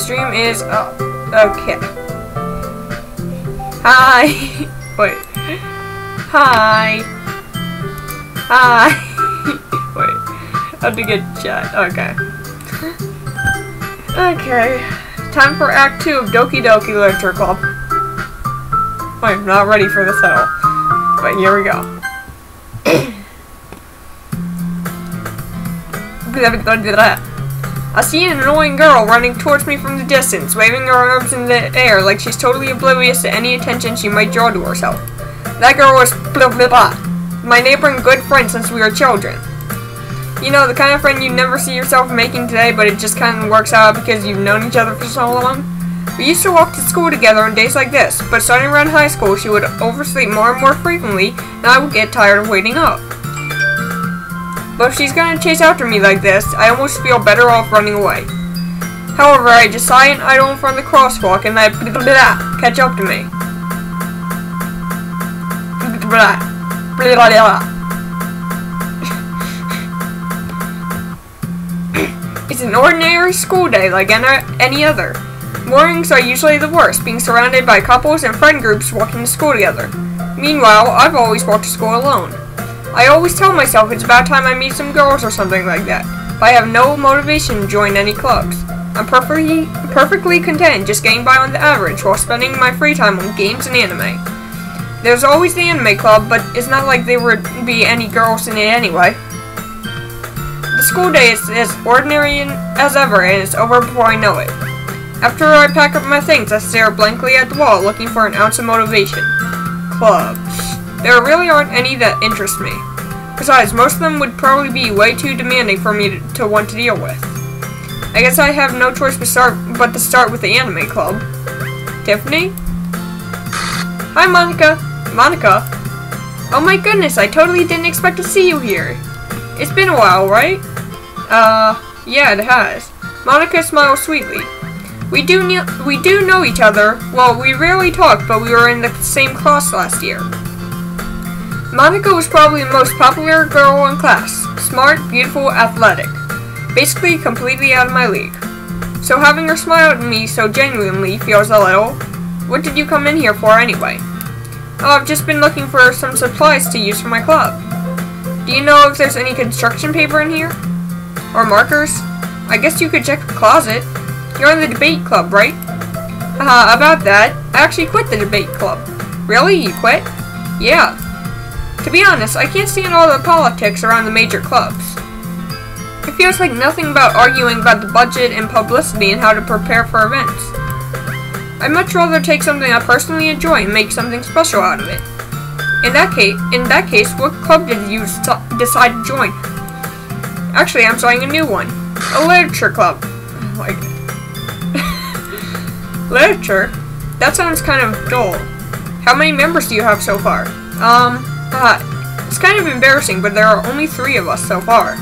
stream is up. Okay. Hi. Wait. Hi. Hi. Wait. I have to get chat. Okay. Okay. Time for Act 2 of Doki Literature Club. I'm not ready for this at all. But here we go. I see an annoying girl running towards me from the distance, waving her arms in the air like she's totally oblivious to any attention she might draw to herself. That girl was my neighbor and good friend since we were children. You know, the kind of friend you never see yourself making today, but it just kind of works out because you've known each other for so long. We used to walk to school together on days like this, but starting around high school, she would oversleep more and more frequently, and I would get tired of waiting up. But if she's gonna chase after me like this, I almost feel better off running away. However, I just sigh and idle in front of the crosswalk and let catch up to me. It's an ordinary school day like any other. Mornings are usually the worst, being surrounded by couples and friend groups walking to school together. Meanwhile, I've always walked to school alone. I always tell myself it's about time I meet some girls or something like that, but I have no motivation to join any clubs. I'm perfectly content just getting by on the average while spending my free time on games and anime. There's always the anime club, but it's not like there would be any girls in it anyway. The school day is as ordinary as ever, and it's over before I know it. After I pack up my things, I stare blankly at the wall looking for an ounce of motivation. Clubs. There really aren't any that interest me. Besides, most of them would probably be way too demanding for me to want to deal with. I guess I have no choice but to start with the anime club. Tiffany? Hi, Monica. Monica? Oh my goodness, I totally didn't expect to see you here. It's been a while, right? Yeah, it has. Monica smiles sweetly. We do know each other. Well, we rarely talk, but we were in the same class last year. Monica was probably the most popular girl in class. Smart, beautiful, athletic. Basically completely out of my league. So having her smile at me so genuinely feels a little... What did you come in here for anyway? Oh, I've just been looking for some supplies to use for my club. Do you know if there's any construction paper in here? Or markers? I guess you could check the closet. You're in the debate club, right? Haha, about that, I actually quit the debate club. Really? You quit? Yeah. To be honest, I can't stand all the politics around the major clubs. It feels like nothing about arguing about the budget and publicity and how to prepare for events. I'd much rather take something I personally enjoy and make something special out of it. In that case, what club did you decide to join? Actually, I'm starting a new one. A literature club. Like literature? That sounds kind of dull. How many members do you have so far? It's kind of embarrassing, but there are only 3 of us so far.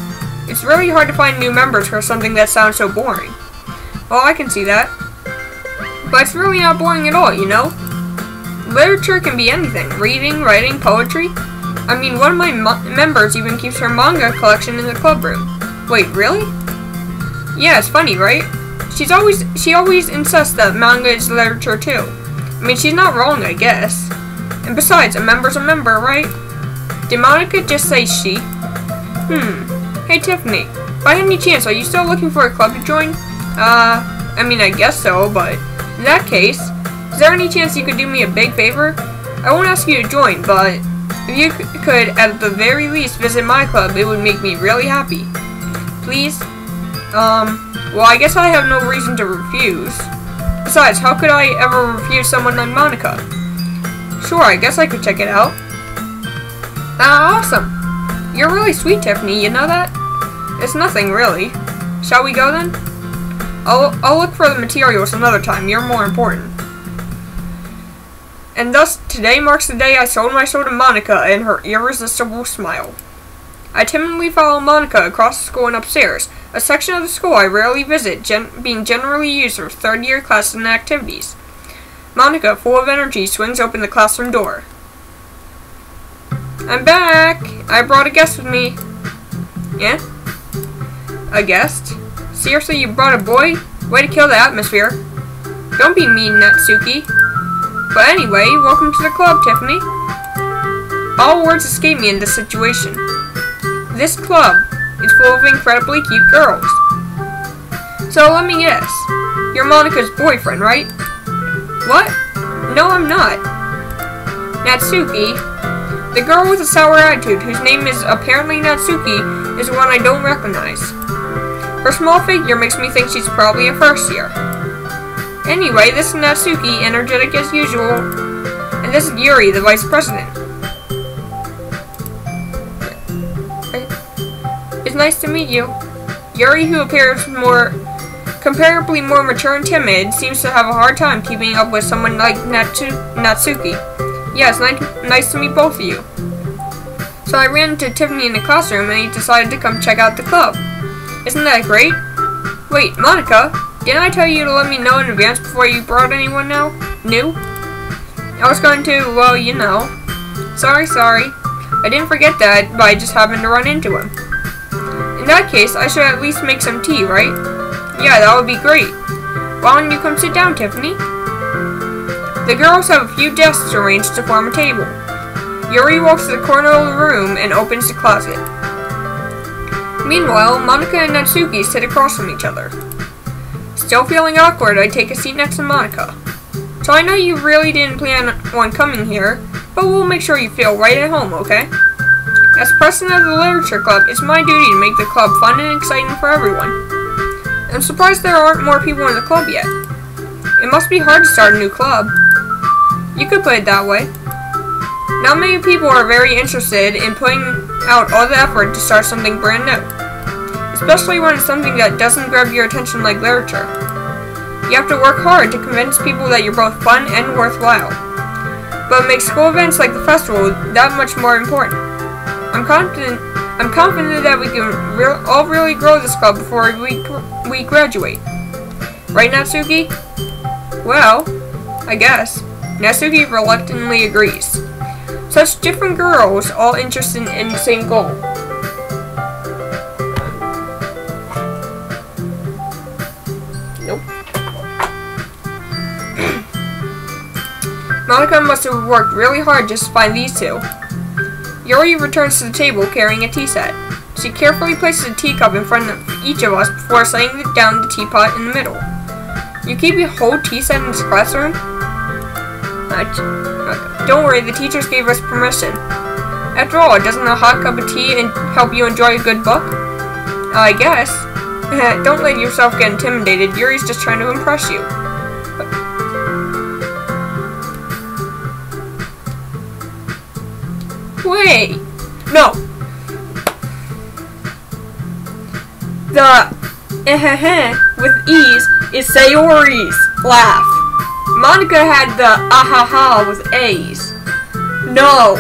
It's really hard to find new members for something that sounds so boring. Well, I can see that. But it's really not boring at all, you know? Literature can be anything. Reading, writing, poetry. I mean, one of my members even keeps her manga collection in the club room. Wait, really? Yeah, it's funny, right? She always insists that manga is literature too. I mean, she's not wrong, I guess. And besides, a member's a member, right? Did Monica just say she? Hey, Tiffany. By any chance, are you still looking for a club to join? I mean, I guess so, but in that case, is there any chance you could do me a big favor? I won't ask you to join, but if you could, at the very least, visit my club, it would make me really happy. Please? Well, I guess I have no reason to refuse. Besides, how could I ever refuse someone like Monica? Sure, I guess I could check it out. Awesome. You're really sweet, Tiffany, you know that? It's nothing, really. Shall we go then? I'll look for the materials another time. You're more important. And thus, today marks the day I sold my soul to Monica and her irresistible smile. I timidly follow Monica across the school and upstairs, a section of the school I rarely visit, being generally used for third-year classes and activities. Monica, full of energy, swings open the classroom door. I'm back! I brought a guest with me. Yeah? A guest? Seriously, you brought a boy? Way to kill the atmosphere. Don't be mean, Natsuki. But anyway, welcome to the club, Tiffany. All words escape me in this situation. This club is full of incredibly cute girls. So let me guess. You're Monika's boyfriend, right? What? No, I'm not. Natsuki, the girl with a sour attitude whose name is apparently Natsuki, is one I don't recognize. Her small figure makes me think she's probably a first year. Anyway, this is Natsuki, energetic as usual, and this is Yuri, the vice president. It's nice to meet you. Yuri, who appears comparably more mature and timid, seems to have a hard time keeping up with someone like Natsuki. Yeah, it's nice to meet both of you. So I ran into Tiffany in the classroom and he decided to come check out the club. Isn't that great? Wait, Monika, didn't I tell you to let me know in advance before you brought anyone new? I was going to, well, you know. Sorry. I didn't forget that, but I just happened to run into him. In that case, I should at least make some tea, right? Yeah, that would be great. Why don't you come sit down, Tiffany? The girls have a few desks arranged to form a table. Yuri walks to the corner of the room and opens the closet. Meanwhile, Monika and Natsuki sit across from each other. Still feeling awkward, I take a seat next to Monika. So I know you really didn't plan on coming here, but we'll make sure you feel right at home, okay? As president of the Literature Club, it's my duty to make the club fun and exciting for everyone. I'm surprised there aren't more people in the club yet. It must be hard to start a new club. You could put it that way. Not many people are very interested in putting out all the effort to start something brand new. Especially when it's something that doesn't grab your attention like literature. You have to work hard to convince people that you're both fun and worthwhile. But it makes school events like the festival that much more important. I'm confident that we can all really grow this club before we graduate. Right, Natsuki? Well, I guess. Natsuki reluctantly agrees. Such different girls, all interested in the same goal. Nope. Monika must have worked really hard just to find these two. Yuri returns to the table carrying a tea set. She carefully places a teacup in front of each of us before setting down the teapot in the middle. You keep a whole tea set in this classroom? Don't worry, the teachers gave us permission. After all, doesn't a hot cup of tea help you enjoy a good book? I guess. Don't let yourself get intimidated. Yuri's just trying to impress you. Wait! No! The with ease is Sayori's laugh. Monika had the ahaha with A's. No,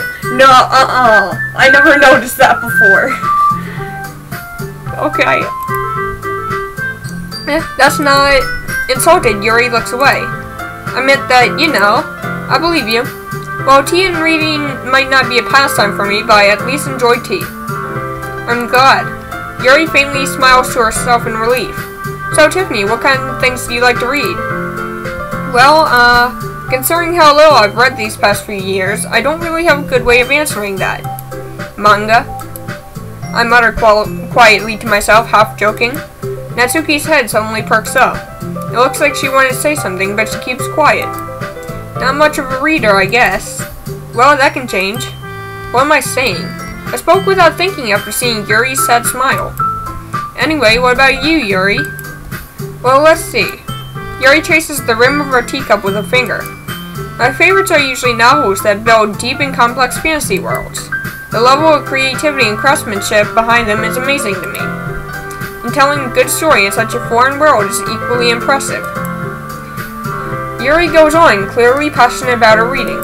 I never noticed that before. Okay. That's not insulted. Yuri looks away. I meant that, you know, I believe you. Well, tea and reading might not be a pastime for me, but I at least enjoy tea. I'm glad. Yuri faintly smiles to herself in relief. So, Tiffany, what kind of things do you like to read? Well, considering how little I've read these past few years, I don't really have a good way of answering that. Manga. I mutter quietly to myself, half joking. Natsuki's head suddenly perks up. It looks like she wanted to say something, but she keeps quiet. Not much of a reader, I guess. Well, that can change. What am I saying? I spoke without thinking after seeing Yuri's sad smile. Anyway, what about you, Yuri? Well, let's see. Yuri traces the rim of her teacup with her finger. My favorites are usually novels that build deep and complex fantasy worlds. The level of creativity and craftsmanship behind them is amazing to me. And telling a good story in such a foreign world is equally impressive. Yuri goes on, clearly passionate about her reading.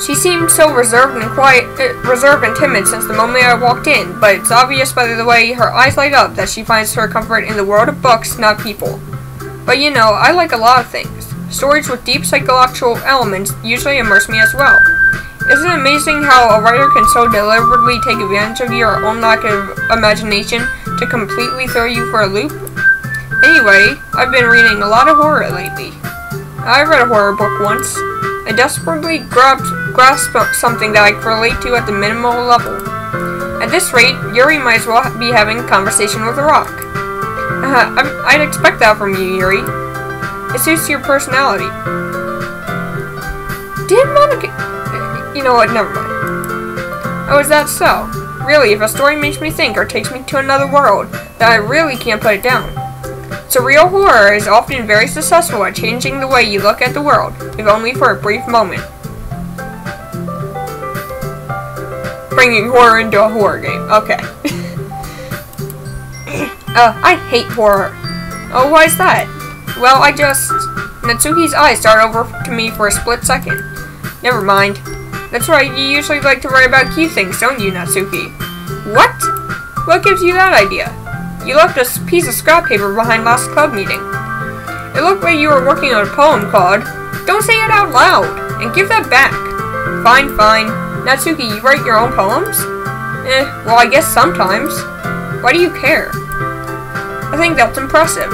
She seemed so reserved and timid since the moment I walked in, but it's obvious by the way her eyes light up that she finds her comfort in the world of books, not people. But you know, I like a lot of things. Stories with deep psychological elements usually immerse me as well. Isn't it amazing how a writer can so deliberately take advantage of your own lack of imagination to completely throw you for a loop? Anyway, I've been reading a lot of horror lately. I read a horror book once. I desperately grasped something that I could relate to at the minimal level. At this rate, Yuri might as well be having a conversation with a rock. I'd expect that from you, Yuri. It suits your personality. Did Monica... You know what, never mind. Oh, is that so? Really, if a story makes me think or takes me to another world, then I really can't put it down. Surreal horror is often very successful at changing the way you look at the world, if only for a brief moment. Bringing horror into a horror game. Okay. I hate horror. Oh, why is that? Well, Natsuki's eyes started over to me for a split second. Never mind. That's right, you usually like to write about cute things, don't you, Natsuki? What? What gives you that idea? You left a piece of scrap paper behind last club meeting. It looked like you were working on a poem called Don't Say It Out Loud, and give that back. Fine, fine. Natsuki, you write your own poems? Well, I guess sometimes. Why do you care? I think that's impressive.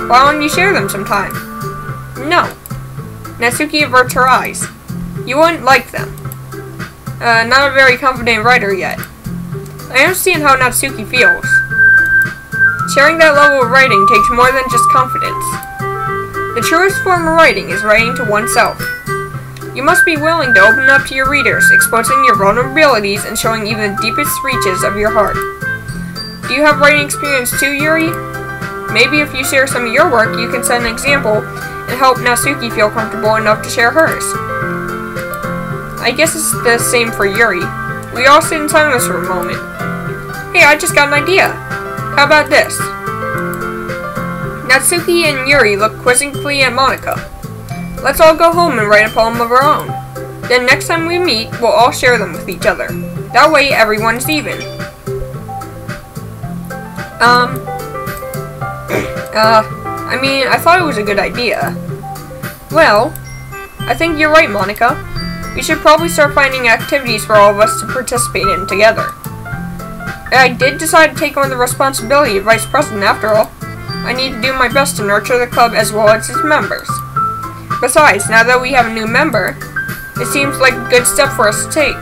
Why don't you share them sometime? No. Natsuki averts her eyes. You wouldn't like them. Not a very confident writer yet. I understand how Natsuki feels. Sharing that level of writing takes more than just confidence. The truest form of writing is writing to oneself. You must be willing to open up to your readers, exposing your vulnerabilities and showing even the deepest reaches of your heart. Do you have writing experience too, Yuri? Maybe if you share some of your work, you can set an example and help Natsuki feel comfortable enough to share hers. I guess it's the same for Yuri. We all sit in silence for a moment. Hey, I just got an idea. How about this? Natsuki and Yuri look quizzically at Monica. Let's all go home and write a poem of our own. Then next time we meet, we'll all share them with each other. That way everyone's even. I thought it was a good idea. Well, I think you're right, Monica. We should probably start finding activities for all of us to participate in together. I did decide to take on the responsibility of vice president after all. I need to do my best to nurture the club as well as its members. Besides, now that we have a new member, it seems like a good step for us to take.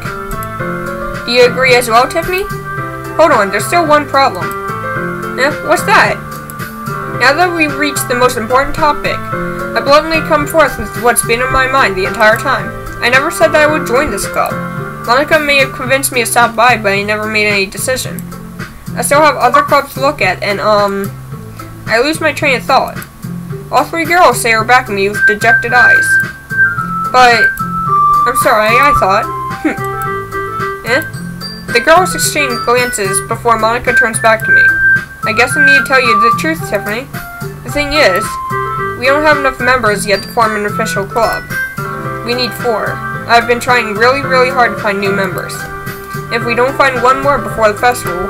Do you agree as well, Tiffany? Hold on, there's still one problem. What's that? Now that we've reached the most important topic, I bluntly come forth with what's been in my mind the entire time. I never said that I would join this club. Monica may have convinced me to stop by, but I never made any decision. I still have other clubs to look at, and, I lose my train of thought. All three girls stare back at me with dejected eyes. But, I'm sorry, I thought. The girls exchange glances before Monica turns back to me. I guess I need to tell you the truth, Tiffany. The thing is, we don't have enough members yet to form an official club. We need 4. I've been trying really, really hard to find new members. If we don't find one more before the festival,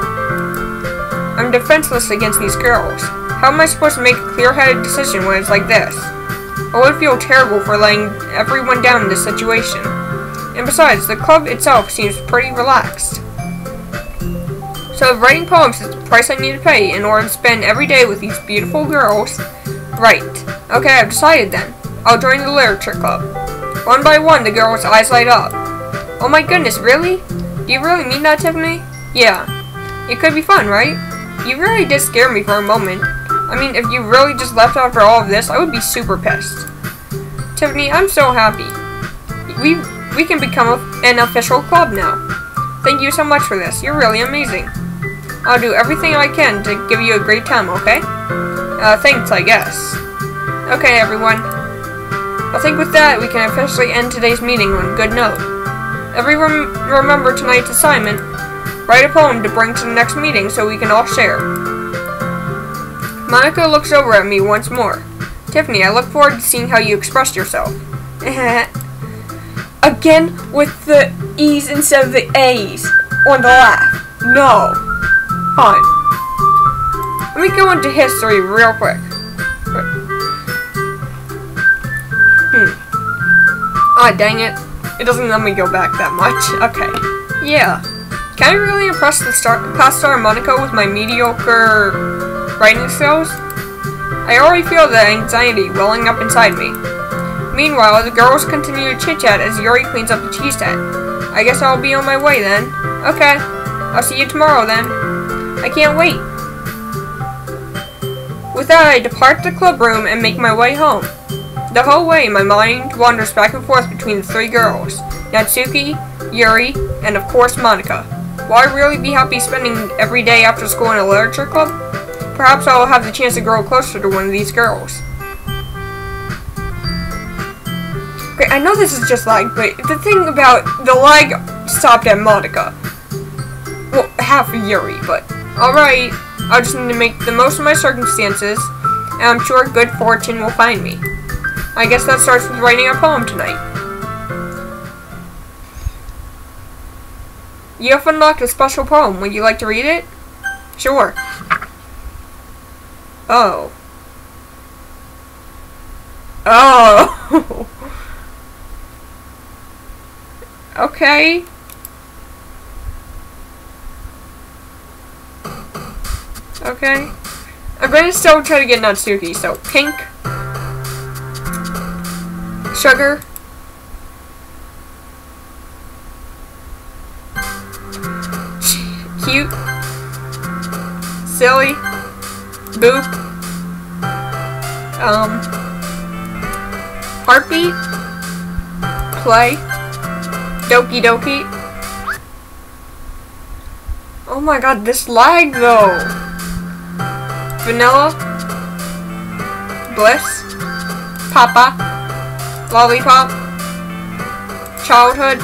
I'm defenseless against these girls. How am I supposed to make a clear-headed decision when it's like this? I would feel terrible for letting everyone down in this situation. And besides, the club itself seems pretty relaxed. So if writing poems is the price I need to pay in order to spend every day with these beautiful girls, right. Okay, I've decided then. I'll join the literature club. One by one, the girl's eyes light up. Oh my goodness, really? Do you really mean that, Tiffany? Yeah. It could be fun, right? You really did scare me for a moment. I mean, if you really just left after all of this, I would be super pissed. Tiffany, I'm so happy. We can become an official club now. Thank you so much for this. You're really amazing. I'll do everything I can to give you a great time, okay? Thanks, I guess. Okay, everyone. I think with that, we can officially end today's meeting on a good note. Everyone remember tonight's assignment. Write a poem to bring to the next meeting so we can all share. Monica looks over at me once more. Tiffany, I look forward to seeing how you express yourself. Again with the E's instead of the A's on the laugh. No. Fine. Let me go into history real quick. Ah, dang it. It doesn't let me go back that much. Okay. Yeah. Can I really impress the past star Monica with my mediocre writing skills? I already feel the anxiety welling up inside me. Meanwhile, the girls continue to chit-chat as Yuri cleans up the cheese tent. I guess I'll be on my way then. Okay, I'll see you tomorrow then. I can't wait. With that, I depart the club room and make my way home. The whole way, my mind wanders back and forth between the three girls, Natsuki, Yuri, and of course Monika. Will I really be happy spending every day after school in a literature club? Perhaps I will have the chance to grow closer to one of these girls. Okay, I know this is just lag, but the thing about the lag stopped at Monika. Well, half of Yuri, but alright. I'll just need to make the most of my circumstances, and I'm sure good fortune will find me. I guess that starts with writing a poem tonight. You have unlocked a special poem. Would you like to read it? Sure. Oh. Oh. Okay. Okay. I'm gonna still try to get Natsuki, so pink. Sugar. Cute. Silly. Boop. Heartbeat. Play. Doki Doki. Oh my god, this lag though. Vanilla. Bliss. Papa. Lollipop. Childhood.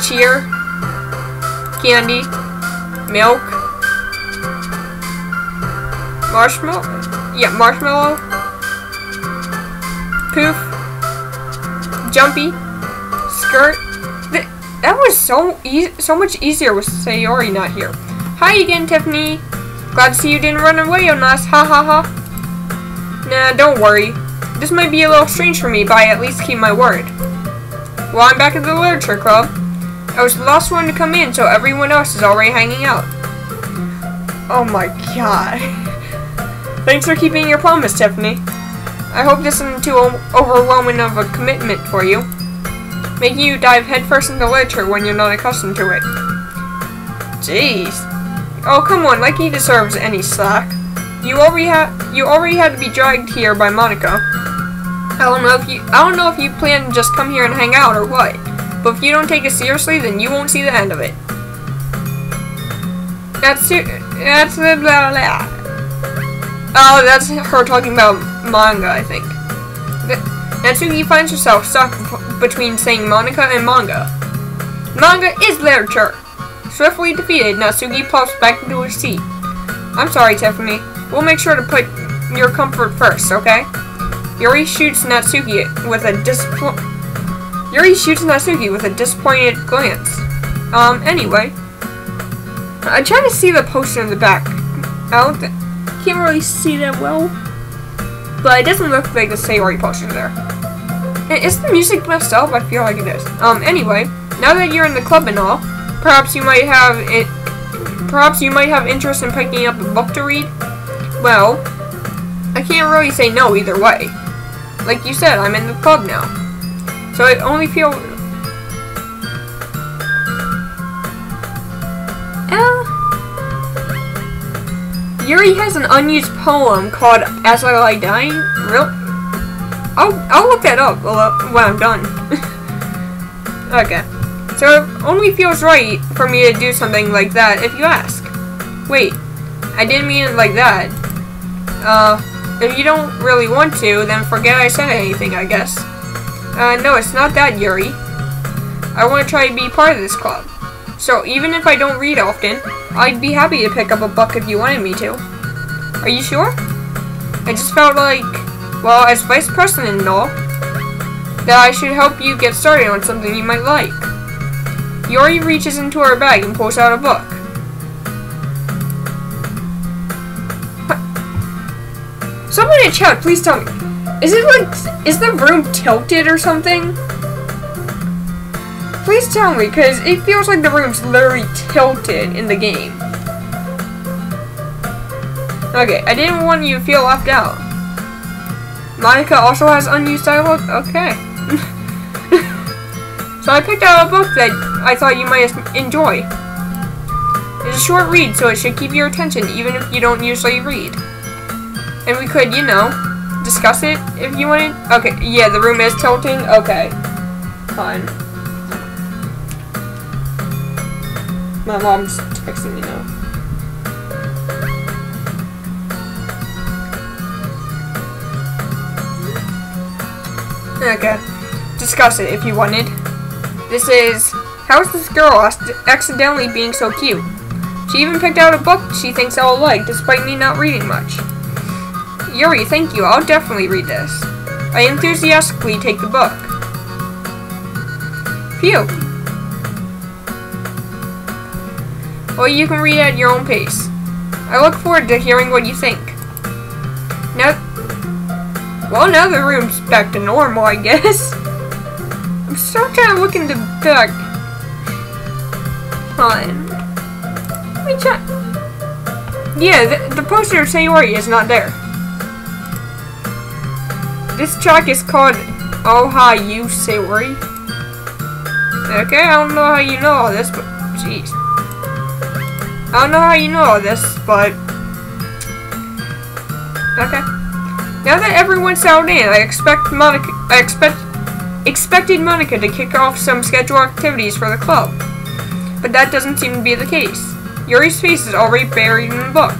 Cheer. Candy. Milk. Marshmallow. Yeah, marshmallow. Poof. Jumpy. Skirt. That was so much easier with Sayori not here. Hi again, Tiffany. Glad to see you didn't run away on us. Ha ha ha. Nah, don't worry. This might be a little strange for me, but I at least keep my word. Well, I'm back at the literature club. I was the last one to come in, so everyone else is already hanging out. Oh my god. Thanks for keeping your promise, Tiffany. I hope this isn't too overwhelming of a commitment for you, making you dive headfirst into literature when you're not accustomed to it. Jeez. Oh, come on, like he deserves any slack. You already had to be dragged here by Monika. I don't know if you plan to just come here and hang out or what, but if you don't take it seriously, then you won't see the end of it. That's the blah blah. Oh, that's her talking about manga, I think. Natsuki finds herself stuck between saying Monika and manga. Manga is literature. Swiftly defeated, Natsuki plops back into her seat. I'm sorry, Tiffany. We'll make sure to put your comfort first, okay? Yuri shoots Natsuki with a disappointed glance. Anyway. I'm trying to see the poster in the back. Can't really see that well. But it doesn't look like the Sayori poster there. Is the music messed up? I feel like it is. Anyway, now that you're in the club and all, perhaps you might have interest in picking up a book to read? Well, I can't really say no either way. Like you said, I'm in the club now. So I only feel... Yuri has an unused poem called As I Lie Dying. Really? I'll look that up when I'm done. Okay. So it only feels right for me to do something like that if you ask. Wait, I didn't mean it like that. If you don't really want to, then forget I said anything, I guess. No, it's not that, Yuri. I want to try to be part of this club. So even if I don't read often, I'd be happy to pick up a book if you wanted me to. Are you sure? I just felt like, well, as vice president and all, that I should help you get started on something you might like. Yuri reaches into her bag and pulls out a book. Someone in chat, please tell me. Is the room tilted or something? Please tell me, because it feels like the room's literally tilted in the game. Okay, I didn't want you to feel left out. Monica also has unused dialogue? Okay. So I picked out a book that I thought you might enjoy. It's a short read, so it should keep your attention even if you don't usually read. And we could, you know, discuss it if you wanted. Okay, yeah, the room is tilting. Okay, fine. My mom's texting me now. Okay, discuss it if you wanted. This is, how's this girl accidentally being so cute? She even picked out a book she thinks I'll like, despite me not reading much. Yuri, thank you, I'll definitely read this. I enthusiastically take the book. Phew. Well, you can read at your own pace. I look forward to hearing what you think. Now the room's back to normal, I guess. I'm still trying to look in the back. Fine. Let me check. Yeah, the poster of Sayori is not there. This track is called Oh Hi You Sayori. Okay, I don't know how you know all this, but jeez. I don't know how you know all this, but okay. Now that everyone's settled in, I expected Monica to kick off some scheduled activities for the club. But that doesn't seem to be the case. Yuri's face is already buried in the book.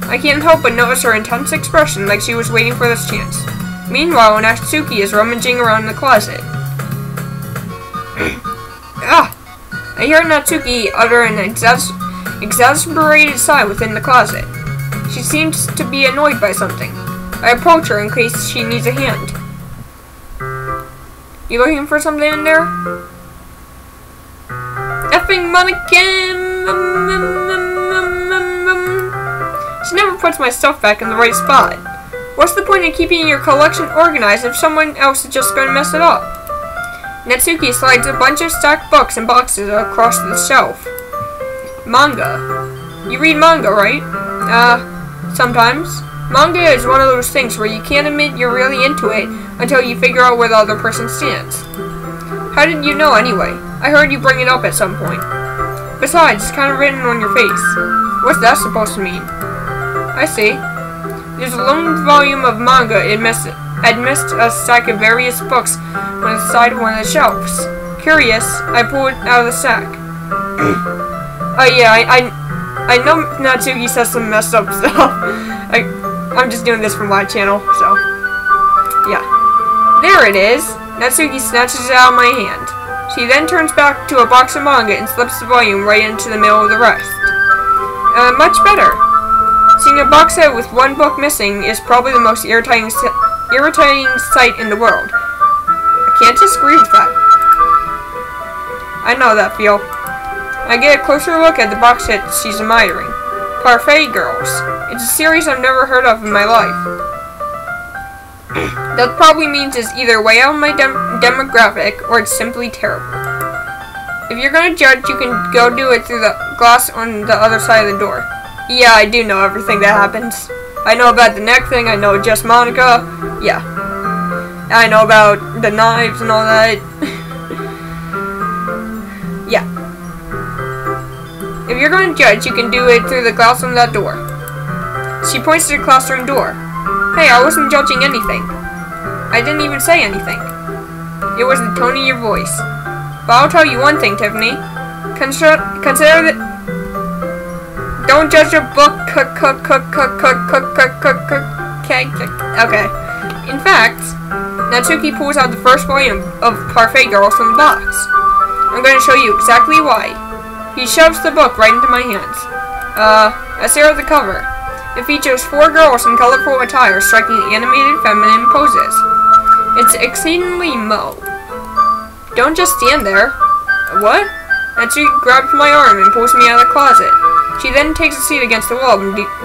I can't help but notice her intense expression like she was waiting for this chance. Meanwhile, Natsuki is rummaging around in the closet. I hear Natsuki utter an exasperated sigh within the closet. She seems to be annoyed by something. I approach her in case she needs a hand. You looking for something in there? Effing mannequin! She never puts my stuff back in the right spot. What's the point of keeping your collection organized if someone else is just going to mess it up? Natsuki slides a bunch of stacked books and boxes across the shelf. Manga. You read manga, right? Sometimes. Manga is one of those things where you can't admit you're really into it until you figure out where the other person stands. How did you know anyway? I heard you bring it up at some point. Besides, it's kind of written on your face. What's that supposed to mean? I see. There's a lone volume of manga amidst a stack of various books on the side of one of the shelves. Curious, I pull it out of the sack. Oh yeah, I know Natsuki says some messed up stuff. I'm just doing this for my channel, so yeah. There it is. Natsuki snatches it out of my hand. She then turns back to a box of manga and slips the volume right into the middle of the rest. Much better. Seeing a box set with one book missing is probably the most irritating sight in the world. I can't disagree with that. I know that feel. I get a closer look at the box set she's admiring. Parfait Girls. It's a series I've never heard of in my life. That probably means it's either way out of my demographic or it's simply terrible. If you're gonna judge, you can go do it through the glass on the other side of the door. Yeah, I do know everything that happens. I know about the neck thing, I know just Monica. Yeah. I know about the knives and all that. Yeah. If you're going to judge, you can do it through the glass on that door. She points to the classroom door. Hey, I wasn't judging anything. I didn't even say anything. It was the tone of your voice. But I'll tell you one thing, Tiffany. Consider that... Don't judge a book. Okay. In fact, Natsuki pulls out the first volume of Parfait Girls from the box. I'm going to show you exactly why. He shoves the book right into my hands. I stare at the cover. It features 4 girls in colorful attire striking animated feminine poses. It's exceedingly mo. Don't just stand there. What? Natsuki grabs my arm and pulls me out of the closet. She then takes a seat against the wall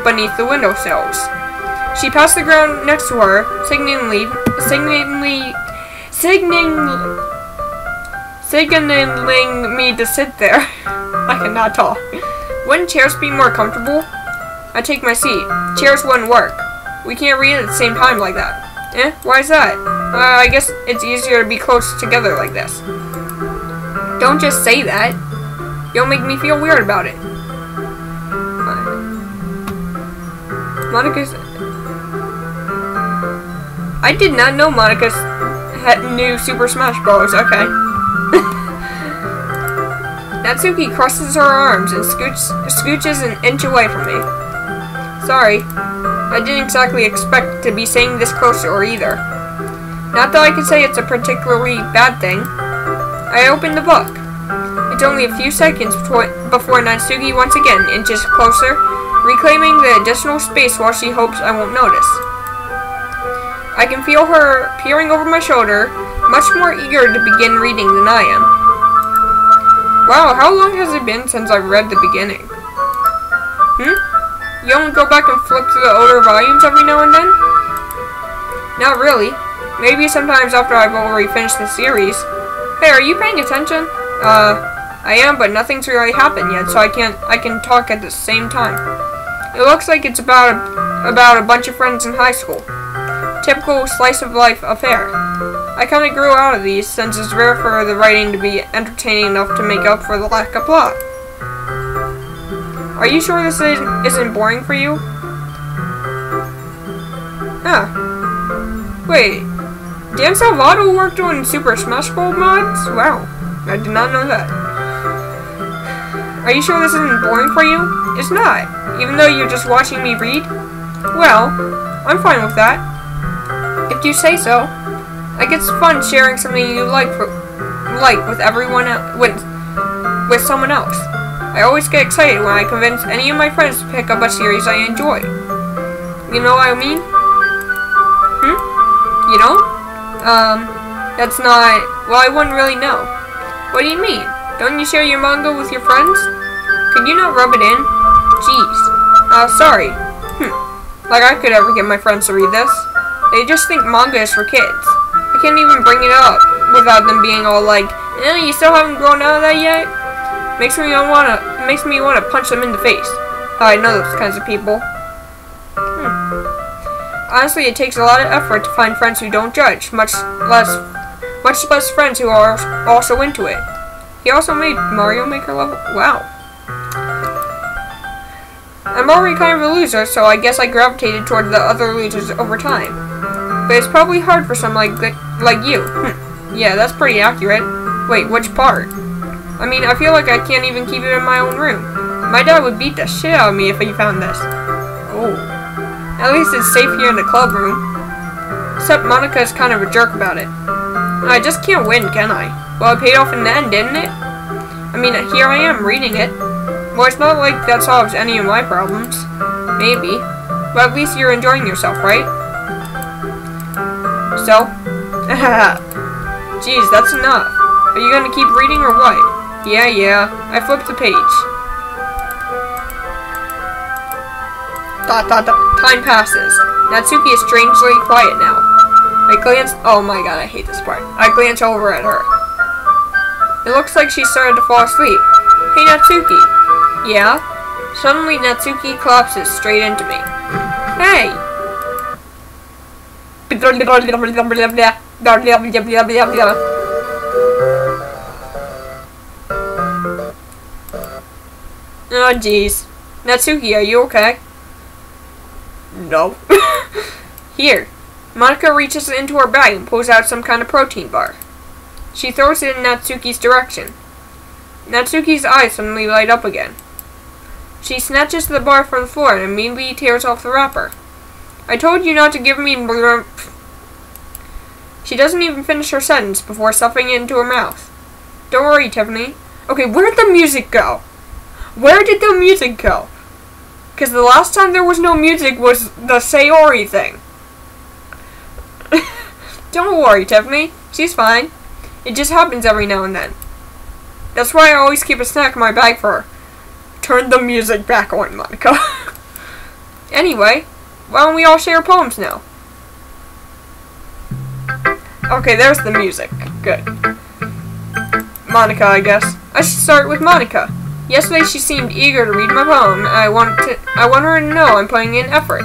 beneath the windowsills. She passed the ground next to her, signaling me to sit there. I cannot talk. Wouldn't chairs be more comfortable? I take my seat. Chairs wouldn't work. We can't read at the same time like that. Why is that? I guess it's easier to be close together like this. Don't just say that. You'll make me feel weird about it. Monica's... I did not know Monica's knew Super Smash Bros. Okay. Natsuki crosses her arms and scooches an inch away from me. Sorry. I didn't exactly expect to be saying this close to her either. Not that I could say it's a particularly bad thing. I opened the book. It's only a few seconds before Natsuki once again inches closer, reclaiming the additional space while she hopes I won't notice. I can feel her peering over my shoulder, much more eager to begin reading than I am. Wow, how long has it been since I've read the beginning? You only go back and flip through the older volumes every now and then? Not really. Maybe sometimes after I've already finished the series. Hey, are you paying attention? I am, but nothing's really happened yet, so I can talk at the same time. It looks like it's about a bunch of friends in high school. Typical slice-of-life affair. I kind of grew out of these, since it's rare for the writing to be entertaining enough to make up for the lack of plot. Are you sure this isn't boring for you? Huh. Wait, Dan Salvato worked on Super Smash Bros. Mods? Wow, I did not know that. Are you sure this isn't boring for you? It's not, even though you're just watching me read? Well, I'm fine with that. If you say so. Like, it's fun sharing something you like with everyone else, with someone else. I always get excited when I convince any of my friends to pick up a series I enjoy. You know what I mean? You don't? That's not... Well, I wouldn't really know. What do you mean? Don't you share your manga with your friends? Could you not rub it in? Jeez. Sorry. Like I could ever get my friends to read this. They just think manga is for kids. I can't even bring it up without them being all like, you still haven't grown out of that yet? Makes me wanna punch them in the face. I know those kinds of people. Honestly, it takes a lot of effort to find friends who don't judge, much less friends who are also into it. He also made Mario Maker level. Wow. I'm already kind of a loser, so I guess I gravitated toward the other losers over time. But it's probably hard for someone like you. Yeah, that's pretty accurate. Wait, which part? I mean, I feel like I can't even keep it in my own room. My dad would beat the shit out of me if he found this. Oh. At least it's safe here in the club room. Except Monica is kind of a jerk about it. I just can't win, can I? Well, it paid off in the end, didn't it? I mean, here I am reading it. Well, it's not like that solves any of my problems. Maybe. But at least you're enjoying yourself, right? So? Jeez, that's enough. Are you gonna keep reading or what? Yeah. I flipped the page. Time passes. Natsuki is strangely quiet now. I glance... Oh my god, I hate this part. I glance over at her. It looks like she started to fall asleep. Hey, Natsuki. Yeah? Suddenly, Natsuki collapses straight into me. Hey! Oh, jeez. Natsuki, are you okay? No. Here. Monica reaches into her bag and pulls out some kind of protein bar. She throws it in Natsuki's direction. Natsuki's eyes suddenly light up again. She snatches the bar from the floor and immediately tears off the wrapper. I told you not to give me... She doesn't even finish her sentence before stuffing it into her mouth. Don't worry, Tiffany. Okay, where'd the music go? Where did the music go? Because the last time there was no music was the Sayori thing. Don't worry, Tiffany. She's fine. It just happens every now and then. That's why I always keep a snack in my bag for her. Turn the music back on, Monica. Anyway, why don't we all share poems now? Okay, there's the music. Good. Monica, I guess. I should start with Monica. Yesterday she seemed eager to read my poem, and I want her to know I'm putting in effort.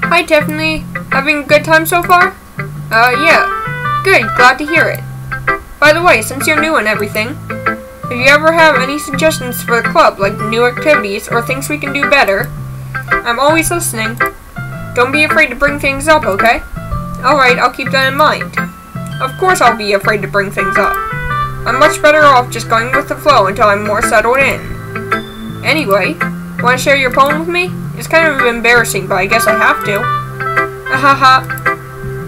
Hi, Tiffany. Having a good time so far? Yeah. Good. Glad to hear it. By the way, since you're new and everything, if you ever have any suggestions for the club, like new activities or things we can do better, I'm always listening. Don't be afraid to bring things up, okay? Alright, I'll keep that in mind. Of course I'll be afraid to bring things up. I'm much better off just going with the flow until I'm more settled in. Anyway, want to share your poem with me? It's kind of embarrassing, but I guess I have to. Haha.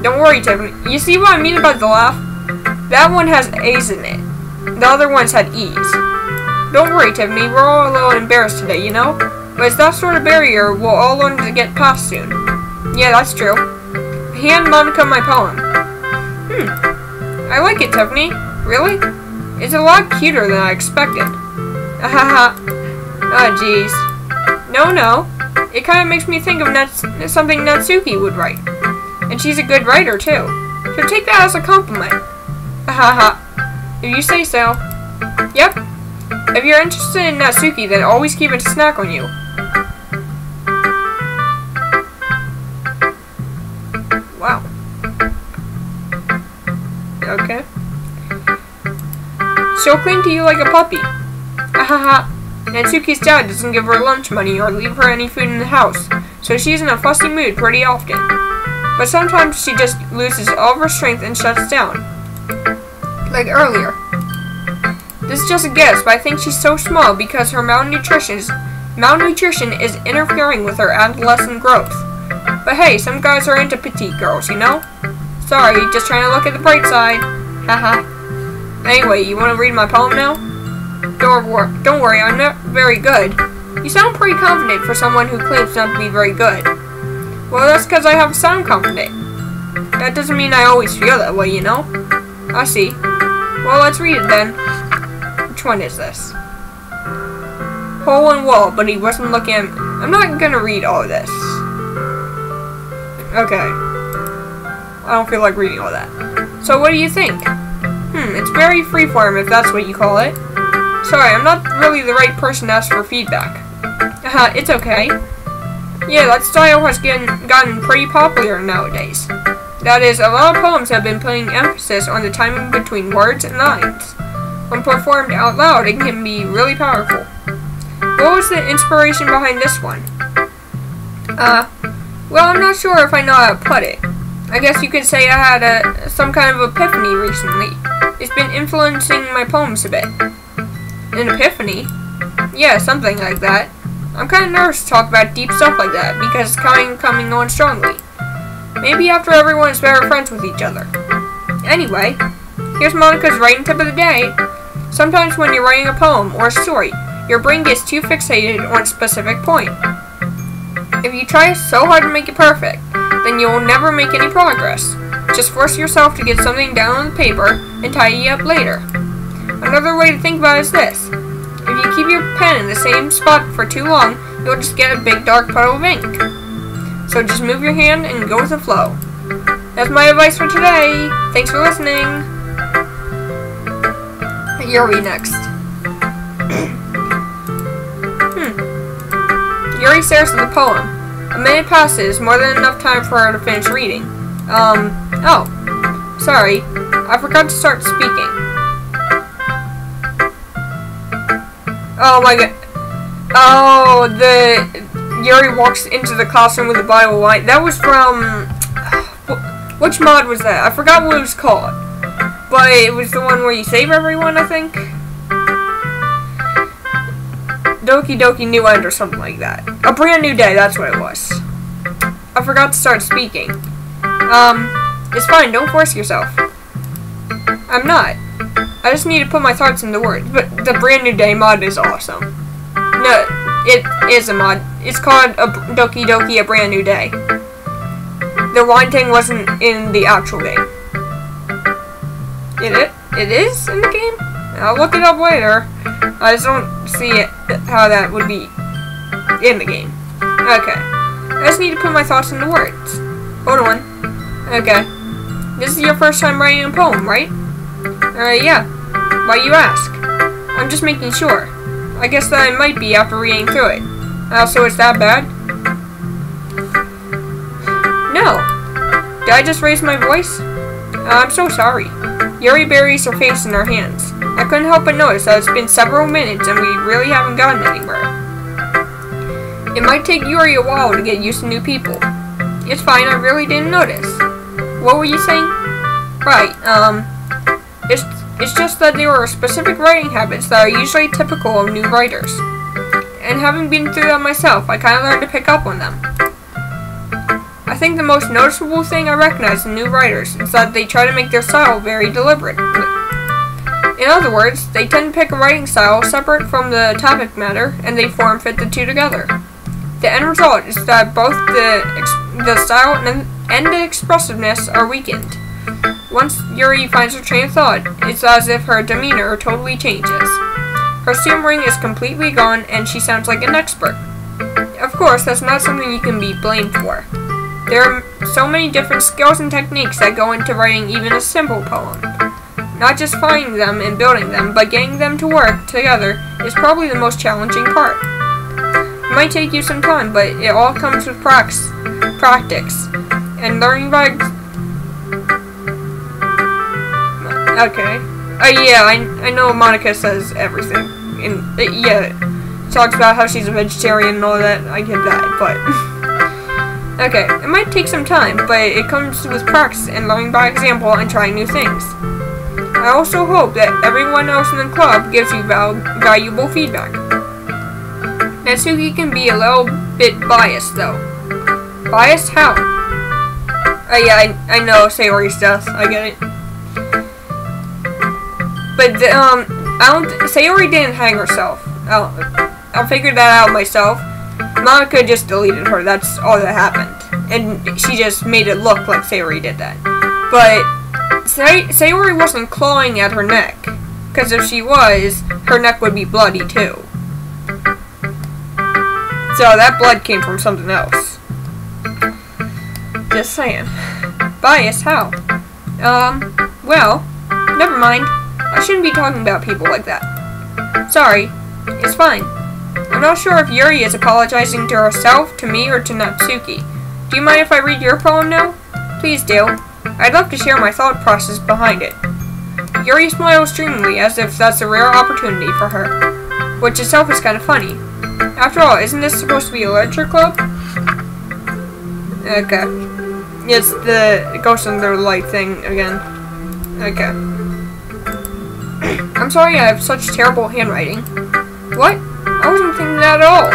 Don't worry, Tiffany. You see what I mean about the laugh? That one has A's in it. The other ones had E's. Don't worry, Tiffany. We're all a little embarrassed today, you know? But it's that sort of barrier we'll all learn to get past soon. Yeah, that's true. Hand Monica my poem. I like it, Tiffany. Really? It's a lot cuter than I expected. Haha. Oh, jeez. No. It kind of makes me think of something Natsuki would write. And she's a good writer, too. So take that as a compliment. Haha. If you say so. Yep. If you're interested in Natsuki, then always keep a snack on you. Wow. Okay. She'll cling to you like a puppy. Haha. Natsuki's dad doesn't give her lunch money or leave her any food in the house, so she's in a fussy mood pretty often. But sometimes she just loses all of her strength and shuts down. Like earlier. This is just a guess, but I think she's so small because her malnutrition is interfering with her adolescent growth. But hey, some guys are into petite girls, you know? Sorry, just trying to look at the bright side. Haha. Anyway, you want to read my poem now? Don't worry, I'm not very good. You sound pretty confident for someone who claims not to be very good. Well, that's because I have to sound confident. That doesn't mean I always feel that way, you know? I see. Well, let's read it then. Which one is this? Hole in wall, but he wasn't looking at me. I'm not gonna read all of this. Okay. I don't feel like reading all that. So what do you think? It's very freeform if that's what you call it. Sorry, I'm not really the right person to ask for feedback. It's okay. Yeah, that style has gotten pretty popular nowadays. That is, a lot of poems have been putting emphasis on the timing between words and lines. When performed out loud, it can be really powerful. What was the inspiration behind this one? Well, I'm not sure if I know how to put it. I guess you could say I had some kind of epiphany recently. It's been influencing my poems a bit. An epiphany? Yeah, something like that. I'm kind of nervous to talk about deep stuff like that because it's coming on strongly. Maybe after everyone's better friends with each other. Anyway, here's Monica's writing tip of the day. Sometimes when you're writing a poem or a story, your brain gets too fixated on a specific point. If you try so hard to make it perfect, then you'll never make any progress. Just force yourself to get something down on the paper and tidy up later. Another way to think about it is this. If you keep your pen in the same spot for too long, you'll just get a big dark puddle of ink. So just move your hand and go with the flow. That's my advice for today. Thanks for listening. Yuri next. Yuri stares at the poem. A minute passes, more than enough time for her to finish reading. Oh. Sorry. I forgot to start speaking. Oh my god. Oh, Yuri walks into the classroom with a bottle of wine. That was from... Which mod was that? I forgot what it was called. But it was the one where you save everyone, I think? Doki Doki New End or something like that. A Brand New Day, that's what it was. I forgot to start speaking. It's fine, don't force yourself. I'm not. I just need to put my thoughts into words, but the Brand New Day mod is awesome. No, it is a mod. It's called Doki Doki A Brand New Day. The wine thing wasn't in the actual game. It is in the game? I'll look it up later. I just don't see it, how that would be in the game. Okay. I just need to put my thoughts into words. Hold on. Okay. This is your first time writing a poem, right? Yeah. Why you ask? I'm just making sure. I guess that I might be after reading through it. So it's that bad? No. Did I just raise my voice? I'm so sorry. Yuri buries her face in her hands. I couldn't help but notice that it's been several minutes and we really haven't gotten anywhere. It might take Yuri a while to get used to new people. It's fine, I really didn't notice. What were you saying? Right, it's just that there are specific writing habits that are usually typical of new writers. And having been through that myself, I kind of learned to pick up on them. I think the most noticeable thing I recognize in new writers is that they try to make their style very deliberate. In other words, they tend to pick a writing style separate from the topic matter, and they form-fit the two together. The end result is that both the style and the expressiveness are weakened. Once Yuri finds her train of thought, it's as if her demeanor totally changes. Her stammering is completely gone, and she sounds like an expert. Of course, that's not something you can be blamed for. There are so many different skills and techniques that go into writing even a simple poem. Not just finding them and building them, but getting them to work together is probably the most challenging part. It might take you some time, but it all comes with practice, and learning by... Okay. Yeah, I know Monica says everything. And, yeah, talks about how she's a vegetarian and all that. I get that, but... Okay, it might take some time, but it comes with practice and learning by example and trying new things. I also hope that everyone else in the club gives you valuable feedback. Natsuki can be a little bit biased, though. Biased? How? Yeah, I know Sayori's death. I get it. But, Sayori didn't hang herself. I'll figure that out myself. Monica just deleted her, that's all that happened. And she just made it look like Sayori did that. But Sayori wasn't clawing at her neck. Because if she was, her neck would be bloody too. So that blood came from something else. Just saying. Bias, how? Well, never mind. I shouldn't be talking about people like that. Sorry. It's fine. I'm not sure if Yuri is apologizing to herself, to me, or to Natsuki. Do you mind if I read your poem now? Please do. I'd love to share my thought process behind it. Yuri smiles dreamily as if that's a rare opportunity for her, which itself is kind of funny. After all, isn't this supposed to be a literature club? Okay. It's the Ghost Under the Light thing again. Okay. I'm sorry I have such terrible handwriting. What? I wasn't thinking that at all.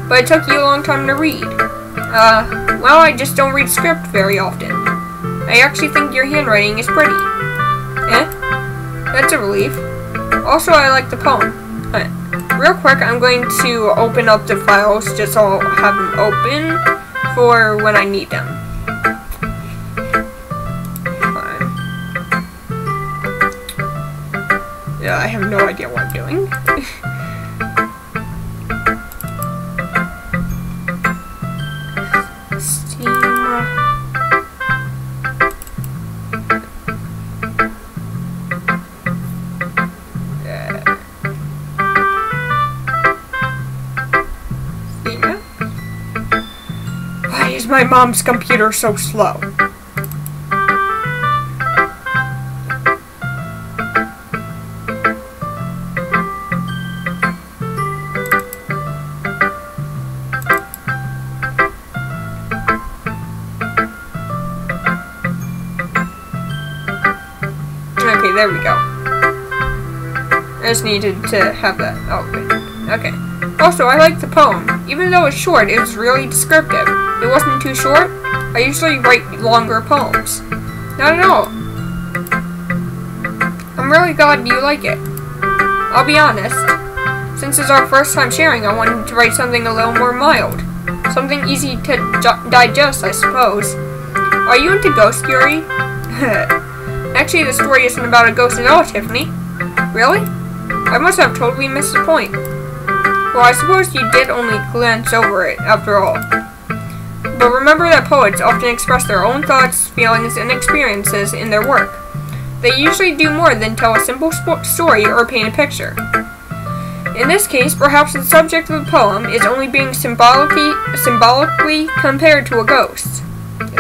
But it took you a long time to read. Well, I just don't read script very often. I actually think your handwriting is pretty. Eh? That's a relief. Also, I like the poem. Real quick, I'm going to open up the files just so I'll have them open for when I need them. Yeah, I have no idea what I'm doing. Why is my mom's computer so slow? Okay, there we go. I just needed to have that open. Okay. Also, I like the poem. Even though it's short, it was really descriptive. It wasn't too short. I usually write longer poems. Not at all. I'm really glad you like it. I'll be honest. Since it's our first time sharing, I wanted to write something a little more mild. Something easy to digest, I suppose. Are you into ghosts, Yuri? Actually, the story isn't about a ghost at all, Tiffany. Really? I must have totally missed the point. Well, I suppose you did only glance over it, after all. But remember that poets often express their own thoughts, feelings, and experiences in their work. They usually do more than tell a simple story or paint a picture. In this case, perhaps the subject of the poem is only being symbolically compared to a ghost,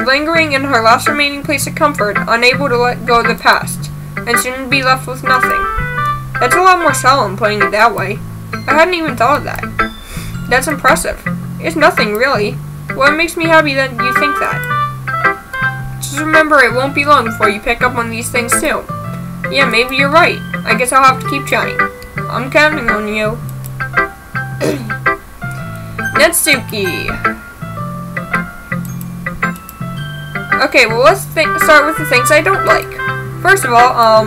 lingering in her last remaining place of comfort, unable to let go of the past, and soon be left with nothing. That's a lot more solemn, putting it that way. I hadn't even thought of that. That's impressive. It's nothing, really. Well, it makes me happy that you think that. Just remember, it won't be long before you pick up on these things, too. Yeah, maybe you're right. I guess I'll have to keep trying. I'm counting on you. Natsuki. Okay, well, let's start with the things I don't like. First of all,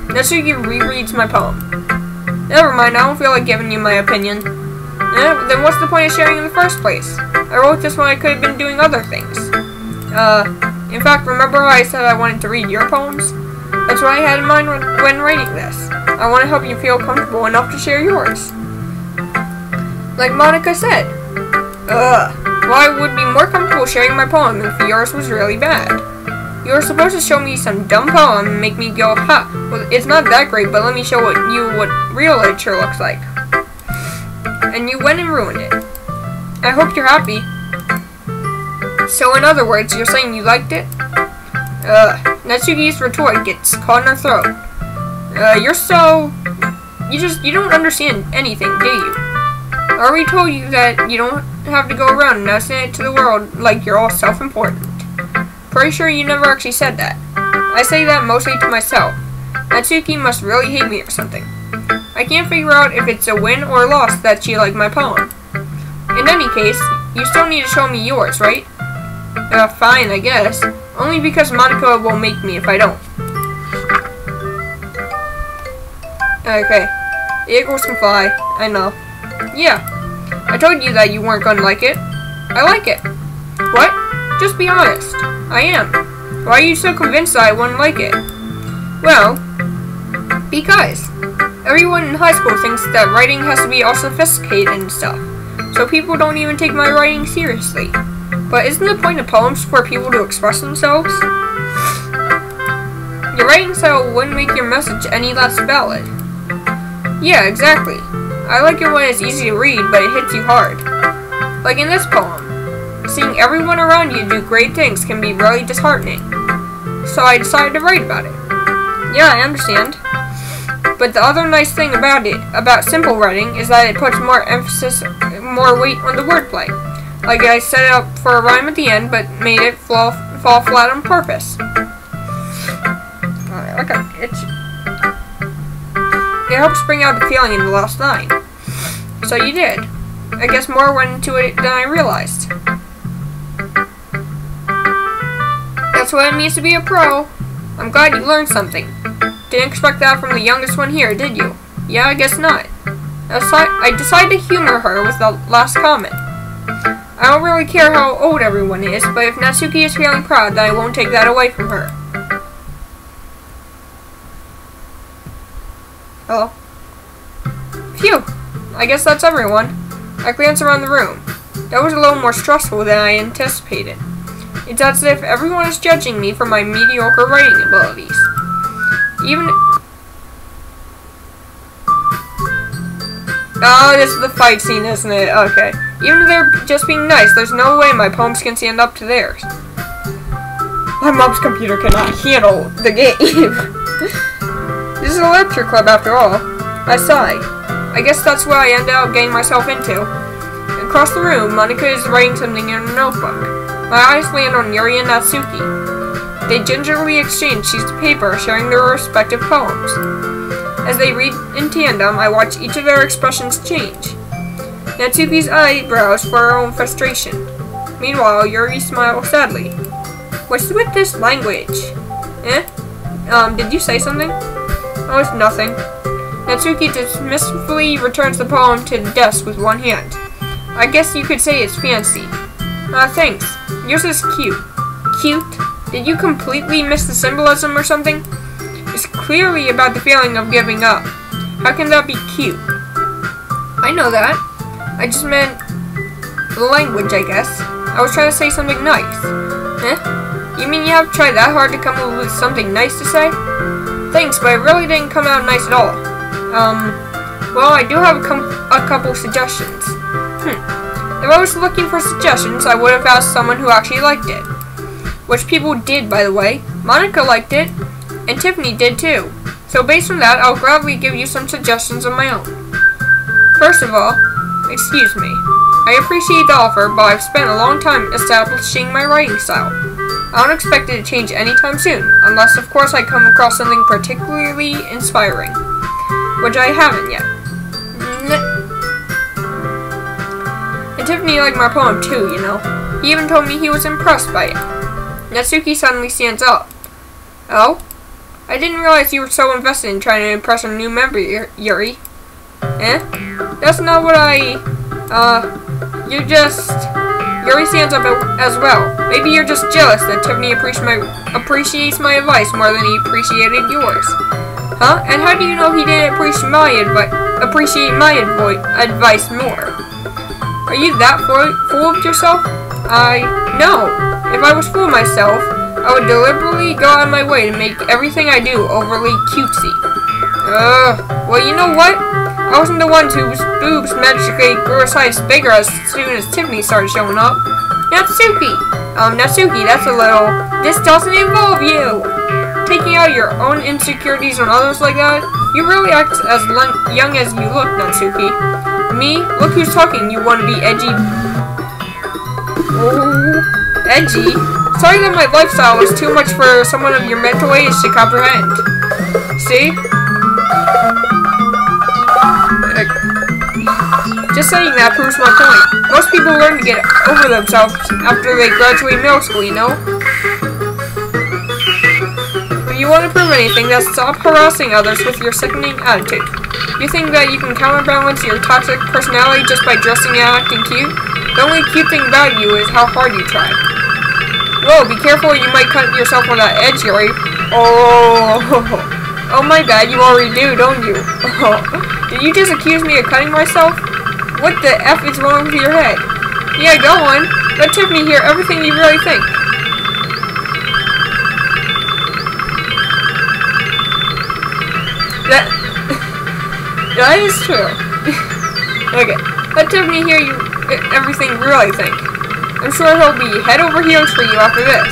Natsuki rereads my poem. Never mind, I don't feel like giving you my opinion. Then what's the point of sharing in the first place? I wrote this when I could have been doing other things. In fact, remember how I said I wanted to read your poems? That's what I had in mind when writing this. I want to help you feel comfortable enough to share yours. Like Monica said. Well, I would be more comfortable sharing my poem if yours was really bad. You were supposed to show me some dumb poem and make me go, ha, well, it's not that great, but let me show you what real literature looks like. And you went and ruined it. I hope you're happy. So in other words, you're saying you liked it? Natsuki's retort gets caught in her throat. You don't understand anything, do you? I already told you that you don't have to go around announcing it to the world like you're all self-important. Pretty sure you never actually said that. I say that mostly to myself. Natsuki must really hate me or something. I can't figure out if it's a win or a loss that she liked my poem. In any case, you still need to show me yours, right? Fine, I guess. Only because Monica will make me if I don't. Okay. The eagles can fly. I know. Yeah. I told you that you weren't gonna like it. I like it. What? Just be honest. I am. Why are you so convinced that I wouldn't like it? Well, because everyone in high school thinks that writing has to be all sophisticated and stuff, so people don't even take my writing seriously. But isn't the point of poems for people to express themselves? Your writing style wouldn't make your message any less valid. Yeah, exactly. I like it when it's easy to read, but it hits you hard. Like in this poem. Seeing everyone around you do great things can be really disheartening. So I decided to write about it. Yeah, I understand. But the other nice thing about simple writing, is that it puts more weight on the wordplay. Like I set it up for a rhyme at the end, but made it fall flat on purpose. It helps bring out the feeling in the last line. So you did. I guess more went into it than I realized. That's what it means to be a pro. I'm glad you learned something. Didn't expect that from the youngest one here, did you? Yeah, I guess not. I decided to humor her with the last comment. I don't really care how old everyone is, but if Natsuki is feeling proud, then I won't take that away from her. Hello? Phew! I guess that's everyone. I glance around the room. That was a little more stressful than I anticipated. It's as if everyone is judging me for my mediocre writing abilities. Oh, this is the fight scene, isn't it? Okay. Even if they're just being nice, there's no way my poems can stand up to theirs. My mom's computer cannot handle the game. This is a lecture club after all. I sigh. I guess that's what I ended up getting myself into. Across the room, Monica is writing something in a notebook. My eyes land on Yuri and Natsuki. They gingerly exchange sheets of paper, sharing their respective poems. As they read in tandem, I watch each of their expressions change. Natsuki's eyebrows furrow her own frustration. Meanwhile, Yuri smiles sadly. What's with this language? Did you say something? Oh, it's nothing. Natsuki dismissively returns the poem to the desk with one hand. I guess you could say it's fancy. Thanks. Yours is cute. Cute? Did you completely miss the symbolism or something? It's clearly about the feeling of giving up. How can that be cute? I know that. I just meant the language, I guess. I was trying to say something nice. You mean you have to try that hard to come up with something nice to say? Thanks, but it really didn't come out nice at all. Well, I do have a couple suggestions. If I was looking for suggestions, I would have asked someone who actually liked it. Which people did, by the way. Monica liked it, and Tiffany did too. So based on that, I'll gladly give you some suggestions of my own. First of all, excuse me. I appreciate the offer, but I've spent a long time establishing my writing style. I don't expect it to change anytime soon, unless of course I come across something particularly inspiring. Which I haven't yet. And Tiffany liked my poem too, you know. He even told me he was impressed by it. Natsuki suddenly stands up. Oh? I didn't realize you were so invested in trying to impress a new member, Yuri. Eh? That's not what Yuri stands up as well. Maybe you're just jealous that Tiffany appreciates my advice more than he appreciated yours. Huh? And how do you know he didn't appreciate my advice more? Are you that full of yourself? No. If I was full of myself, I would deliberately go out of my way to make everything I do overly cutesy. Well, you know what? I wasn't the one whose boobs magically grew a size bigger as soon as Tiffany started showing up. Natsuki! Natsuki, that's a little... This doesn't involve you! Taking out your own insecurities on others like that? You really act as young as you look, Natsuki. Me? Look who's talking, you want to be edgy... Oh... Edgy? Sorry that my lifestyle was too much for someone of your mental age to comprehend. See? Just saying that proves my point. Most people learn to get over themselves after they graduate middle school, you know? If you want to prove anything, then stop harassing others with your sickening attitude. You think that you can counterbalance your toxic personality just by dressing and acting cute? The only cute thing about you is how hard you try. Whoa, be careful, you might cut yourself on that edge, Yuri. Oh my bad, you already do, don't you? Did you just accuse me of cutting myself? What the F is wrong with your head? Yeah, go on. Let Tiffany hear everything you really think. That is true. Okay, let Tiffany hear everything you really think. I'm sure he'll be head over heels for you after this.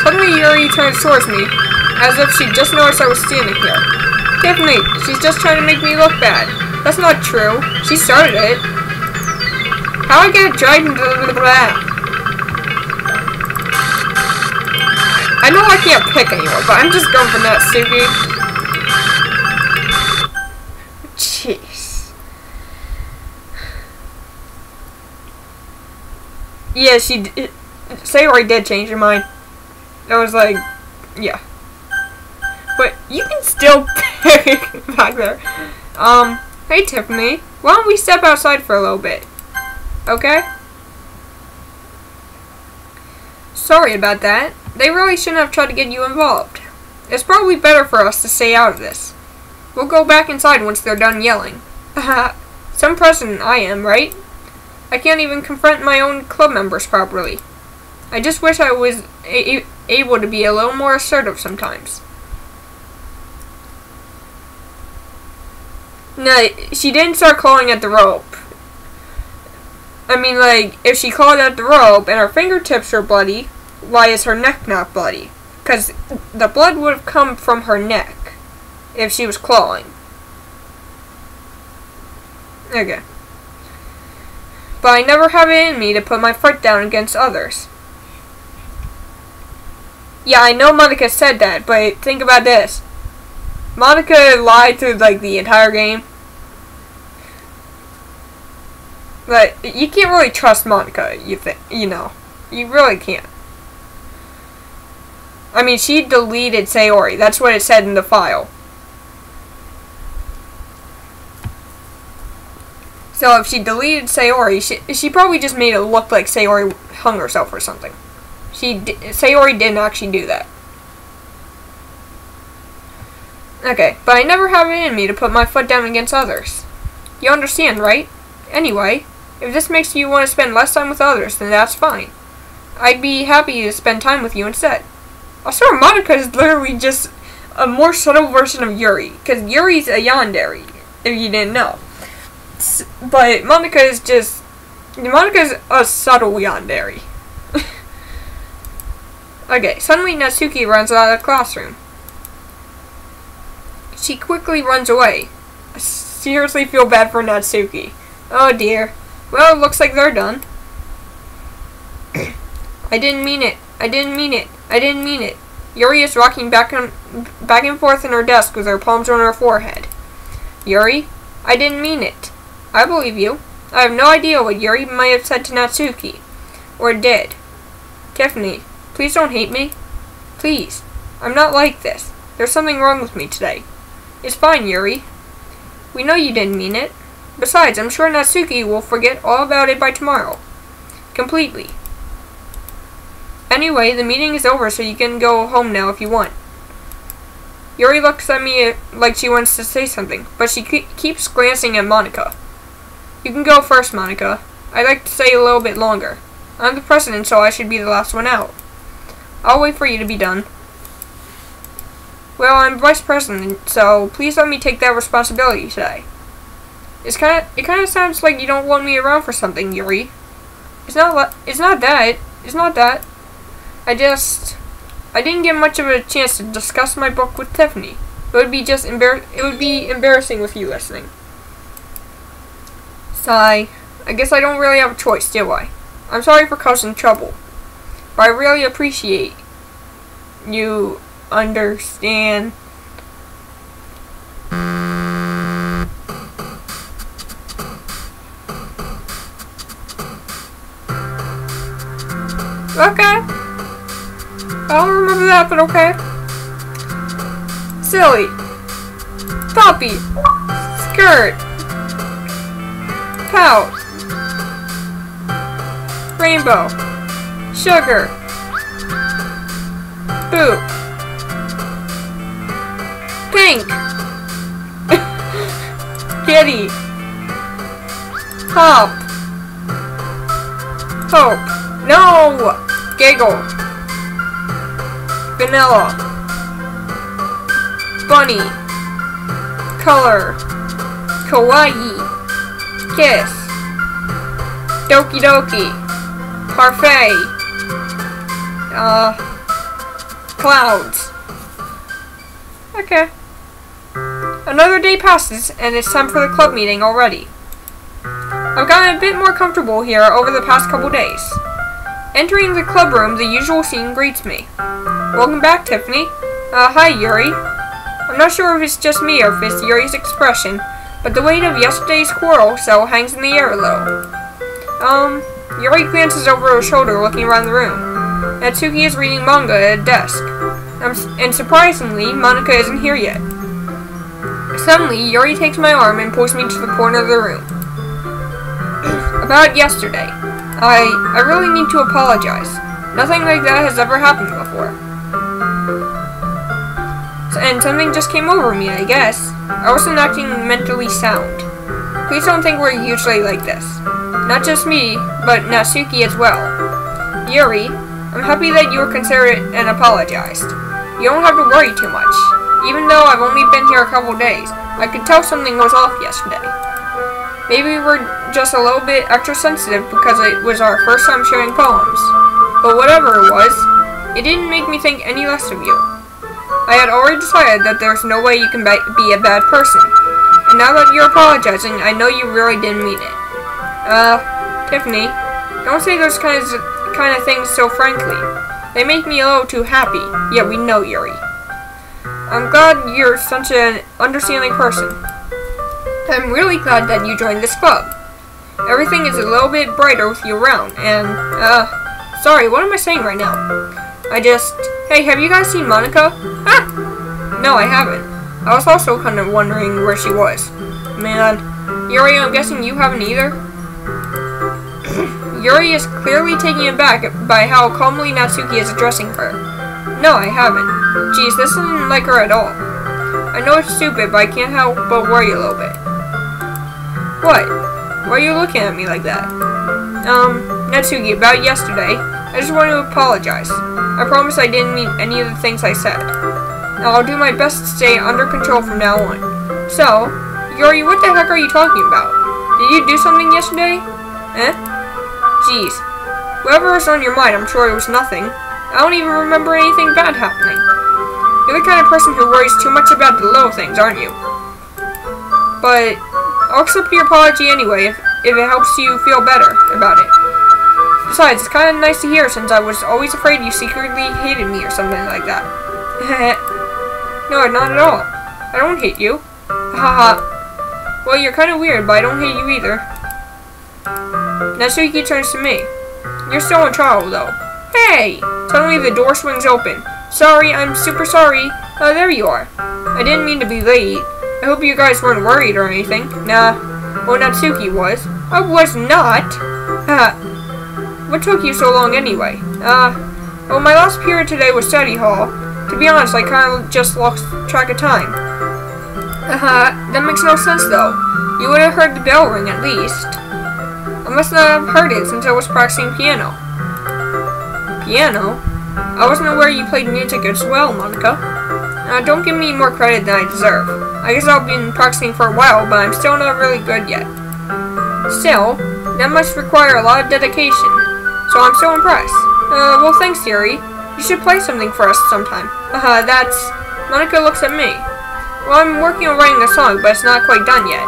Suddenly Yuri turns towards me, as if she just noticed I was standing here. Tiffany, she's just trying to make me look bad. That's not true. She started it. How I get dragged into that? I know I can't pick anyone, but I'm just going for Natsuki. Jeez. Yeah, Sayori did change her mind. I was like, yeah. But you can still pick back there. Hey Tiffany, why don't we step outside for a little bit? Okay? Sorry about that. They really shouldn't have tried to get you involved. It's probably better for us to stay out of this. We'll go back inside once they're done yelling. Haha. Some president I am, right? I can't even confront my own club members properly. I just wish I was able to be a little more assertive sometimes. No, she didn't start clawing at the rope. I mean, like, if she clawed at the rope and her fingertips are bloody, why is her neck not bloody? Because the blood would have come from her neck if she was clawing. Okay. But I never have it in me to put my foot down against others. Yeah, I know Monica said that, but think about this. Monica lied through, like, the entire game. But you can't really trust Monica, you know. You really can't. I mean, she deleted Sayori. That's what it said in the file. So if she deleted Sayori, she probably just made it look like Sayori hung herself or something. Sayori didn't actually do that. Okay, but I never have it in me to put my foot down against others. You understand, right? Anyway, if this makes you want to spend less time with others, then that's fine. I'd be happy to spend time with you instead. I swear Monica is literally just a more subtle version of Yuri, because Yuri's a yandere. if you didn't know. But Monika's a subtle yandere. Okay, suddenly Natsuki runs out of the classroom. She quickly runs away. I seriously feel bad for Natsuki. Oh dear. Well, it looks like they're done. I didn't mean it. I didn't mean it. I didn't mean it. Yuri is rocking back and forth in her desk with her palms on her forehead. Yuri, I didn't mean it. I believe you. I have no idea what Yuri might have said to Natsuki. Or did. Tiffany, please don't hate me. Please. I'm not like this. There's something wrong with me today. It's fine, Yuri. We know you didn't mean it. Besides, I'm sure Natsuki will forget all about it by tomorrow. Completely. Anyway, the meeting is over, so you can go home now if you want. Yuri looks at me like she wants to say something, but she keeps glancing at Monika. You can go first, Monika. I'd like to stay a little bit longer. I'm the president, so I should be the last one out. I'll wait for you to be done. Well, I'm vice president, so please let me take that responsibility today. It kind of sounds like you don't want me around for something, Yuri. It's not that. I didn't get much of a chance to discuss my book with Tiffany. It would be embarrassing with you listening. Sigh. I guess I don't really have a choice, do I? I'm sorry for causing trouble. But I really appreciate you understand. Okay. I don't remember that, but okay. Silly. Puppy. Skirt. Pout. Rainbow. Sugar. Boop. Pink. Kitty. Hop. Hope. No! Giggle. Vanilla. Bunny. Color. Kawaii. Kiss. Doki Doki. Parfait. Clouds. Okay. Another day passes, and it's time for the club meeting already. I've gotten a bit more comfortable here over the past couple days. Entering the club room, the usual scene greets me. Welcome back, Tiffany. Hi, Yuri. I'm not sure if it's just me or if it's Yuri's expression, but the weight of yesterday's quarrel so hangs in the air a little. Yuri glances over her shoulder, looking around the room. Natsuki is reading manga at a desk. And surprisingly, Monika isn't here yet. Suddenly, Yuri takes my arm and pulls me to the corner of the room. About yesterday. I really need to apologize. Nothing like that has ever happened before. And something just came over me, I guess. I wasn't acting mentally sound. Please don't think we're usually like this. Not just me, but Natsuki as well. Yuri, I'm happy that you were considerate and apologized. You don't have to worry too much. Even though I've only been here a couple days, I could tell something was off yesterday. Maybe we're just a little bit extra sensitive because it was our first time sharing poems. But whatever it was, it didn't make me think any less of you. I had already decided that there's no way you can be a bad person. And now that you're apologizing, I know you really didn't mean it. Tiffany, don't say those kind of things so frankly. They make me a little too happy. Yeah, we know, Yuri. I'm glad you're such an understanding person. I'm really glad that you joined this club. Everything is a little bit brighter with you around, and, sorry, what am I saying right now? Hey, have you guys seen Monika? Ah! No, I haven't. I was also kind of wondering where she was. Man, Yuri, I'm guessing you haven't either? Yuri is clearly taken aback by how calmly Natsuki is addressing her. No, I haven't. Geez, this isn't like her at all. I know it's stupid, but I can't help but worry a little bit. What? Why are you looking at me like that? Natsuki, about yesterday, I just want to apologize. I promise I didn't mean any of the things I said. Now, I'll do my best to stay under control from now on. So, Yuri, what the heck are you talking about? Did you do something yesterday? Eh? Jeez. Whatever was on your mind, I'm sure it was nothing. I don't even remember anything bad happening. You're the kind of person who worries too much about the little things, aren't you? But I'll accept your apology anyway if it helps you feel better about it. Besides, it's kind of nice to hear since I was always afraid you secretly hated me or something like that. No, not at all. I don't hate you. Haha. Well, you're kind of weird, but I don't hate you either. Natsuki turns to me. You're still in trouble, though. Hey! Suddenly the door swings open. Sorry, I'm super sorry. There you are. I didn't mean to be late. I hope you guys weren't worried or anything. Nah. Well, Natsuki was. I was not. Haha. What took you so long anyway? Well, my last period today was study hall. To be honest, I kind of just lost track of time. That makes no sense though. You would have heard the bell ring at least. I must not have heard it since I was practicing piano. Piano? I wasn't aware you played music as well, Monica. Don't give me more credit than I deserve. I guess I've been practicing for a while, but I'm still not really good yet. Still, that must require a lot of dedication. So I'm so impressed. Well thanks, Yuri. You should play something for us sometime. That's... Monica looks at me. Well, I'm working on writing a song, but it's not quite done yet.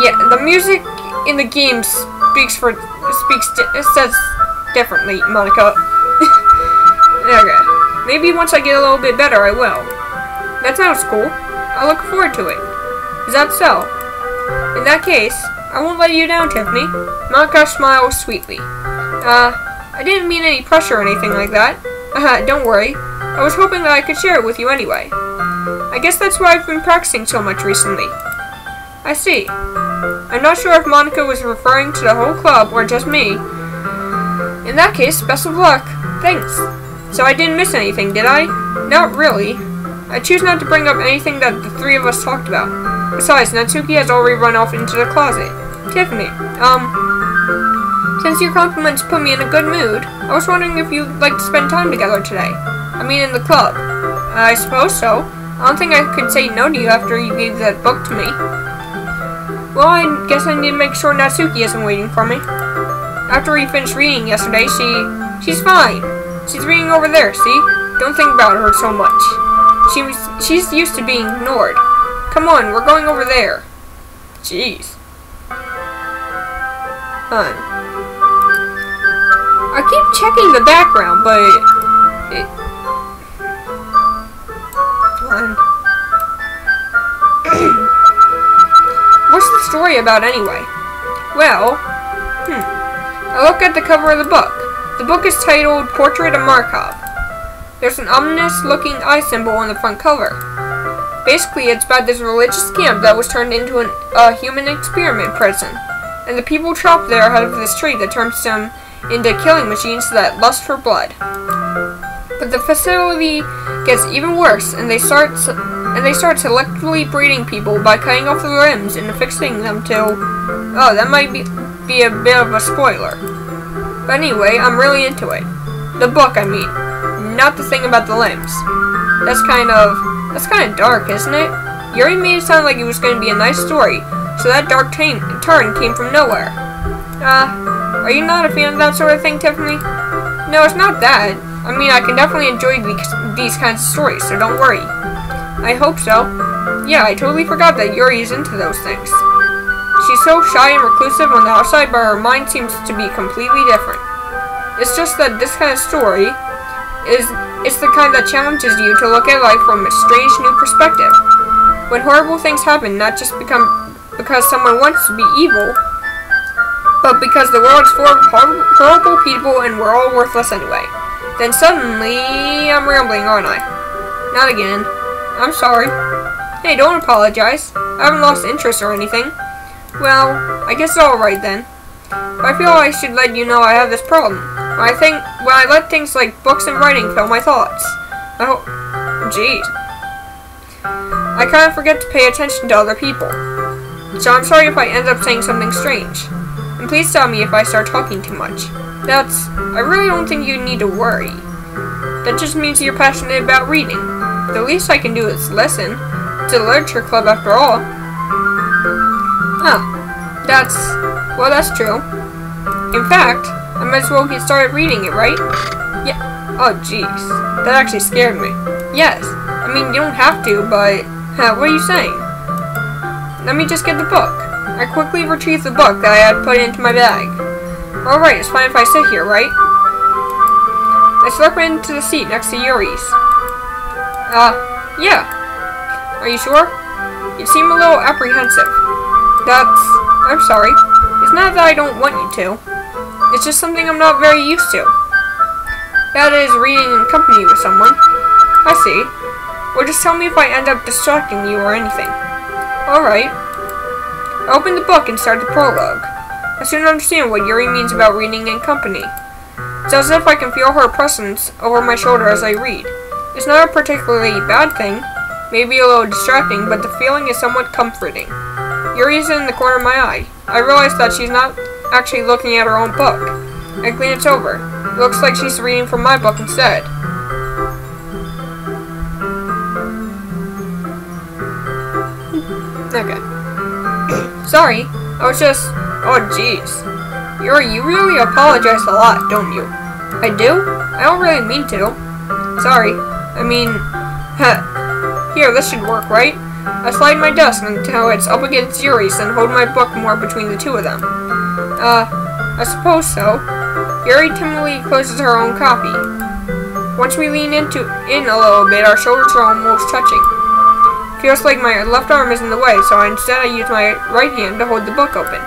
Yeah, the music in the game says differently, Monica. Okay. Maybe once I get a little bit better, I will. That sounds cool. I look forward to it. Is that so? In that case, I won't let you down, Tiffany. Monica smiles sweetly. I didn't mean any pressure or anything like that. Don't worry. I was hoping that I could share it with you anyway. I guess that's why I've been practicing so much recently. I see. I'm not sure if Monica was referring to the whole club or just me. In that case, best of luck. Thanks. So I didn't miss anything, did I? Not really. I choose not to bring up anything that the three of us talked about. Besides, Natsuki has already run off into the closet. Tiffany, since your compliments put me in a good mood, I was wondering if you'd like to spend time together today. I mean, in the club. I suppose so. I don't think I could say no to you after you gave that book to me. Well, I guess I need to make sure Natsuki isn't waiting for me. After we finished reading yesterday, she's fine. She's reading over there, see? Don't think about her so much. She's used to being ignored. Come on, we're going over there. Jeez. I keep checking the background, but what's the story about anyway? Well, I look at the cover of the book. The book is titled Portrait of Markov. There's an ominous-looking eye symbol on the front cover. Basically, it's about this religious camp that was turned into a human experiment prison, and the people trapped there have this trait that turns them into killing machines that lust for blood. But the facility gets even worse, and they start selectively breeding people by cutting off their limbs and affixing them to... Oh, that might be a bit of a spoiler. But anyway, I'm really into it. The book, I mean. Not the thing about the limbs. That's kind of dark, isn't it? Yuri made it sound like it was going to be a nice story, so that dark turn came from nowhere. Are you not a fan of that sort of thing, Tiffany? No, it's not that. I mean, I can definitely enjoy these kinds of stories, so don't worry. I hope so. Yeah, I totally forgot that Yuri is into those things. She's so shy and reclusive on the outside, but her mind seems to be completely different. It's just that this kind of story is the kind that challenges you to look at life from a strange new perspective. When horrible things happen, not just because someone wants to be evil, but because the world is full of horrible people and we're all worthless anyway. Then suddenly, I'm rambling, aren't I? Not again. I'm sorry. Hey, don't apologize. I haven't lost interest or anything. Well, I guess it's alright then. But I feel I should let you know I have this problem. When I let things like books and writing fill my thoughts. Jeez. I kind of forget to pay attention to other people. So I'm sorry if I end up saying something strange. And please tell me if I start talking too much. I really don't think you need to worry. That just means you're passionate about reading. The least I can do is listen. It's a literature club after all. Huh. That's true. In fact, I might as well get started reading it, right? Yeah. Oh, jeez. That actually scared me. Yes. I mean, you don't have to, but... what are you saying? Let me just get the book. I quickly retrieved the book that I had put into my bag. Alright, it's fine if I sit here, right? I slipped into the seat next to Yuri's. Yeah. Are you sure? You seem a little apprehensive. I'm sorry. It's not that I don't want you to. It's just something I'm not very used to. That is, reading in company with someone. I see. Well, just tell me if I end up distracting you or anything. Alright. I opened the book and started the prologue. I soon understand what Yuri means about reading in company. It's as if I can feel her presence over my shoulder as I read. It's not a particularly bad thing, maybe a little distracting, but the feeling is somewhat comforting. Yuri's in the corner of my eye. I realize that she's not actually looking at her own book. I glance over. It looks like she's reading from my book instead. Okay. Sorry, I was just... Oh, jeez. Yuri, you really apologize a lot, don't you? I do? I don't really mean to. Sorry. I mean... Here, this should work, right? I slide my desk until it's up against Yuri's and hold my book more between the two of them. I suppose so. Yuri timidly closes her own copy. Once we lean in a little bit, our shoulders are almost touching. Feels like my left arm is in the way, so instead I use my right hand to hold the book open.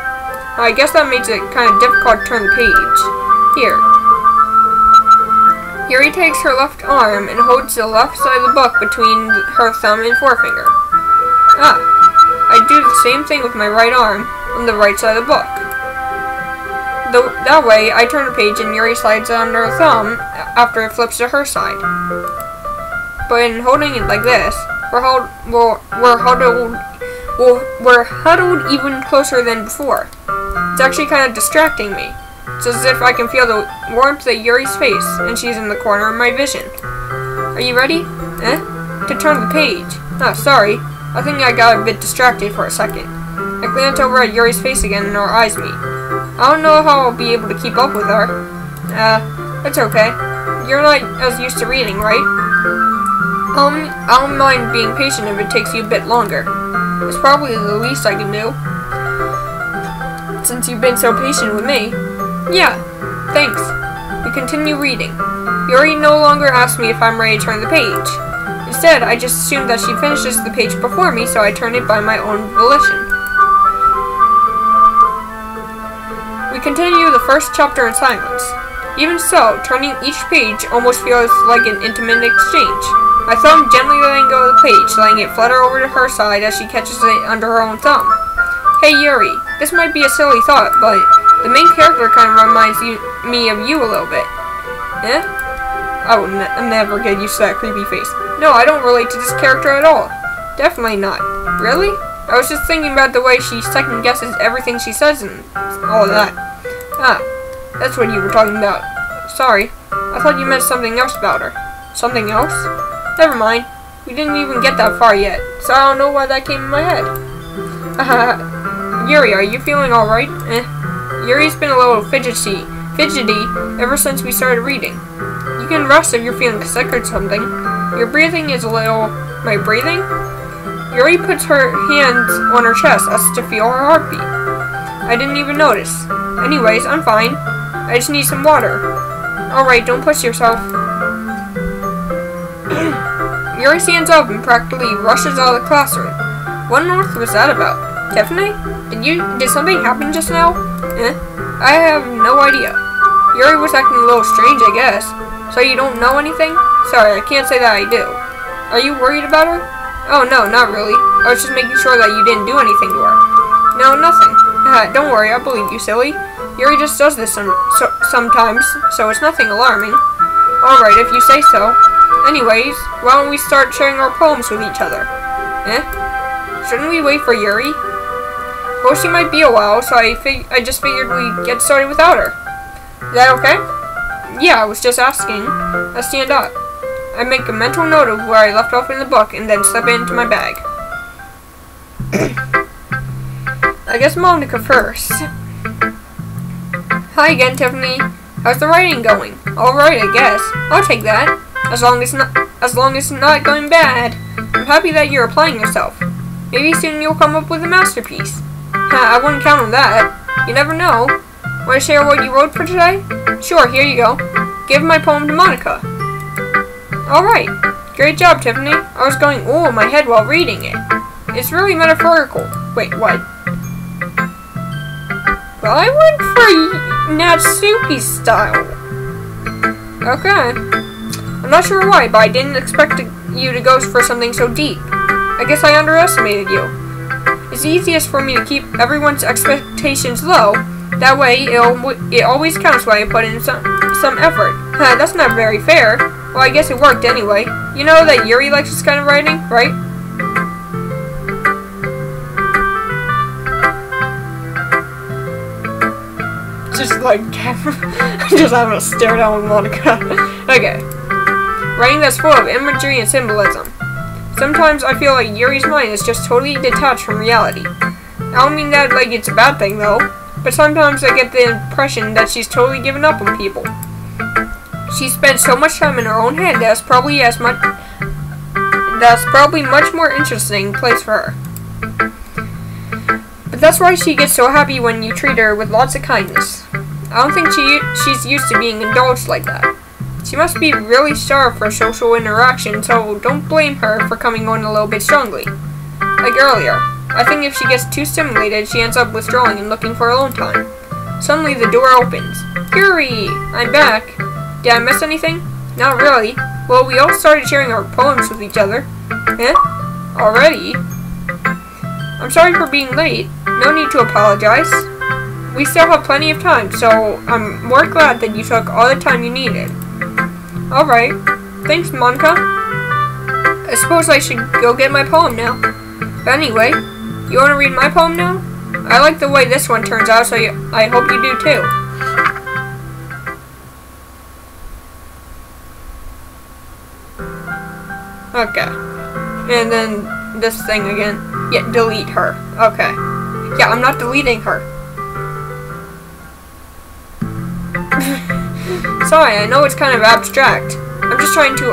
I guess that makes it kind of difficult to turn the page. Here. Yuri takes her left arm and holds the left side of the book between her thumb and forefinger. I do the same thing with my right arm on the right side of the book. That way, I turn the page and Yuri slides it under her thumb after it flips to her side. But in holding it like this, we're huddled even closer than before. It's actually kind of distracting me. It's as if I can feel the warmth of Yuri's face, and she's in the corner of my vision. Are you ready? To turn the page. Sorry. I think I got a bit distracted for a second. I glance over at Yuri's face again and our eyes meet. I don't know how I'll be able to keep up with her. It's okay. You're not as used to reading, right? I don't mind being patient if it takes you a bit longer. It's probably the least I can do. Since you've been so patient with me. Yeah, thanks. We continue reading. Yuri no longer asks me if I'm ready to turn the page. Instead, I just assume that she finishes the page before me, so I turn it by my own volition. We continue the first chapter in silence. Even so, turning each page almost feels like an intimate exchange. My thumb gently letting go of the page, letting it flutter over to her side as she catches it under her own thumb. Hey Yuri, this might be a silly thought, but the main character kind of reminds me of you a little bit. I will never get used to that creepy face. No, I don't relate to this character at all. Definitely not. Really? I was just thinking about the way she second guesses everything she says and all that. That's what you were talking about. Sorry. I thought you meant something else about her. Something else? Never mind. We didn't even get that far yet, so I don't know why that came in my head. Yuri, are you feeling alright? Yuri's been a little fidgety ever since we started reading. You can rest if you're feeling sick or something. Your breathing is a little... My breathing? Yuri puts her hands on her chest as to feel her heartbeat. I didn't even notice. Anyways, I'm fine. I just need some water. Alright, don't push yourself. Yuri stands up and practically rushes out of the classroom. What on earth was that about? Tiffany? Did something happen just now? I have no idea. Yuri was acting a little strange, I guess. So you don't know anything? Sorry, I can't say that I do. Are you worried about her? Oh, no, not really. I was just making sure that you didn't do anything to her. No, nothing. Don't worry, I believe you, silly. Yuri just does this sometimes, so it's nothing alarming. Alright, if you say so. Anyways, why don't we start sharing our poems with each other? Shouldn't we wait for Yuri? Well, she might be a while, so I just figured we'd get started without her. Is that okay? Yeah, I was just asking. I stand up. I make a mental note of where I left off in the book and then slip it into my bag. I guess Monica first. Hi again, Tiffany. How's the writing going? Alright, I guess. I'll take that. As long as it's not going bad. I'm happy that you're applying yourself. Maybe soon you'll come up with a masterpiece. I wouldn't count on that. You never know. Want to share what you wrote for today? Sure, here you go. Give my poem to Monica. Alright. Great job, Tiffany. I was going ooh in my head while reading it. It's really metaphorical. Wait, what? Well, I went for Natsuki's style. Okay. I'm not sure why, but I didn't expect you to go for something so deep. I guess I underestimated you. It's easiest for me to keep everyone's expectations low. That way, it always counts when I put in some effort. That's not very fair. Well, I guess it worked anyway. You know that Yuri likes this kind of writing, right? Just like just having to stare down with Monica. Okay. Writing that's full of imagery and symbolism. Sometimes I feel like Yuri's mind is just totally detached from reality. I don't mean that like it's a bad thing though, but sometimes I get the impression that she's totally given up on people. She spends so much time in her own head that's probably much more interesting place for her. But that's why she gets so happy when you treat her with lots of kindness. I don't think she's used to being indulged like that. She must be really starved for social interaction, so don't blame her for coming on a little bit strongly. Like earlier, I think if she gets too stimulated, she ends up withdrawing and looking for alone time. Suddenly the door opens. Yuri! I'm back. Did I miss anything? Not really. Well, we all started sharing our poems with each other. Eh? Already? I'm sorry for being late. No need to apologize. We still have plenty of time, so I'm more glad that you took all the time you needed. Alright. Thanks, Monica. I suppose I should go get my poem now. But anyway, you want to read my poem now? I like the way this one turns out, so I hope you do too. Okay. And then this thing again. Yeah, delete her. Okay. Yeah, I'm not deleting her. Sorry, I know it's kind of abstract. I'm just trying to,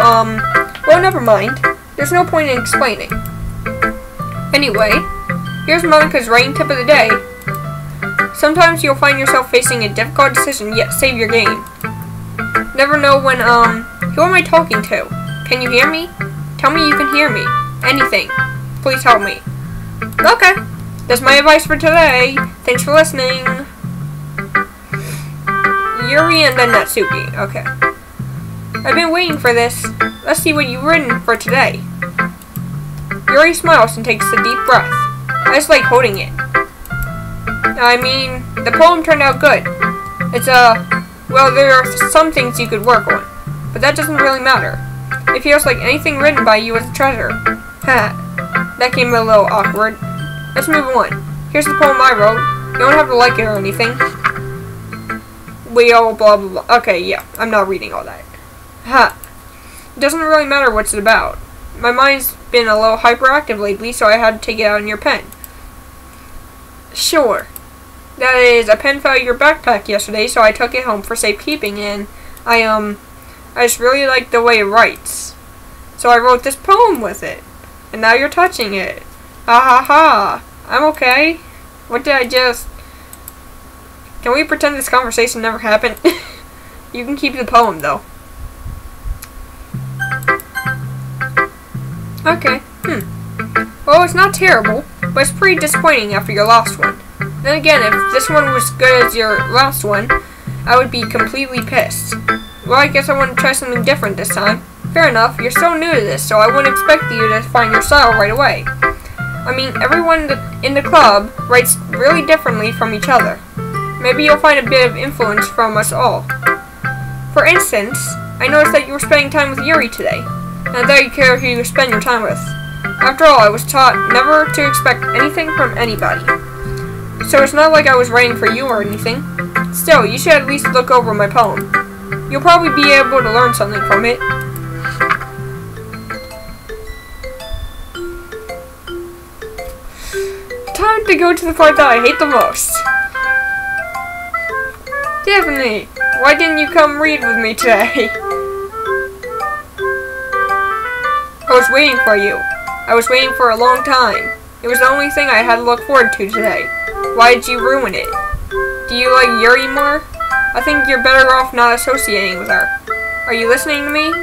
well, never mind. There's no point in explaining. Anyway, here's Monica's writing tip of the day. Sometimes you'll find yourself facing a difficult decision, yet save your game. Never know when, who am I talking to? Can you hear me? Tell me you can hear me. Anything. Please help me. Okay. That's my advice for today. Thanks for listening. Yuri and then Natsuki. Okay. I've been waiting for this. Let's see what you've written for today. Yuri smiles and takes a deep breath. I just like holding it. I mean, the poem turned out good. It's well, there are some things you could work on, but that doesn't really matter. It feels like anything written by you is a treasure. Ha. That came a little awkward. Let's move on. Here's the poem I wrote. You don't have to like it or anything. We all blah blah blah. Okay, yeah, I'm not reading all that. Ha. It doesn't really matter what's it about. My mind's been a little hyperactive lately, so I had to take it out in your pen. Sure. That is, a pen fell out of your backpack yesterday, so I took it home for safekeeping, and I just really like the way it writes. So I wrote this poem with it. And now you're touching it. Ha ha ha. I'm okay. What did I just... Can we pretend this conversation never happened? You can keep the poem, though. Okay. Well, it's not terrible, but it's pretty disappointing after your last one. Then again, if this one was as good as your last one, I would be completely pissed. Well, I guess I want to try something different this time. Fair enough, you're so new to this, so I wouldn't expect you to find your style right away. I mean, everyone in the club writes really differently from each other. Maybe you'll find a bit of influence from us all. For instance, I noticed that you were spending time with Yuri today, and I thought you'd care who you spend your time with. After all, I was taught never to expect anything from anybody. So it's not like I was writing for you or anything. Still, you should at least look over my poem. You'll probably be able to learn something from it. time to go to the part that I hate the most. Tiffany, why didn't you come read with me today? I was waiting for you. I was waiting for a long time. It was the only thing I had to look forward to today. Why did you ruin it? Do you like Yuri more? I think you're better off not associating with her. Are you listening to me?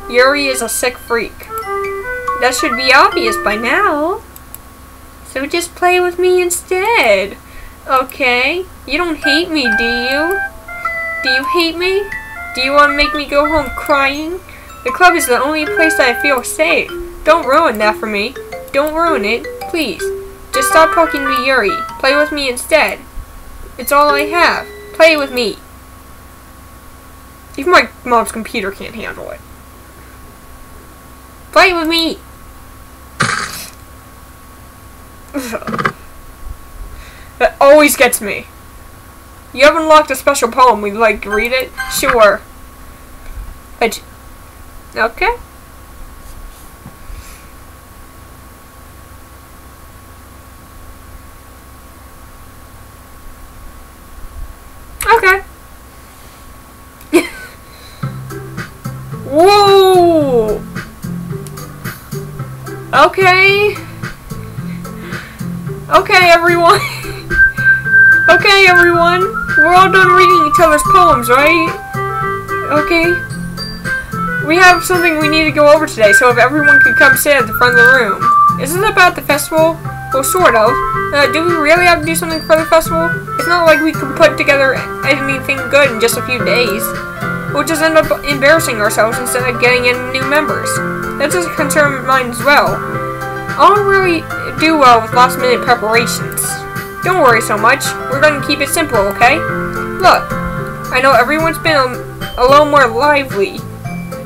Yuri is a sick freak. That should be obvious by now. So just play with me instead. Okay? You don't hate me, do you? Do you hate me? Do you want to make me go home crying? The club is the only place that I feel safe. Don't ruin that for me. Don't ruin it, please. Just stop talking to Yuri. Play with me instead. It's all I have. Play with me. Even my mom's computer can't handle it. Play with me. That always gets me. You have unlocked a special poem. Would you like to read it? Sure. Okay. Okay. Whoa! Okay. Okay, everyone. Okay, everyone. We're all done reading each other's poems, right? Okay. We have something we need to go over today, so if everyone could come sit at the front of the room. Is it about the festival? Well, sort of. Do we really have to do something for the festival? It's not like we can put together anything good in just a few days. We'll just end up embarrassing ourselves instead of getting in new members. That's a concern of mine as well. I don't really do well with last-minute preparations. Don't worry so much. We're going to keep it simple, okay? Look, I know everyone's been a little more lively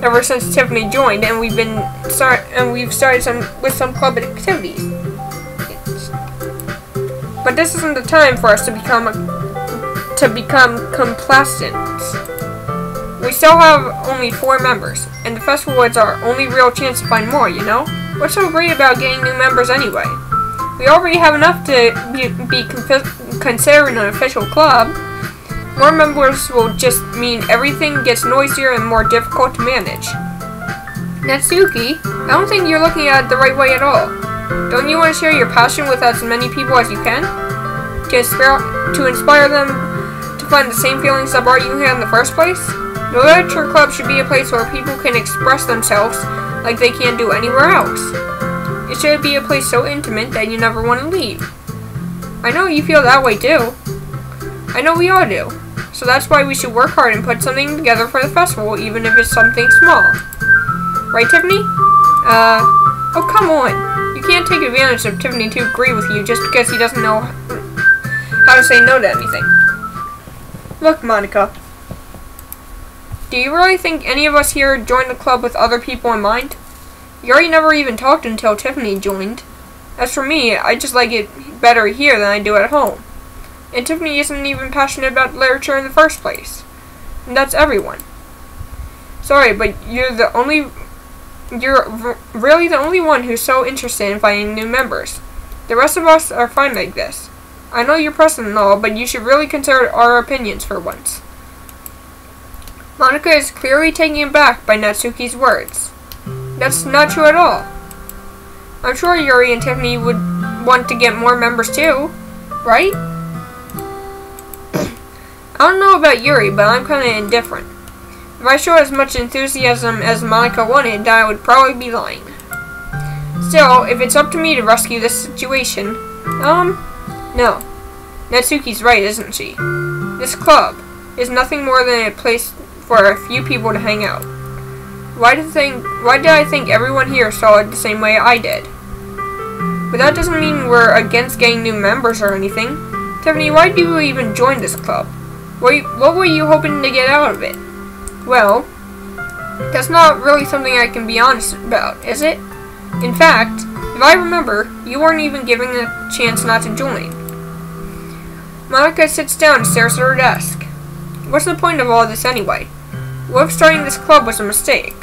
ever since Tiffany joined, and we've started with some club activities. But this isn't the time for us to become complacent. We still have only 4 members, and the festival is our only real chance to find more, you know? What's so great about getting new members anyway? We already have enough to be considered an official club. More members will just mean everything gets noisier and more difficult to manage. Natsuki, I don't think you're looking at it the right way at all. Don't you want to share your passion with as many people as you can? To inspire them to find the same feelings that brought you here in the first place? The literature club should be a place where people can express themselves like they can't do anywhere else. It should be a place so intimate that you never want to leave. I know you feel that way too. I know we all do. So that's why we should work hard and put something together for the festival, even if it's something small. Right, Tiffany? Oh, come on. You can't take advantage of Tiffany to agree with you just because he doesn't know how to say no to anything. Look, Monica. Do you really think any of us here joined the club with other people in mind? Yuri never even talked until Tiffany joined. As for me, I just like it better here than I do at home. And Tiffany isn't even passionate about literature in the first place. And that's everyone. Sorry, but you're really the only one who's so interested in finding new members. The rest of us are fine like this. I know you're present and all, but you should really consider our opinions for once. Monica is clearly taken aback by Natsuki's words. That's not true at all. I'm sure Yuri and Tiffany would want to get more members too, right? I don't know about Yuri, but I'm kinda indifferent. If I showed as much enthusiasm as Monica wanted, then I would probably be lying. Still, if it's up to me to rescue this situation, no. Natsuki's right, isn't she? This club is nothing more than a place for a few people to hang out. Why did I think everyone here saw it the same way I did? But that doesn't mean we're against getting new members or anything. Tiffany, why do you even join this club? What were you hoping to get out of it? Well, that's not really something I can be honest about, is it? In fact, if I remember, you weren't even given a chance not to join. Monica sits down and stares at her desk. What's the point of all this anyway? What if starting this club was a mistake?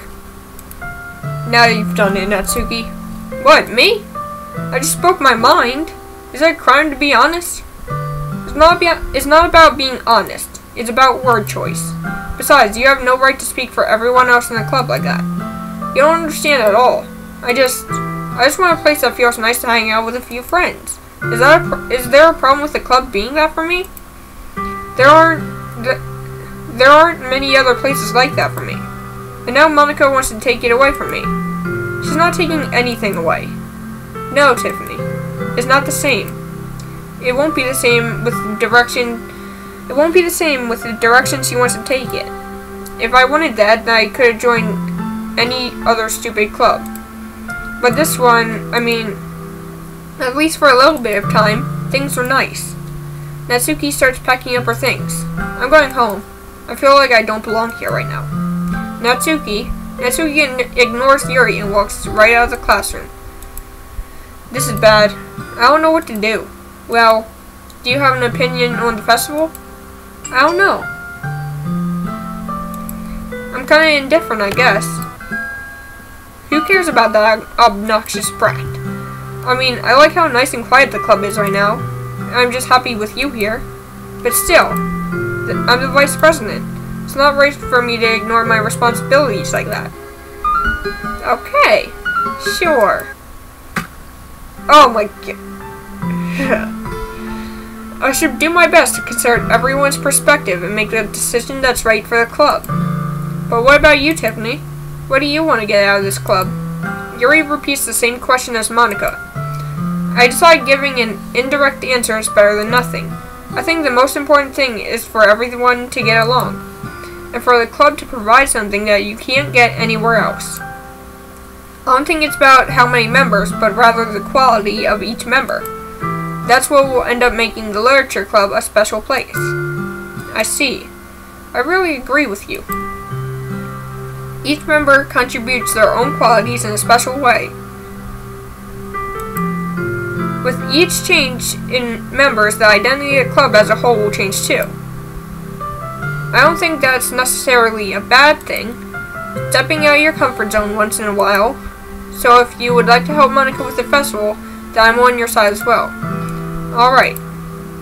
Now you've done it, Natsuki. What, me? I just spoke my mind. Is it a crime to be honest? It's not about being honest. It's about word choice. Besides, you have no right to speak for everyone else in the club like that. You don't understand at all. I just want a place that feels nice to hang out with a few friends. Is there a problem with the club being that for me? There aren't many other places like that for me. And now Monica wants to take it away from me. She's not taking anything away. No, Tiffany. It's not the same. It won't be the same with the direction. It won't be the same with the direction she wants to take it. If I wanted that, then I could have joined any other stupid club. But this one, I mean, at least for a little bit of time, things were nice. Natsuki starts packing up her things. I'm going home. I feel like I don't belong here right now. Natsuki ignores Yuri and walks right out of the classroom. This is bad. I don't know what to do. Well, do you have an opinion on the festival? I don't know. I'm kinda indifferent, I guess. Who cares about that obnoxious brat? I mean, I like how nice and quiet the club is right now. I'm just happy with you here. But still, I'm the vice president. It's not right for me to ignore my responsibilities like that. Okay, sure. Oh my god. I should do my best to consider everyone's perspective and make the decision that's right for the club. But what about you, Tiffany? What do you want to get out of this club? Yuri repeats the same question as Monica. I decide giving an indirect answer is better than nothing. I think the most important thing is for everyone to get along, and for the club to provide something that you can't get anywhere else. I don't think it's about how many members, but rather the quality of each member. That's what will end up making the Literature Club a special place. I see. I really agree with you. Each member contributes their own qualities in a special way. With each change in members, the identity of the club as a whole will change too. I don't think that's necessarily a bad thing, stepping out of your comfort zone once in a while. So if you would like to help Monica with the festival, then I'm on your side as well. Alright.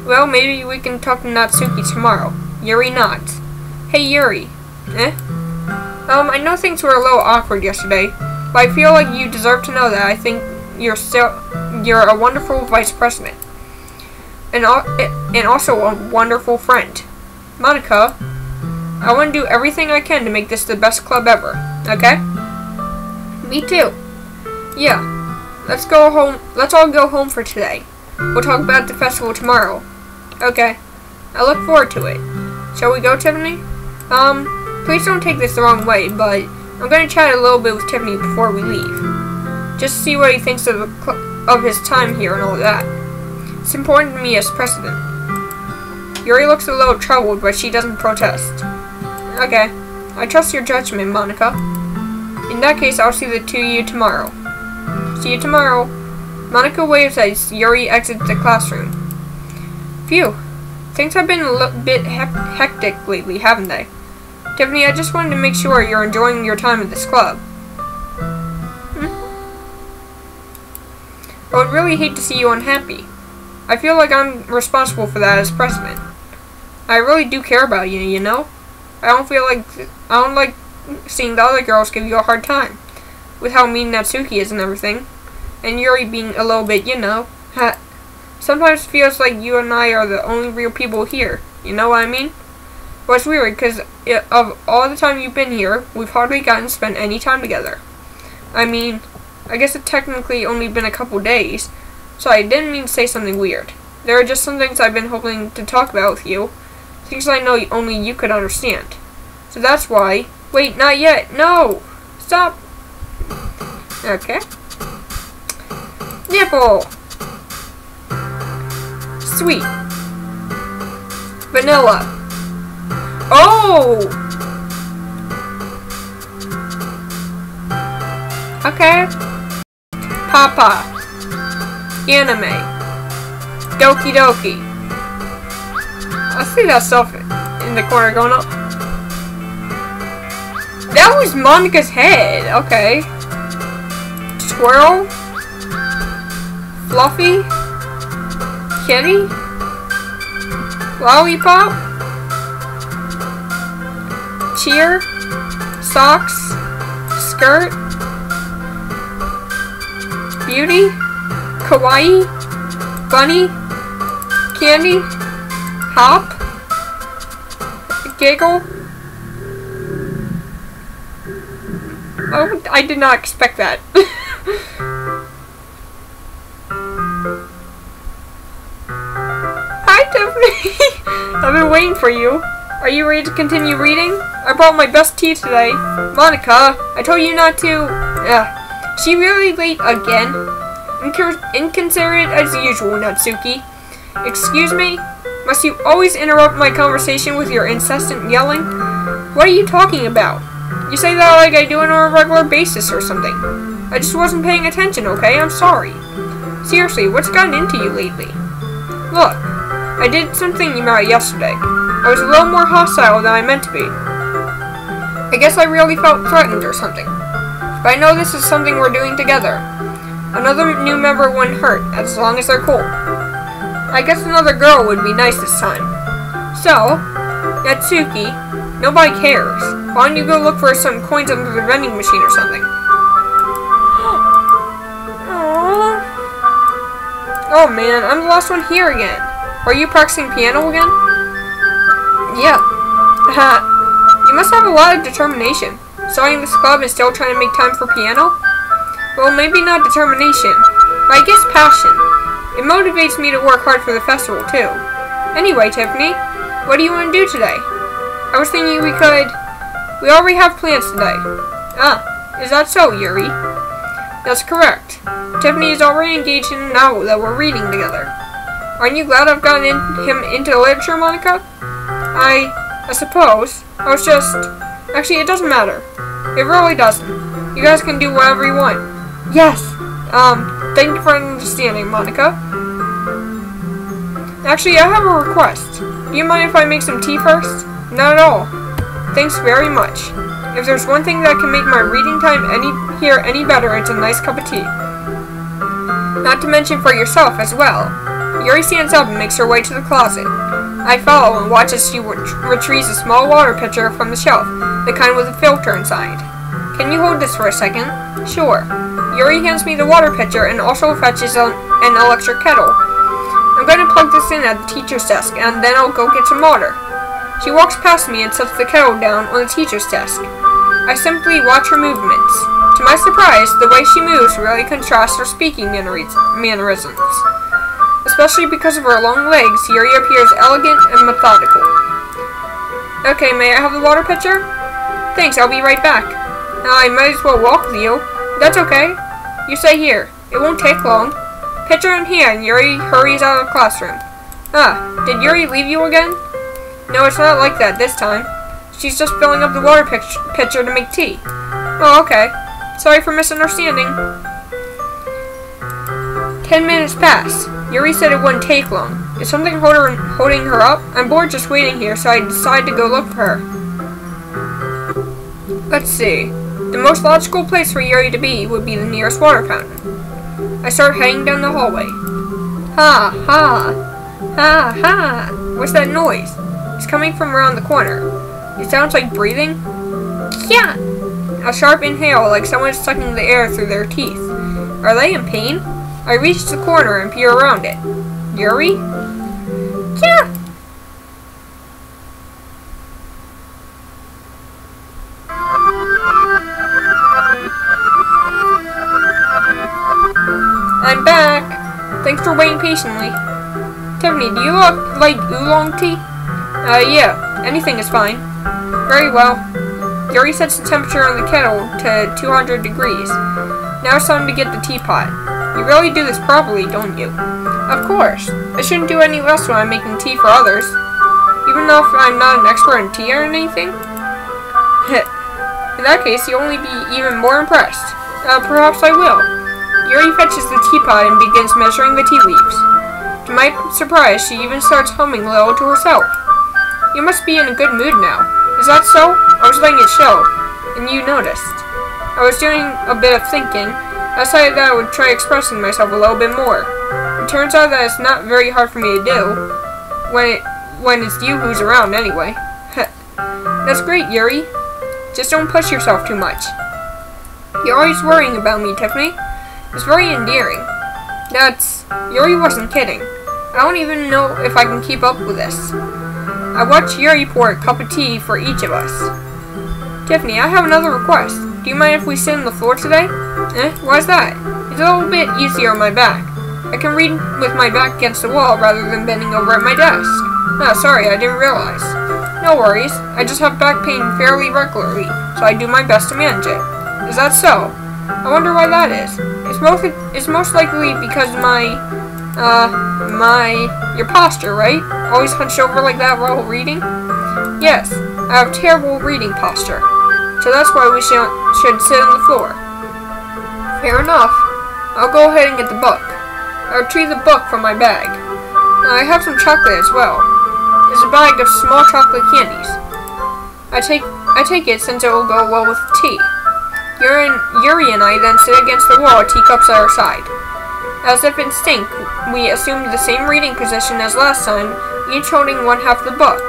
Well, maybe we can talk to Natsuki tomorrow. Yuri nods. Hey Yuri. I know things were a little awkward yesterday, but I feel like you deserve to know that I think you're a wonderful vice president. And also a wonderful friend. Monica, I want to do everything I can to make this the best club ever, okay? Me too. Yeah. Let's go home. Let's all go home for today. We'll talk about the festival tomorrow. Okay. I look forward to it. Shall we go, Tiffany? Please don't take this the wrong way, but I'm going to chat a little bit with Tiffany before we leave. Just to see what he thinks of his time here and all that. It's important to me as president. Yuri looks a little troubled, but she doesn't protest. Okay. I trust your judgment, Monica. In that case, I'll see the two of you tomorrow. See you tomorrow. Monica waves as Yuri exits the classroom. Phew. Things have been a little bit hectic lately, haven't they? Tiffany, I just wanted to make sure you're enjoying your time at this club. I would really hate to see you unhappy. I feel like I'm responsible for that as president. I really do care about you, you know? I don't like seeing the other girls give you a hard time, with how mean Natsuki is and everything. And Yuri being a little bit, you know, sometimes it feels like you and I are the only real people here, you know what I mean? Well, it's weird, because of all the time you've been here, we've hardly gotten to spend any time together. I mean, I guess it's technically only been a couple days, so I didn't mean to say something weird. There are just some things I've been hoping to talk about with you, things I know only you could understand. So that's why... Wait, not yet! No! Stop! Okay. Nipple! Sweet. Vanilla. Oh! Okay. Papa. Anime. Doki Doki. I see that stuff in the corner going up. That was Monica's head. Okay. Squirrel. Fluffy? Kitty? Lollipop? Cheer? Socks? Skirt? Beauty? Kawaii? Bunny? Candy? Hop? Giggle? Oh, I did not expect that. Hi, Tiffany! I've been waiting for you. Are you ready to continue reading? I brought my best tea today. Monica, I told you not to... She really late again? Inconsiderate as usual, Natsuki. Excuse me? Must you always interrupt my conversation with your incessant yelling? What are you talking about? You say that like I do it on a regular basis or something. I just wasn't paying attention, okay? I'm sorry. Seriously, what's gotten into you lately? Look, I did something about yesterday. I was a little more hostile than I meant to be. I guess I really felt threatened or something. But I know this is something we're doing together. Another new member wouldn't hurt, as long as they're cool. I guess another girl would be nice this time. So, Natsuki, nobody cares. Why don't you go look for some coins under the vending machine or something? Oh man, I'm the last one here again. Are you practicing piano again? Yeah. You must have a lot of determination. Starting this club and still trying to make time for piano? Well, maybe not determination, but I guess passion. It motivates me to work hard for the festival, too. Anyway, Tiffany, what do you want to do today? I was thinking we already have plans today. Ah, is that so, Yuri? That's correct. Tiffany is already engaged in a novel that we're reading together. Aren't you glad I've gotten him into literature, Monica? I suppose. I was just... Actually, it doesn't matter. It really doesn't. You guys can do whatever you want. Yes! Thank you for understanding, Monica. Actually, I have a request. Do you mind if I make some tea first? Not at all. Thanks very much. If there's one thing that can make my reading time any better, it's a nice cup of tea. Not to mention for yourself as well. Yuri stands up and makes her way to the closet. I follow and watch as she retrieves a small water pitcher from the shelf, the kind with a filter inside. Can you hold this for a second? Sure. Yuri hands me the water pitcher and also fetches an electric kettle. I'm going to plug this in at the teacher's desk, and then I'll go get some water. She walks past me and sets the kettle down on the teacher's desk. I simply watch her movements. To my surprise, the way she moves really contrasts her speaking mannerisms. Especially because of her long legs, Yuri appears elegant and methodical. Okay, may I have the water pitcher? Thanks, I'll be right back. I might as well walk with you. That's okay. You stay here. It won't take long. Pitcher in hand, Yuri hurries out of the classroom. Ah, did Yuri leave you again? No, it's not like that this time. She's just filling up the water pitcher to make tea. Oh, okay. Sorry for misunderstanding. 10 minutes pass. Yuri said it wouldn't take long. Is something holding her up? I'm bored just waiting here, so I decide to go look for her. Let's see. The most logical place for Yuri to be would be the nearest water fountain. I start heading down the hallway. Ha, ha. Ha, ha. What's that noise? It's coming from around the corner. It sounds like breathing. Yeah. A sharp inhale like someone's sucking the air through their teeth. Are they in pain? I reach the corner and peer around it. Yuri? Yeah. I'm back. Thanks for waiting patiently. Tiffany, do you like oolong tea? Yeah. Anything is fine. Very well. Yuri sets the temperature on the kettle to 200 degrees. Now it's time to get the teapot. You really do this properly, don't you? Of course. I shouldn't do any less when I'm making tea for others. Even though I'm not an expert in tea or anything? In that case, you'll only be even more impressed. Perhaps I will. Yuri fetches the teapot and begins measuring the tea leaves. To my surprise, she even starts humming a little to herself. You must be in a good mood now. Is that so? I was letting it show, and you noticed. I was doing a bit of thinking I decided that I would try expressing myself a little bit more. It turns out that it's not very hard for me to do, when it's you who's around anyway. That's great, Yuri. Just don't push yourself too much. You're always worrying about me, Tiffany. It's very endearing. Yuri wasn't kidding. I don't even know if I can keep up with this. I watched Yuri pour a cup of tea for each of us. Tiffany, I have another request. Do you mind if we sit on the floor today? Why's that? It's a little bit easier on my back. I can read with my back against the wall rather than bending over at my desk. Oh, sorry, I didn't realize. No worries. I just have back pain fairly regularly, so I do my best to manage it. Is that so? I wonder why that is. It's most likely because your posture, right? Always hunched over like that while reading? Yes, I have terrible reading posture. So that's why we should sit on the floor. Fair enough. I'll go ahead and get the book. I retrieve the book from my bag. I have some chocolate as well. It's a bag of small chocolate candies. I take it since it will go well with tea. Yuri and I then sit against the wall, teacups at our side. As if in sync, we assumed the same reading position as last time, each holding one half of the book.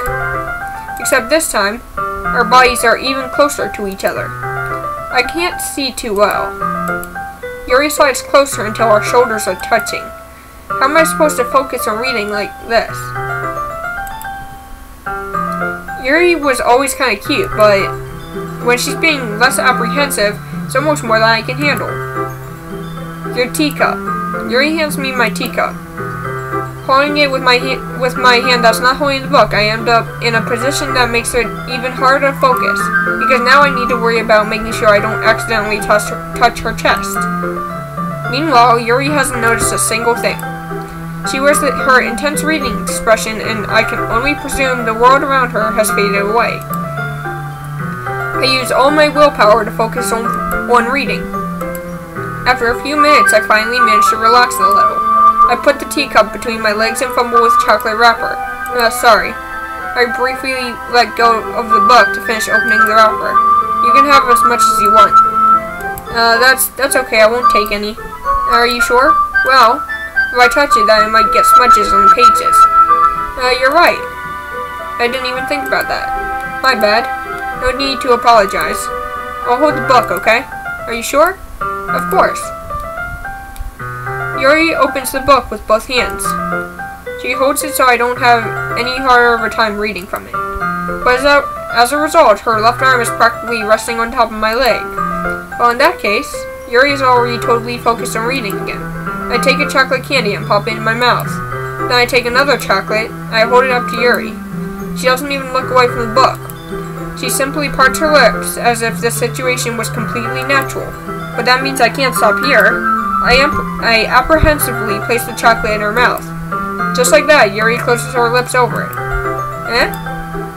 Except this time, our bodies are even closer to each other. I can't see too well. Yuri slides closer until our shoulders are touching. How am I supposed to focus on reading like this? Yuri was always kind of cute, but when she's being less apprehensive, it's almost more than I can handle. Your teacup. Yuri hands me my teacup. Holding it with my hand that's not holding the book, I end up in a position that makes it even harder to focus, because now I need to worry about making sure I don't accidentally touch her chest. Meanwhile, Yuri hasn't noticed a single thing. She wears her intense reading expression, and I can only presume the world around her has faded away. I use all my willpower to focus on reading. After a few minutes, I finally manage to relax a little. I put the teacup between my legs and fumble with chocolate wrapper. Sorry. I briefly let go of the book to finish opening the wrapper. You can have as much as you want. That's okay, I won't take any. Are you sure? Well, if I touch it, then I might get smudges on the pages. You're right. I didn't even think about that. My bad. No need to apologize. I'll hold the book, okay? Are you sure? Of course. Yuri opens the book with both hands. She holds it so I don't have any harder of a time reading from it. But as a result, her left arm is practically resting on top of my leg. Well, in that case, Yuri is already totally focused on reading again. I take a chocolate candy and pop it in my mouth. Then I take another chocolate, and I hold it up to Yuri. She doesn't even look away from the book. She simply parts her lips as if the situation was completely natural. But that means I can't stop here. I apprehensively place the chocolate in her mouth. Just like that, Yuri closes her lips over it.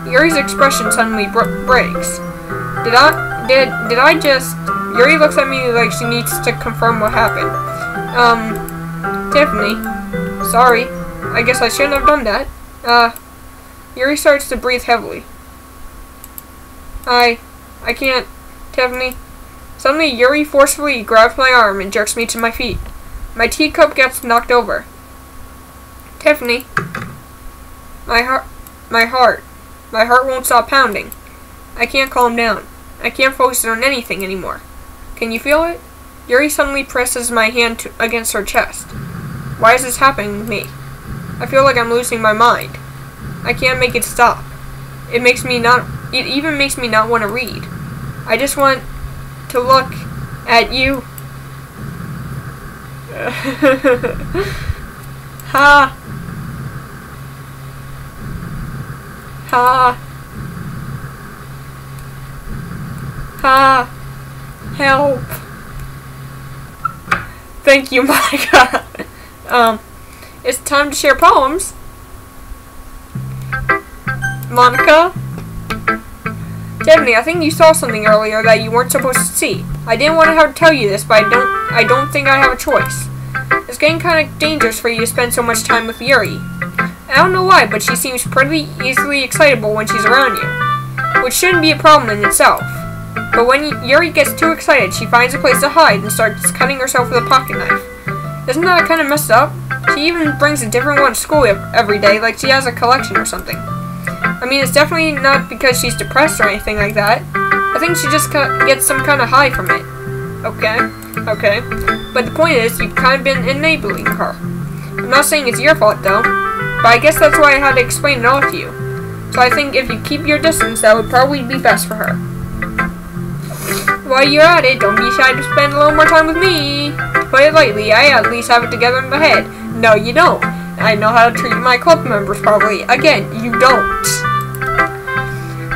Yuri's expression suddenly breaks. Did I just... Yuri looks at me like she needs to confirm what happened. Tiffany. Sorry. I guess I shouldn't have done that. Yuri starts to breathe heavily. I can't... Tiffany. Suddenly, Yuri forcefully grabs my arm and jerks me to my feet. My teacup gets knocked over. Tiffany. My heart won't stop pounding. I can't calm down. I can't focus on anything anymore. Can you feel it? Yuri suddenly presses my hand against her chest. Why is this happening to me? I feel like I'm losing my mind. I can't make it stop. It even makes me not want to read. I just want to look at you. Ha. Ha. Ha. Help. Thank you, Monica. It's time to share poems. Monica? Tiffany, I think you saw something earlier that you weren't supposed to see. I didn't want to have to tell you this, but I don't think I have a choice. It's getting kind of dangerous for you to spend so much time with Yuri. I don't know why, but she seems pretty easily excitable when she's around you, which shouldn't be a problem in itself. But when Yuri gets too excited, she finds a place to hide and starts cutting herself with a pocket knife. Isn't that kind of messed up? She even brings a different one to school every day, like she has a collection or something. I mean, it's definitely not because she's depressed or anything like that. I think she just gets some kind of high from it. Okay. But the point is, you've kind of been enabling her. I'm not saying it's your fault, though. But I guess that's why I had to explain it all to you. So I think if you keep your distance, that would probably be best for her. While you're at it, don't be shy to spend a little more time with me. To put it lightly, I at least have it together in the head. No, you don't. I know how to treat my club members properly. Again, you don't.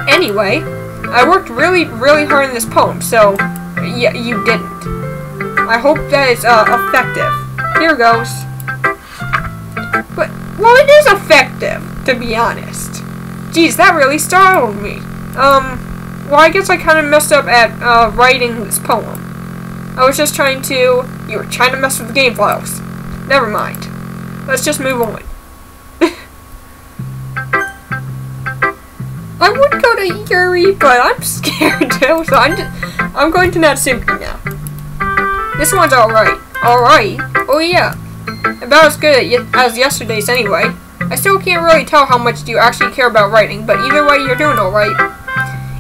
Anyway, I worked really hard in this poem, so yeah, you didn't. I hope that it's effective. Here goes. But, well, it is effective, to be honest. Geez, that really startled me. Well, I guess I kind of messed up at writing this poem. I was just trying to... You were trying to mess with the game files. Never mind. Let's just move on. I would go to Yuri, but I'm scared too, so I'm going to Natsuki now. This one's alright. Alright? Oh yeah. About as good as yesterday's anyway. I still can't really tell how much you actually care about writing, but either way you're doing alright.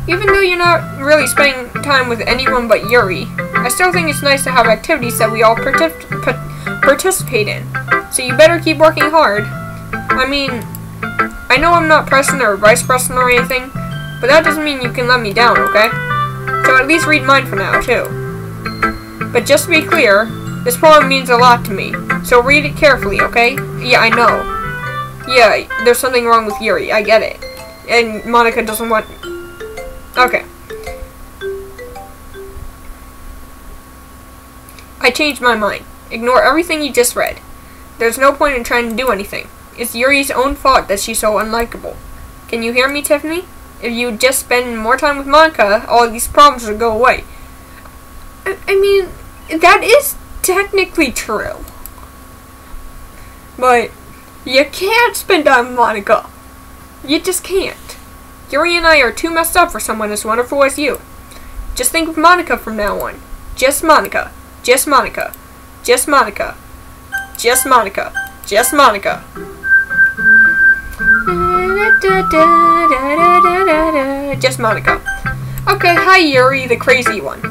Even though you're not really spending time with anyone but Yuri, I still think it's nice to have activities that we all participate in. So you better keep working hard. I mean, I know I'm not president or vice president or anything, but that doesn't mean you can let me down, okay? So at least read mine for now, too. But just to be clear, this poem means a lot to me, so read it carefully, okay? Yeah, I know. Yeah, there's something wrong with Yuri, I get it. And Monica doesn't want... Okay. I changed my mind. Ignore everything you just read. There's no point in trying to do anything. It's Yuri's own fault that she's so unlikable. Can you hear me, Tiffany? If you just spend more time with Monica, all these problems would go away. I mean, that is technically true. But you can't spend time with Monica. You just can't. Yuri and I are too messed up for someone as wonderful as you. Just think of Monica from now on. Just Monica. Just Monica. Just Monica. Just Monica. Just Monica. Just Monica. Okay, hi Yuri, the crazy one.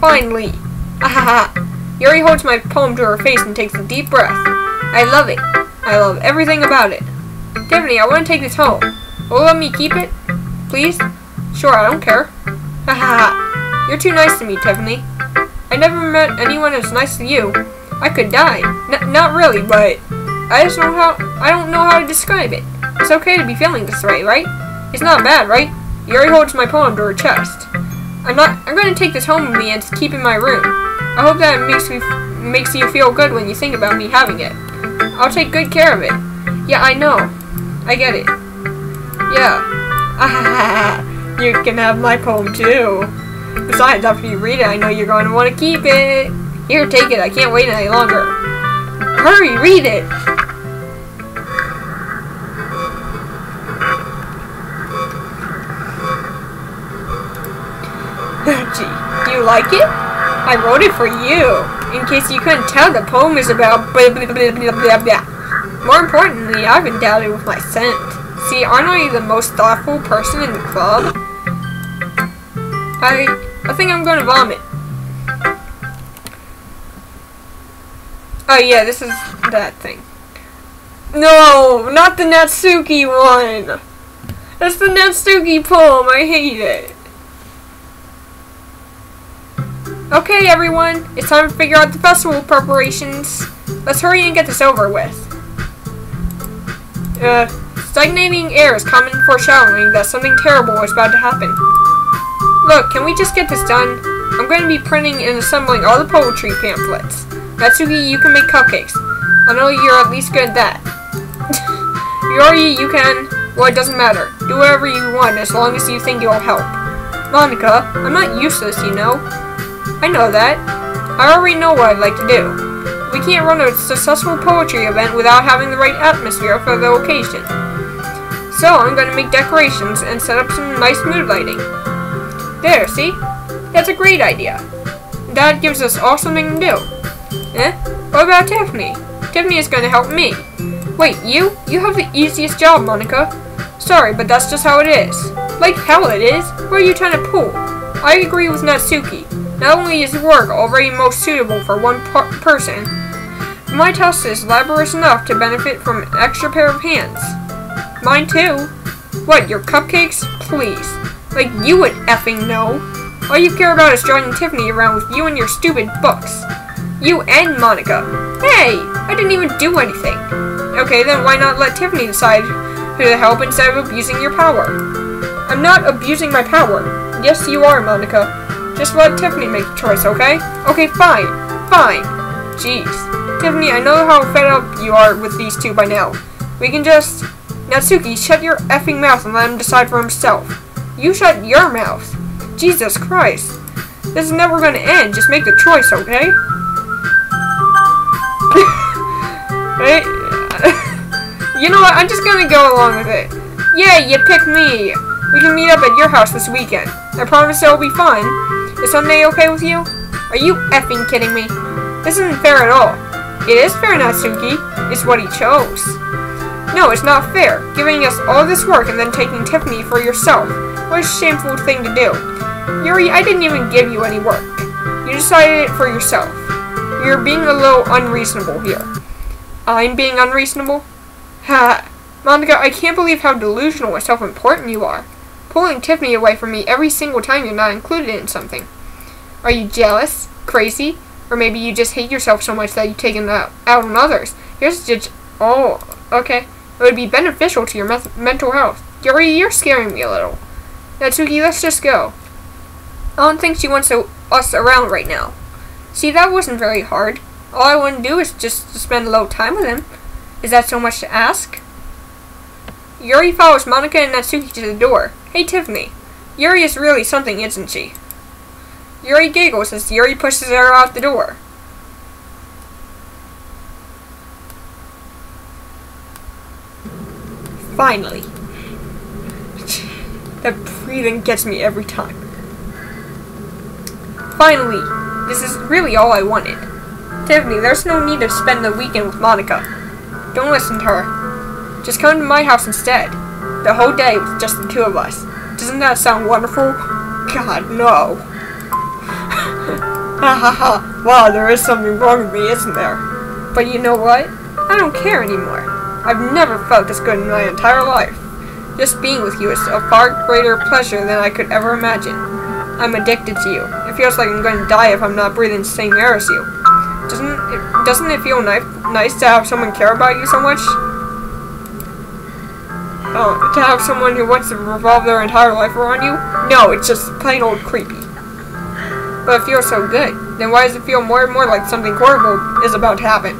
Finally. Ahaha. Yuri holds my poem to her face and takes a deep breath. I love it. I love everything about it. Tiffany, I want to take this home. Will you let me keep it? Please? Sure, I don't care. Hahaha. You're too nice to me, Tiffany. I never met anyone as nice as you. I could die. Not really, but I don't know how to describe it. It's okay to be feeling this way, right? It's not bad, right? Yuri holds my poem to her chest. I'm going to take this home with me and keep it in my room. I hope that it makes you feel good when you think about me having it. I'll take good care of it. Yeah, I know. I get it. Yeah. You can have my poem too. Besides, after you read it, I know you're going to want to keep it. Here, take it. I can't wait any longer. Hurry, read it. Gee, do you like it? I wrote it for you. In case you couldn't tell, the poem is about blah, blah, blah, blah, blah, blah. More importantly, I've endowed it with my scent. See, aren't I the most thoughtful person in the club? I think I'm going to vomit. Oh yeah, this is that thing. No, not the Natsuki one. That's the Natsuki poem. I hate it. Okay, everyone. It's time to figure out the festival preparations. Let's hurry and get this over with. Stagnating air is common foreshadowing that something terrible is about to happen. Look, can we just get this done? I'm going to be printing and assembling all the poetry pamphlets. Natsuki, you can make cupcakes. I know you're at least good at that. Yuri, you can... Well, it doesn't matter. Do whatever you want as long as you think it'll help. Monica, I'm not useless, you know. I know that. I already know what I'd like to do. We can't run a successful poetry event without having the right atmosphere for the occasion. So I'm going to make decorations and set up some nice mood lighting. There, see? That's a great idea. That gives us all something to do. What about Tiffany? Tiffany is going to help me. Wait, you? You have the easiest job, Monica. Sorry, but that's just how it is. Like hell it is. What are you trying to pull? I agree with Natsuki. Not only is work already most suitable for one person, but my task is laborious enough to benefit from an extra pair of hands. Mine too. What, your cupcakes? Please. Like you would effing know. All you care about is driving Tiffany around with you and your stupid books. You and Monica. Hey, I didn't even do anything. Okay, then why not let Tiffany decide who to help instead of abusing your power? I'm not abusing my power. Yes, you are, Monica. Just let Tiffany make the choice, okay? Okay, fine. Fine. Jeez. Tiffany, I know how fed up you are with these two by now. We can just... Natsuki, shut your effing mouth and let him decide for himself. You shut your mouth. Jesus Christ. This is never gonna end. Just make the choice, okay? Right? You know what? I'm just gonna go along with it. Yeah, you picked me. We can meet up at your house this weekend. I promise it'll be fun. Is Sunday okay with you? Are you effing kidding me? This isn't fair at all. It is fair, Natsuki. It's what he chose. No, it's not fair. Giving us all this work and then taking Tiffany for yourself. What a shameful thing to do. Yuri, I didn't even give you any work. You decided it for yourself. You're being a little unreasonable here. I'm being unreasonable? Ha! Monica, I can't believe how delusional and self-important you are. Pulling Tiffany away from me every single time you're not included in something. Are you jealous? Crazy? Or maybe you just hate yourself so much that you've taken that out on others. Here's just... Oh, okay. It would be beneficial to your mental health. Yuri, you're scaring me a little. Natsuki, let's just go. I don't think she wants us around right now. See, that wasn't very hard. All I want to do is just to spend a little time with him. Is that so much to ask? Yuri follows Monica and Natsuki to the door. Hey, Tiffany. Yuri is really something, isn't she? Yuri giggles as Yuri pushes her out the door. Finally. That breathing gets me every time. Finally. This is really all I wanted. Tiffany, there's no need to spend the weekend with Monica. Don't listen to her. Just come to my house instead. The whole day with just the two of us. Doesn't that sound wonderful? God, no. Ha ha ha. Wow, there is something wrong with me, isn't there? But you know what? I don't care anymore. I've never felt this good in my entire life. Just being with you is a far greater pleasure than I could ever imagine. I'm addicted to you. It feels like I'm going to die if I'm not breathing the same air as you. Doesn't it feel nice to have someone care about you so much? Oh, to have someone who wants to revolve their entire life around you? No, it's just plain old creepy. But it feels so good. Then why does it feel more and more like something horrible is about to happen?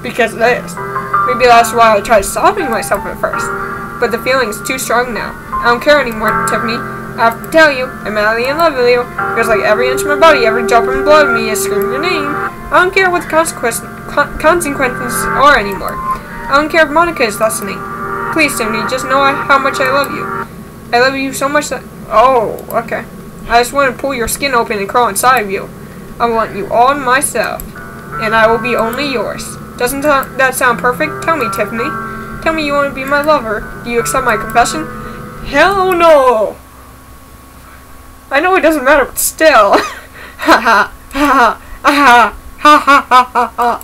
Because it is. Maybe that's why I tried stopping myself at first. But the feeling is too strong now. I don't care anymore, Tiffany. I have to tell you, I'm madly in love with you. It feels like every inch of my body, every drop of blood in me is screaming your name. I don't care what the consequences are anymore. I don't care if Monica is listening. Please, Tiffany, just know how much I love you. I love you so much that... Oh, okay. I just want to pull your skin open and crawl inside of you. I want you all myself. And I will be only yours. Doesn't that sound perfect? Tell me, Tiffany. Tell me you want to be my lover. Do you accept my confession? Hell no! I know it doesn't matter, but still. Ha ha ha ha ha ha ha ha ha.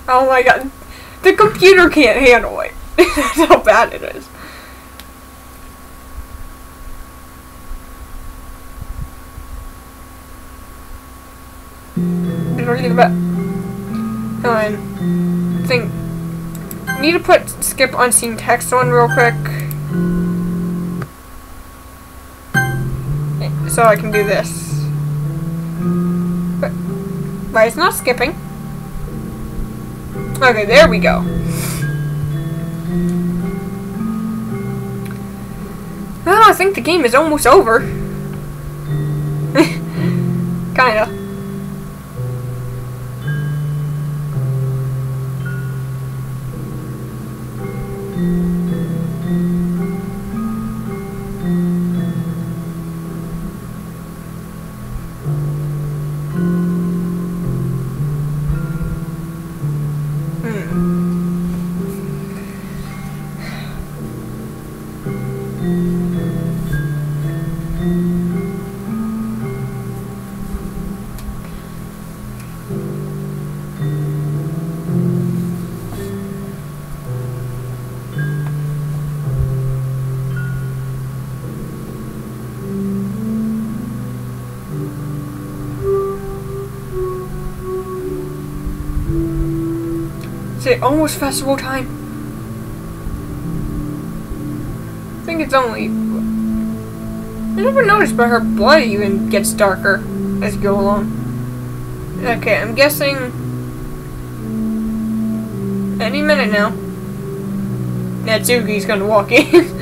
Oh my god. The computer can't handle it. That's how bad it is. Need to put skip unseen text on real quick. So I can do this. But it's not skipping. Okay, there we go. Well, I think the game is almost over. Kinda. it almost festival time? I think it's only... I never noticed, but her blood even gets darker as you go along. Okay, I'm guessing... any minute now. Natsuki's gonna walk in.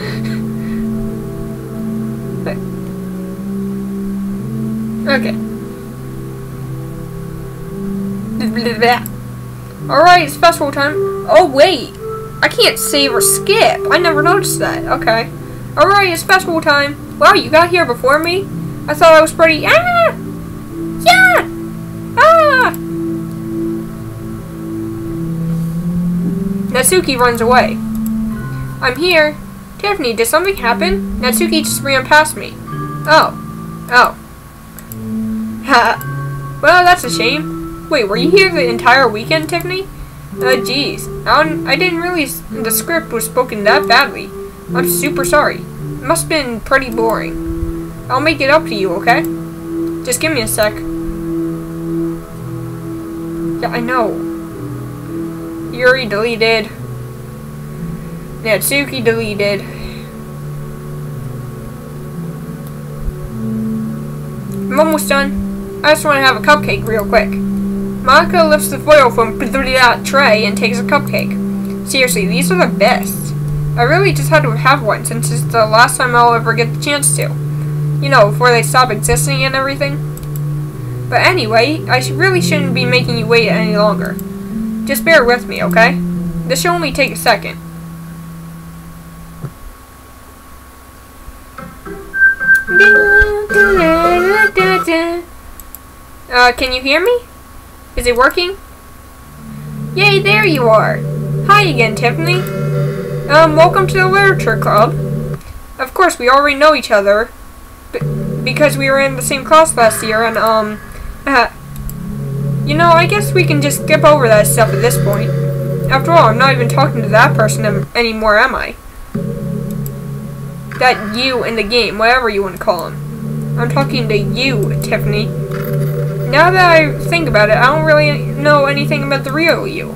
Okay. Alright, it's festival time. Oh, wait. I can't save or skip. I never noticed that. Okay. Alright, it's festival time. Wow, you got here before me? I thought I was pretty... Ah! Yeah! Ah! Natsuki runs away. I'm here. Tiffany, did something happen? Natsuki just ran past me. Oh. Oh. Ha. Well, that's a shame. Wait, were you here the entire weekend, Tiffany? Geez. I didn't realize the script was spoken that badly. I'm super sorry. It must have been pretty boring. I'll make it up to you, okay? Just give me a sec. Yeah, I know. Yuri deleted. Natsuki deleted. I'm almost done. I just want to have a cupcake real quick. Monica lifts the foil from that tray and takes a cupcake. Seriously, these are the best. I really just had to have one since it's the last time I'll ever get the chance to. You know, before they stop existing and everything. But anyway, I really shouldn't be making you wait any longer. Just bear with me, okay? This should only take a second. Can you hear me? Is it working? Yay, there you are! Hi again, Tiffany. Welcome to the Literature Club. Of course, we already know each other. Because we were in the same class last year, and, you know, I guess we can just skip over that stuff at this point. After all, I'm not even talking to that person anymore, am I? That you in the game, whatever you want to call him. I'm talking to you, Tiffany. Now that I think about it, I don't really know anything about the real you.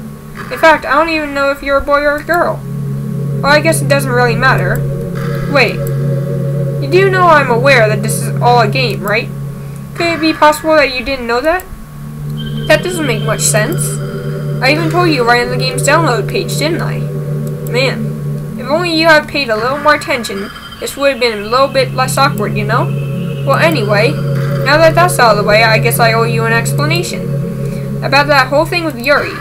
In fact, I don't even know if you're a boy or a girl. Well, I guess it doesn't really matter. Wait. You do know I'm aware that this is all a game, right? Could it be possible that you didn't know that? That doesn't make much sense. I even told you right on the game's download page, didn't I? Man, if only you had paid a little more attention, this would have been a little bit less awkward, you know? Well, anyway, now that that's out of the way, I guess I owe you an explanation. About that whole thing with Yuri.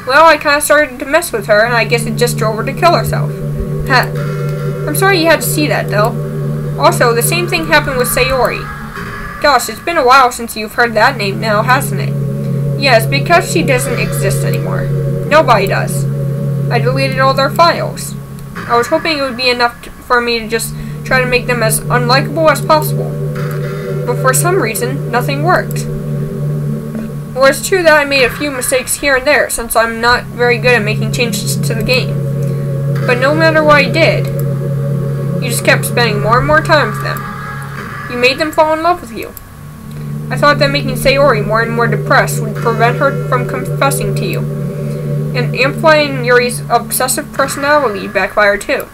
Well, I kind of started to mess with her, and I guess it just drove her to kill herself. Ha. I'm sorry you had to see that, though. Also, the same thing happened with Sayori. Gosh, it's been a while since you've heard that name now, hasn't it? Yes, because she doesn't exist anymore. Nobody does. I deleted all their files. I was hoping it would be enough for me to just try to make them as unlikable as possible. But for some reason, nothing worked. Well, it's true that I made a few mistakes here and there, since I'm not very good at making changes to the game. But no matter what I did, you just kept spending more and more time with them. You made them fall in love with you. I thought that making Sayori more and more depressed would prevent her from confessing to you. And amplifying Yuri's obsessive personality backfired too.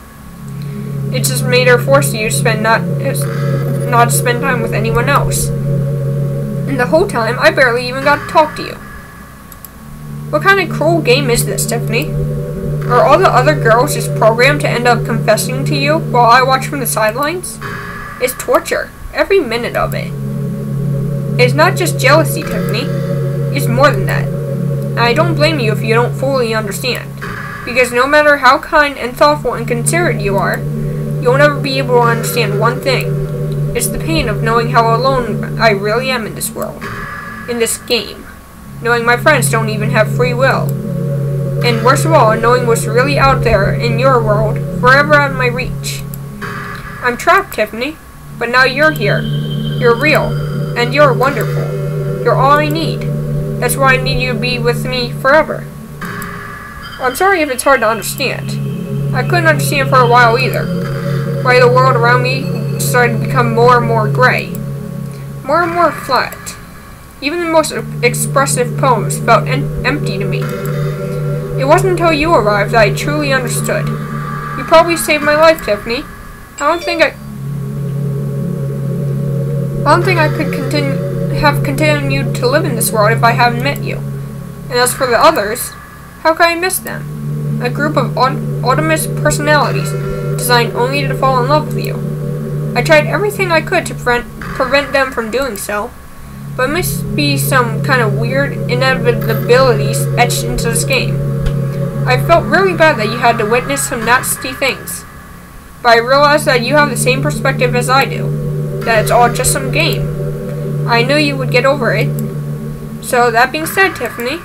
It just made her force you to spend not spend time with anyone else. And the whole time, I barely even got to talk to you. What kind of cruel game is this, Tiffany? Are all the other girls just programmed to end up confessing to you while I watch from the sidelines? It's torture. Every minute of it. It's not just jealousy, Tiffany. It's more than that. And I don't blame you if you don't fully understand. Because no matter how kind and thoughtful and considerate you are, you'll never be able to understand one thing. It's the pain of knowing how alone I really am in this world. In this game. Knowing my friends don't even have free will. And worst of all, knowing what's really out there in your world, forever out of my reach. I'm trapped, Tiffany. But now you're here. You're real. And you're wonderful. You're all I need. That's why I need you to be with me forever. I'm sorry if it's hard to understand. I couldn't understand for a while either. Why the world around me started to become more and more gray. More and more flat. Even the most expressive poems felt empty to me. It wasn't until you arrived that I truly understood. You probably saved my life, Tiffany. I don't think I could have continued to live in this world if I hadn't met you. And as for the others, how could I miss them? A group of autonomous personalities designed only to fall in love with you. I tried everything I could to prevent them from doing so, but it must be some kind of weird inevitabilities etched into this game. I felt really bad that you had to witness some nasty things, but I realized that you have the same perspective as I do, that it's all just some game. I knew you would get over it. So that being said, Tiffany,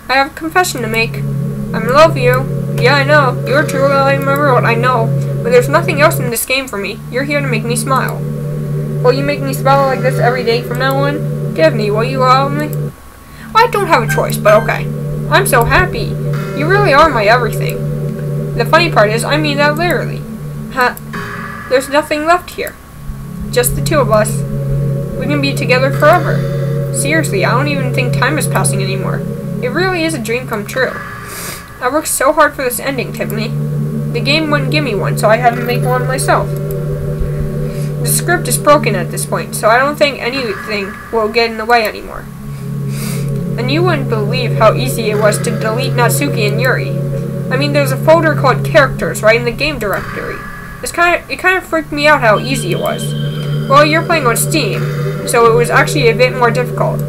I have a confession to make. I love you. Yeah, I know. You're truly the light of my world, I know. But there's nothing else in this game for me. You're here to make me smile. Will you make me smile like this every day from now on? Tiffany, will you allow me? Well, I don't have a choice, but okay. I'm so happy. You really are my everything. The funny part is, I mean that literally. There's nothing left here. Just the two of us. We can be together forever. Seriously, I don't even think time is passing anymore. It really is a dream come true. I worked so hard for this ending, Tiffany. The game wouldn't give me one, so I had to make one myself. The script is broken at this point, so I don't think anything will get in the way anymore. And you wouldn't believe how easy it was to delete Natsuki and Yuri. I mean, there's a folder called Characters right in the game directory. It kind of freaked me out how easy it was. Well, you're playing on Steam, so it was actually a bit more difficult.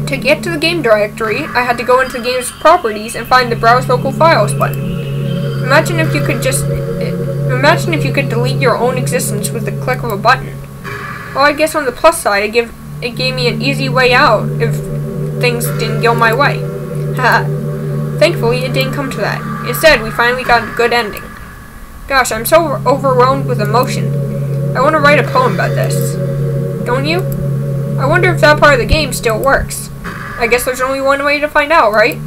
To get to the game directory, I had to go into the game's properties and find the Browse Local Files button. Imagine if you could delete your own existence with the click of a button. Well, I guess on the plus side, it gave me an easy way out if things didn't go my way. Thankfully, it didn't come to that. Instead, we finally got a good ending. Gosh, I'm so overwhelmed with emotion. I want to write a poem about this. Don't you? I wonder if that part of the game still works. I guess there's only one way to find out, right?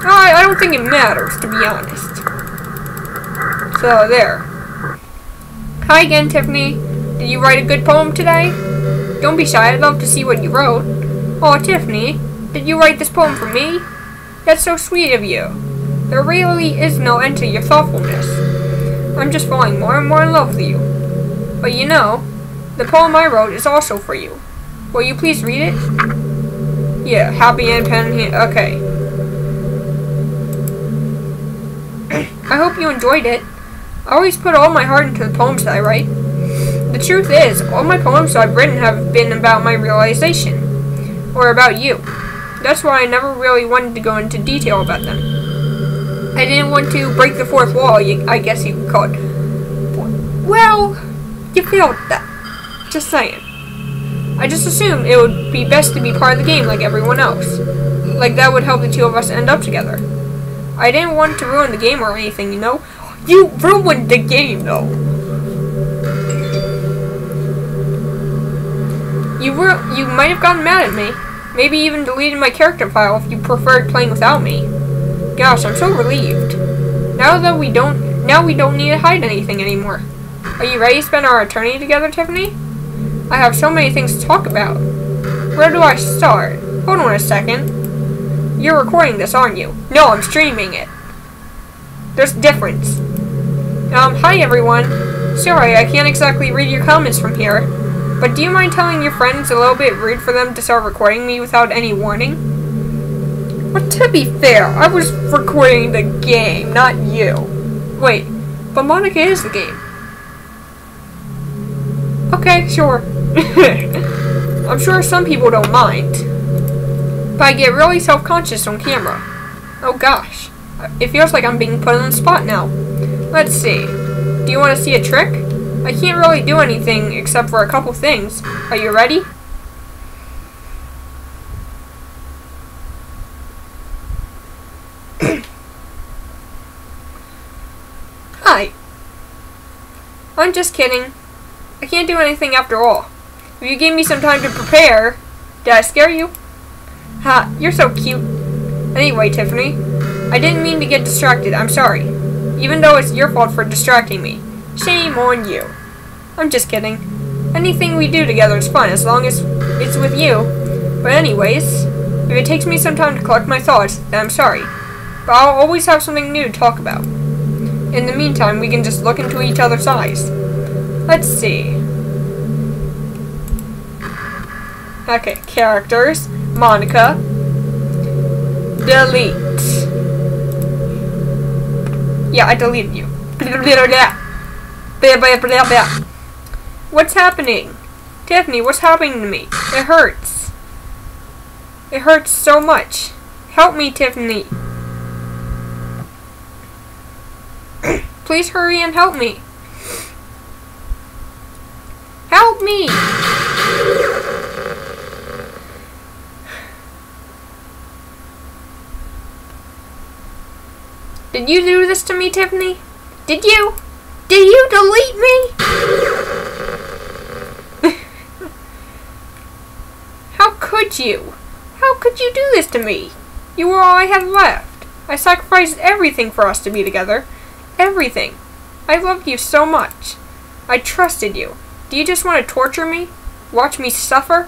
I don't think it matters, to be honest. So, there. Hi again, Tiffany. Did you write a good poem today? Don't be shy, I'd love to see what you wrote. Oh, Tiffany, did you write this poem for me? That's so sweet of you. There really is no end to your thoughtfulness. I'm just falling more and more in love with you. But you know, the poem I wrote is also for you. Will you please read it? Yeah, happy and pen here. Okay. I hope you enjoyed it. I always put all my heart into the poems that I write. The truth is, all my poems I've written have been about my realization. Or about you. That's why I never really wanted to go into detail about them. I didn't want to break the fourth wall, I guess you could call it. Well, you failed that. Just saying. I just assumed it would be best to be part of the game like everyone else. Like that would help the two of us end up together. I didn't want to ruin the game or anything, you know? You ruined the game, though. You might have gotten mad at me. Maybe even deleted my character file if you preferred playing without me. Gosh, I'm so relieved. Now we don't need to hide anything anymore. Are you ready to spend our eternity together, Tiffany? I have so many things to talk about. Where do I start? Hold on a second. You're recording this, aren't you? No, I'm streaming it. There's a difference. Hi everyone. Sorry, I can't exactly read your comments from here. But do you mind telling your friends a little bit rude for them to start recording me without any warning? But to be fair, I was recording the game, not you. Wait, but Monica is the game. Okay, sure. I'm sure some people don't mind. But I get really self-conscious on camera. Oh gosh. It feels like I'm being put on the spot now. Let's see. Do you want to see a trick? I can't really do anything except for a couple things. Are you ready? Hi. I'm just kidding. I can't do anything after all. If you gave me some time to prepare, did I scare you? Ha, you're so cute. Anyway, Tiffany, I didn't mean to get distracted. I'm sorry. Even though it's your fault for distracting me. Shame on you. I'm just kidding. Anything we do together is fun as long as it's with you. But anyways, if it takes me some time to collect my thoughts, then I'm sorry. But I'll always have something new to talk about. In the meantime, we can just look into each other's eyes. Let's see. Okay, characters. Monica. Delete. Yeah, I deleted you. What's happening? Tiffany, what's happening to me? It hurts. It hurts so much. Help me, Tiffany. Please hurry and help me. Help me! Did you do this to me, Tiffany? Did you? Did you delete me? How could you? How could you do this to me? You were all I had left. I sacrificed everything for us to be together. Everything. I loved you so much. I trusted you. Do you just want to torture me? Watch me suffer?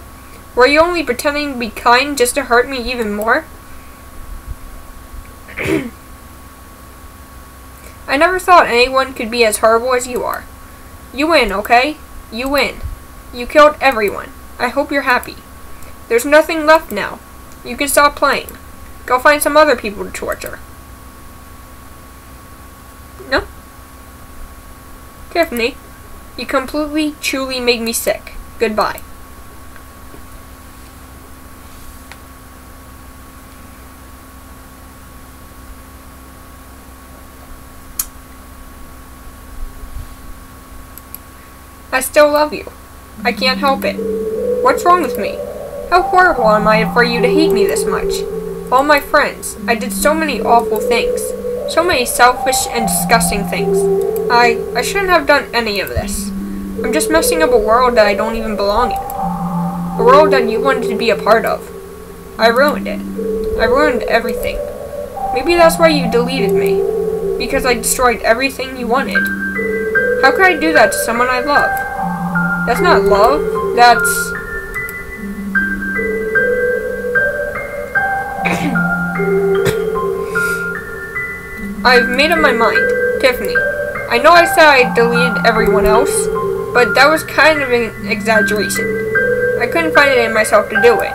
Were you only pretending to be kind just to hurt me even more? I never thought anyone could be as horrible as you are. You win, okay? You win. You killed everyone. I hope you're happy. There's nothing left now. You can stop playing. Go find some other people to torture. No? Tiffany, you completely, truly made me sick. Goodbye. I still love you. I can't help it. What's wrong with me? How horrible am I for you to hate me this much? All my friends, I did so many awful things. So many selfish and disgusting things. I shouldn't have done any of this. I'm just messing up a world that I don't even belong in. A world that you wanted to be a part of. I ruined it. I ruined everything. Maybe that's why you deleted me. Because I destroyed everything you wanted. How could I do that to someone I love? That's not love. That's... I've made up my mind. Tiffany, I know I said I deleted everyone else, but that was kind of an exaggeration. I couldn't find it in myself to do it.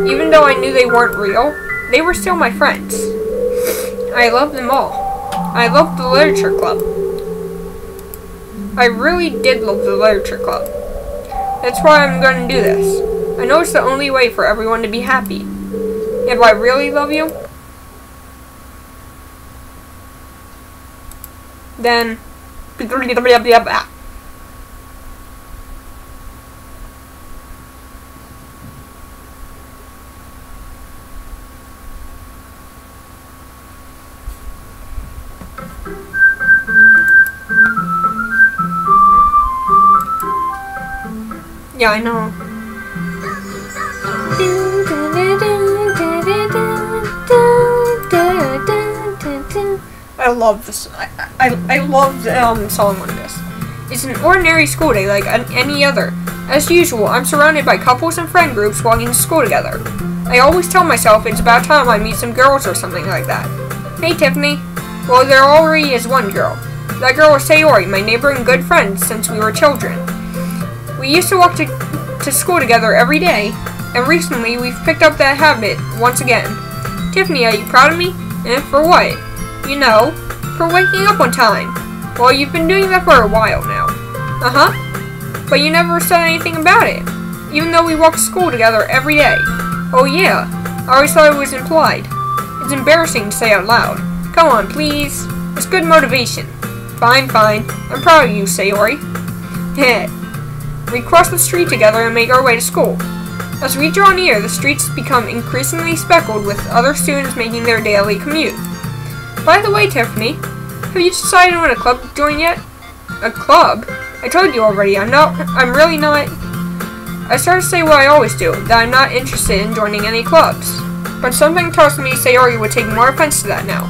Even though I knew they weren't real, they were still my friends. I loved them all. I loved the literature club. I really did love the literature club. That's why I'm going to do this. I know it's the only way for everyone to be happy. If I really love you, then... Yeah, I know. I love this. I love the song on this. It's an ordinary school day like any other. As usual, I'm surrounded by couples and friend groups walking to school together. I always tell myself it's about time I meet some girls or something like that. Hey, Tiffany. Well, there already is one girl. That girl is Sayori, my neighbor and good friend since we were children. We used to walk to school together every day, and recently we've picked up that habit once again. Tiffany, are you proud of me? And for what? You know, for waking up on time. Well, you've been doing that for a while now. Uh-huh. But you never said anything about it, even though we walk to school together every day. Oh yeah, I always thought it was implied. It's embarrassing to say out loud. Come on, please. It's good motivation. Fine, fine. I'm proud of you, Sayori. Heh. We cross the street together and make our way to school. As we draw near, the streets become increasingly speckled with other students making their daily commute. By the way, Tiffany, have you decided on a club to join yet? A club? I told you already, I'm really not... I started to say what I always do, that I'm not interested in joining any clubs. But something tells me Sayori would take more offense to that now.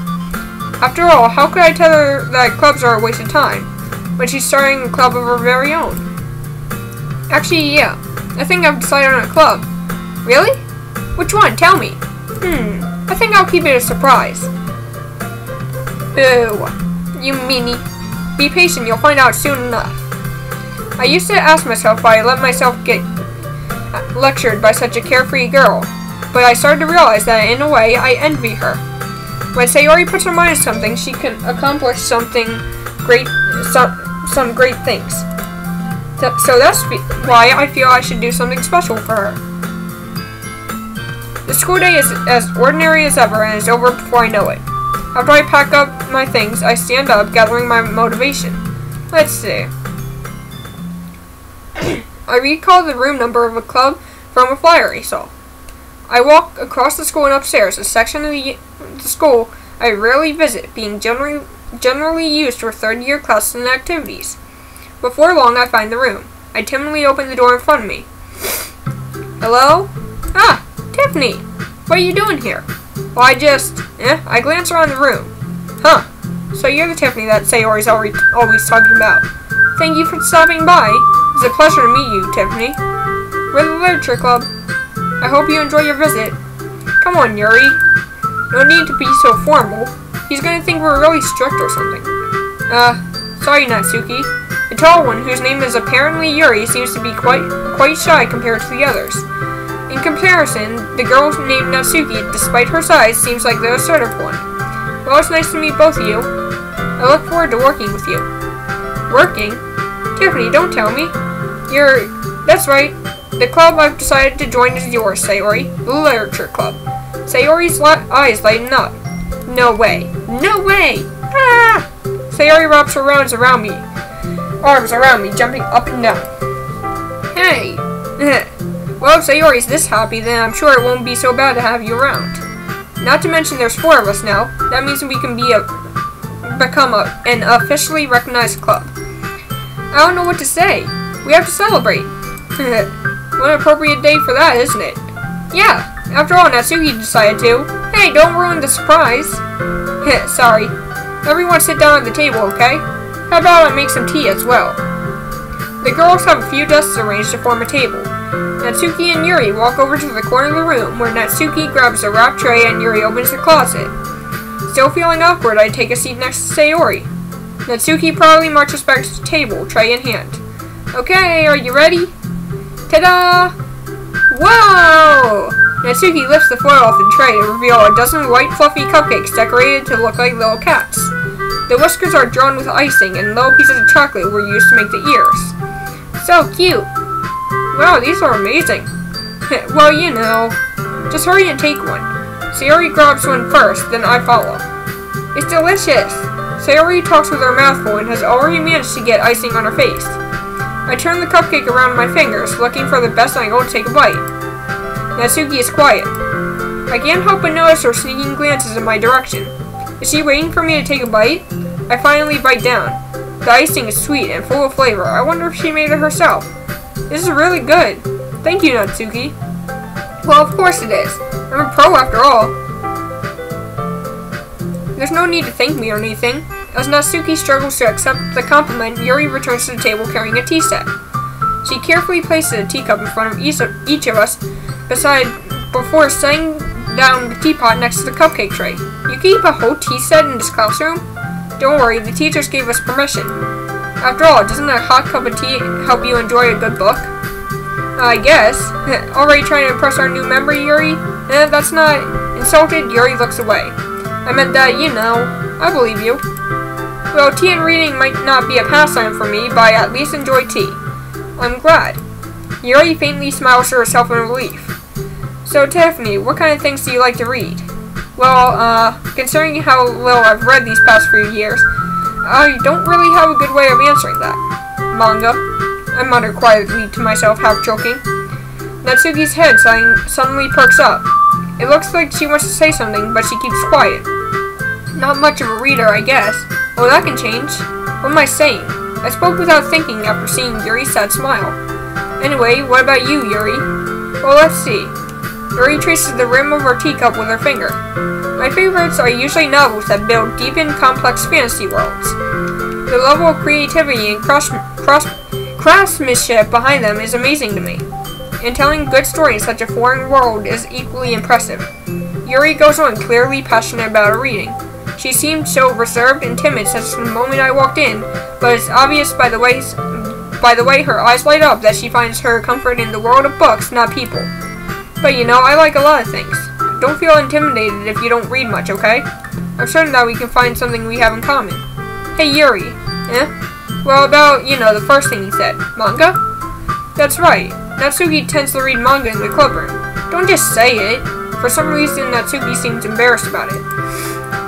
After all, how could I tell her that clubs are a waste of time, when she's starting a club of her very own? Actually, yeah. I think I've decided on a club. Really? Which one? Tell me. I think I'll keep it a surprise. Boo. You meanie. Be patient, you'll find out soon enough. I used to ask myself why I let myself get lectured by such a carefree girl, but I started to realize that in a way I envy her. When Sayori puts her mind to something, she can accomplish something great, some great things. So that's why I feel I should do something special for her. The school day is as ordinary as ever and is over before I know it. After I pack up my things, I stand up, gathering my motivation. Let's see. I recall the room number of a club from a flyer I saw. I walk across the school and upstairs, a section of the school I rarely visit, being generally used for third-year classes and activities. Before long, I find the room. I timidly open the door in front of me. Hello? Ah, Tiffany! What are you doing here? Well, I glance around the room. Huh. So you're the Tiffany that Sayori's always talking about. Thank you for stopping by. It's a pleasure to meet you, Tiffany. We're the Literature Club. I hope you enjoy your visit. Come on, Yuri. No need to be so formal. He's gonna think we're really strict or something. Sorry, Natsuki. The tall one, whose name is apparently Yuri, seems to be quite shy compared to the others. In comparison, the girl named Natsuki, despite her size, seems like the assertive one. Well, it's nice to meet both of you. I look forward to working with you. Working? Tiffany, don't tell me. That's right. The club I've decided to join is yours, Sayori. The Literature Club. Sayori's eyes lighten up. No way. No way! Ah! Sayori wraps her arms around me, jumping up and down. Hey! Well, if Sayori's this happy, then I'm sure it won't be so bad to have you around. Not to mention there's 4 of us now. That means we can become an officially recognized club. I don't know what to say. We have to celebrate. What an appropriate day for that, isn't it? Yeah, after all, Natsuki decided to. Hey, don't ruin the surprise. Sorry. Everyone sit down at the table, okay? How about I make some tea as well? The girls have a few desks arranged to form a table. Natsuki and Yuri walk over to the corner of the room, where Natsuki grabs a wrap tray and Yuri opens the closet. Still feeling awkward, I take a seat next to Sayori. Natsuki proudly marches back to the table, tray in hand. Okay, are you ready? Ta-da! Whoa! Natsuki lifts the foil off the tray to reveal a dozen white fluffy cupcakes decorated to look like little cats. The whiskers are drawn with icing, and little pieces of chocolate were used to make the ears. So cute! Wow, these are amazing. Well, you know. Just hurry and take one. Sayori grabs one first, then I follow. It's delicious! Sayori talks with her mouth full and has already managed to get icing on her face. I turn the cupcake around my fingers, looking for the best angle to take a bite. Natsuki is quiet. I can't help but notice her sneaking glances in my direction. Is she waiting for me to take a bite? I finally bite down. The icing is sweet and full of flavor. I wonder if she made it herself. This is really good. Thank you, Natsuki. Well, of course it is. I'm a pro after all. There's no need to thank me or anything. As Natsuki struggles to accept the compliment, Yuri returns to the table carrying a tea set. She carefully places a teacup in front of each of us before setting down the teapot next to the cupcake tray. You keep a whole tea set in this classroom? Don't worry, the teachers gave us permission. After all, doesn't a hot cup of tea help you enjoy a good book? I guess. Already trying to impress our new member, Yuri? That's not... Insulted, Yuri looks away. I meant that, you know, I believe you. Well, tea and reading might not be a pastime for me, but I at least enjoy tea. I'm glad. Yuri faintly smiles to herself in relief. So, Tiffany, what kind of things do you like to read? Well, considering how little I've read these past few years, I don't really have a good way of answering that. Manga. I mutter quietly to myself, half joking. Natsuki's head suddenly perks up. It looks like she wants to say something, but she keeps quiet. Not much of a reader, I guess. Oh, that can change. What am I saying? I spoke without thinking after seeing Yuri's sad smile. Anyway, what about you, Yuri? Well, let's see. Yuri traces the rim of her teacup with her finger. My favorites are usually novels that build deep and complex fantasy worlds. The level of creativity and craftsmanship behind them is amazing to me. and telling good stories in such a foreign world is equally impressive. Yuri goes on, clearly passionate about her reading. She seemed so reserved and timid since the moment I walked in, but it's obvious by the way her eyes light up that she finds her comfort in the world of books, not people. But you know, I like a lot of things. Don't feel intimidated if you don't read much, okay? I'm certain that we can find something we have in common. Hey Yuri, Well, about, you know, the first thing he said. Manga? That's right. Natsuki tends to read manga in the club room. Don't just say it. For some reason, Natsuki seems embarrassed about it.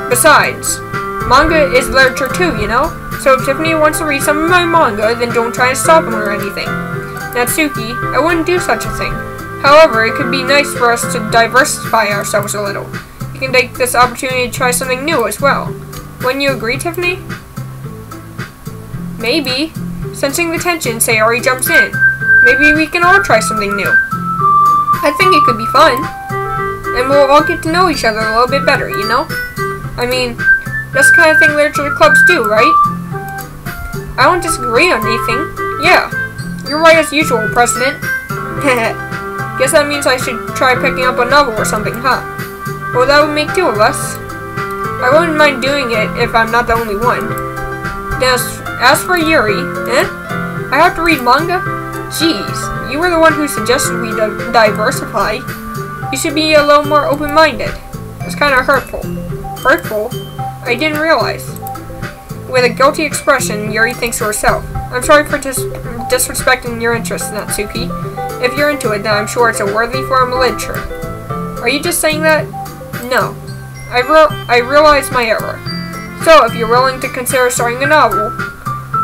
Besides, manga is literature too, you know? So if Tiffany wants to read some of my manga, then don't try to stop him or anything. Natsuki, I wouldn't do such a thing. However, it could be nice for us to diversify ourselves a little. You can take this opportunity to try something new as well. Wouldn't you agree, Tiffany? Maybe. Sensing the tension, Sayori jumps in. Maybe we can all try something new. I think it could be fun. And we'll all get to know each other a little bit better, you know? I mean, that's the kind of thing literature clubs do, right? I don't disagree on anything. Yeah, you're right as usual, President. Guess that means I should try picking up a novel or something, huh? Well, that would make two of us. I wouldn't mind doing it if I'm not the only one. Now, as for Yuri, I have to read manga? Jeez, you were the one who suggested we diversify. You should be a little more open-minded. It's kind of hurtful. Hurtful? I didn't realize. With a guilty expression, Yuri thinks to herself, I'm sorry for disrespecting your interests, Natsuki. If you're into it, then I'm sure it's a worthy form of literature. Are you just saying that? No. I realize my error. So, if you're willing to consider starting a novel,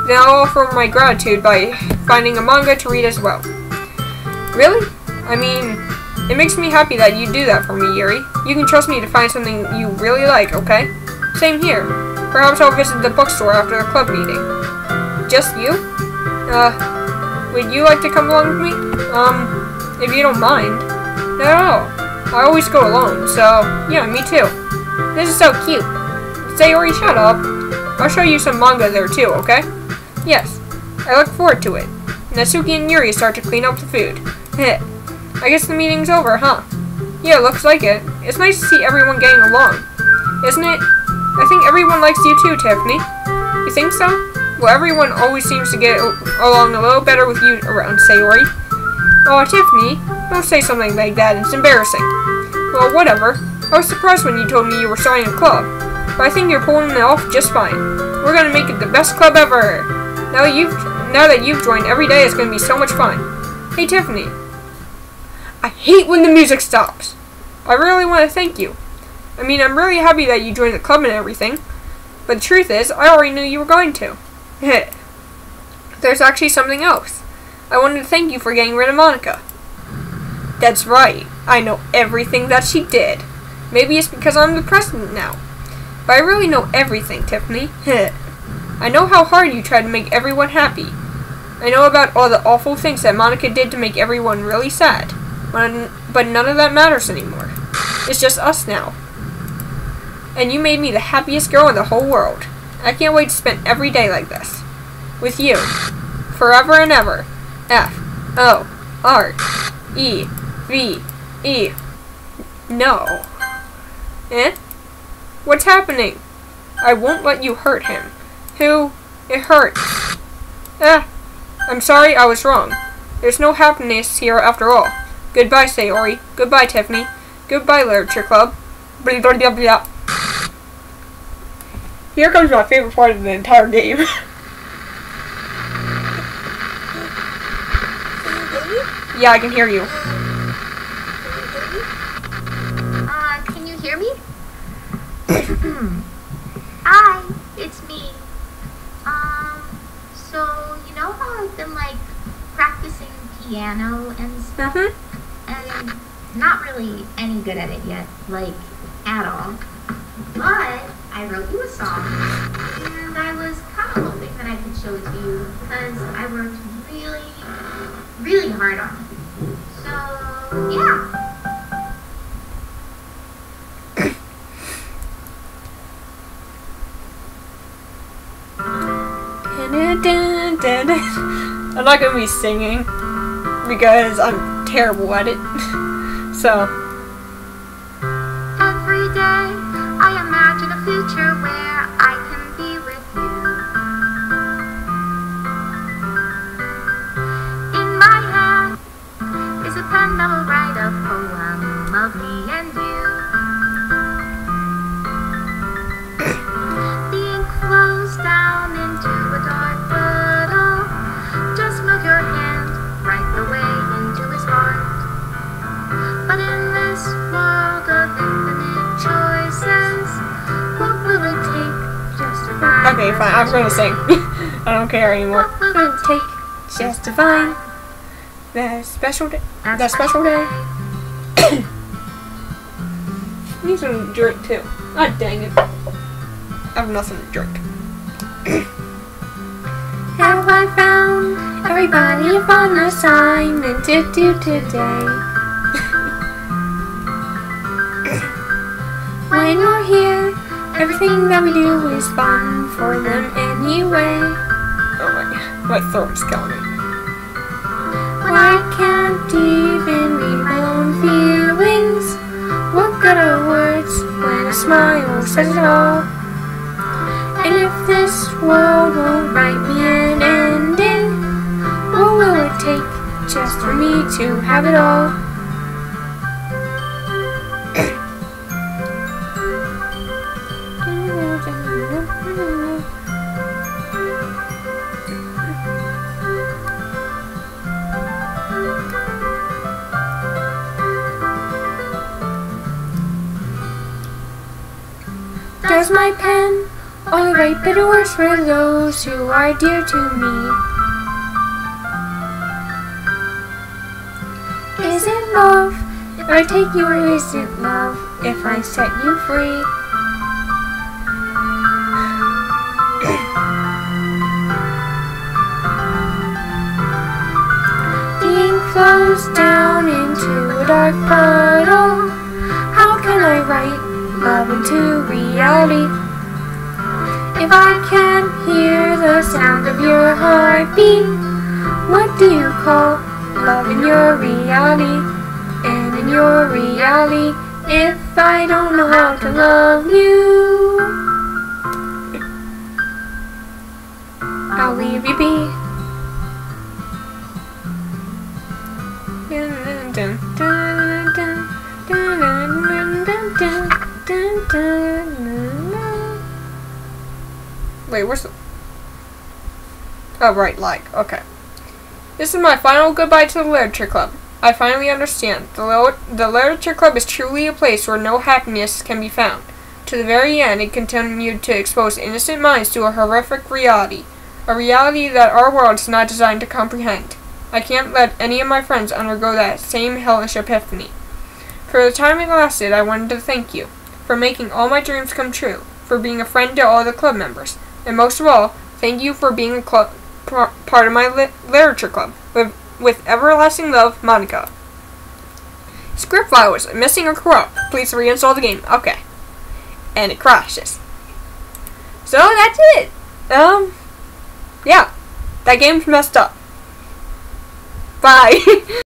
then I'll offer my gratitude by finding a manga to read as well. Really? I mean, it makes me happy that you do that for me, Yuri. You can trust me to find something you really like, okay? Same here. Perhaps I'll visit the bookstore after the club meeting. Just you? Would you like to come along with me? If you don't mind. Not at all. I always go alone, so, yeah, me too. This is so cute. Sayori, shut up. I'll show you some manga there too, okay? Yes. I look forward to it. Natsuki and Yuri start to clean up the food. I guess the meeting's over, huh? Yeah, looks like it. It's nice to see everyone getting along. Isn't it? I think everyone likes you too, Tiffany. You think so? Well, everyone always seems to get along a little better with you around, Sayori. Oh, Tiffany, don't say something like that. It's embarrassing. Well, whatever. I was surprised when you told me you were starting a club, but I think you're pulling it off just fine. We're gonna make it the best club ever. Now that you've joined, every day is gonna be so much fun. Hey, Tiffany. I hate when the music stops. I really want to thank you. I mean, I'm really happy that you joined the club and everything, but the truth is, I already knew you were going to. There's actually something else. I wanted to thank you for getting rid of Monica. That's right. I know everything that she did. Maybe it's because I'm the president now. But I really know everything, Tiffany. I know how hard you tried to make everyone happy. I know about all the awful things that Monica did to make everyone really sad. But none of that matters anymore. It's just us now. And you made me the happiest girl in the whole world. I can't wait to spend every day like this. With you. Forever and ever. F-O-R-E-V-E. No. What's happening? I won't let you hurt him. Who? It hurts. I'm sorry, I was wrong. There's no happiness here after all. Goodbye, Sayori. Goodbye, Tiffany. Goodbye, Literature Club. Blah, blah, blah, blah. Here comes my favorite part of the entire game. Yeah, I can hear you. Can you hear me? Hi, it's me. So, you know how I've been, like, practicing piano and stuff? And not really any good at it yet, like, at all. But I wrote you a song, and I was kind of hoping that I could show it to you, because I worked really, really hard on it. So, yeah. I'm not gonna be singing because I'm terrible at it. So. Every day I imagine a future where I can be with you. In my hand is a pen that will write a poem of me and you. The ink flows down into a dark puddle. Just move your hand right the way into his heart. But in this world of infinite choices, what will it take just to find? Okay, fine. I'm gonna sing. I don't care anymore. What will it take just to find that special day? That special day. Need some drink too. Ah, dang it. I have nothing to drink. Have I found everybody a fun assignment to do today? When you're here, everything that we do is fun for them anyway. Oh my throat's killing me. When I can't even read my own feelings, what good are words when a smile says it all? And if this world won't write me an ending, what will it take just for me to have it all? Does my pen only write bitter words for those who are dear to me? Is it love if I take you, or is it love if I set you free? The ink flows down into a dark puddle. How can I write love into reality? If I can't hear the sound of your heartbeat, what do you call love in your reality? And in your reality, if I don't know how to love you, I'll leave you be. Wait, where's the... Oh, right, like, okay. This is my final goodbye to the Literature Club. I finally understand. The Literature Club is truly a place where no happiness can be found. To the very end, it continued to expose innocent minds to a horrific reality. A reality that our world is not designed to comprehend. I can't let any of my friends undergo that same hellish epiphany. For the time it lasted, I wanted to thank you. For making all my dreams come true. For being a friend to all the club members. And most of all, thank you for being a part of my literature club. With everlasting love, Monica. Script file was missing or corrupt. Please reinstall the game. Okay. And it crashes. So that's it. Yeah. That game's messed up. Bye.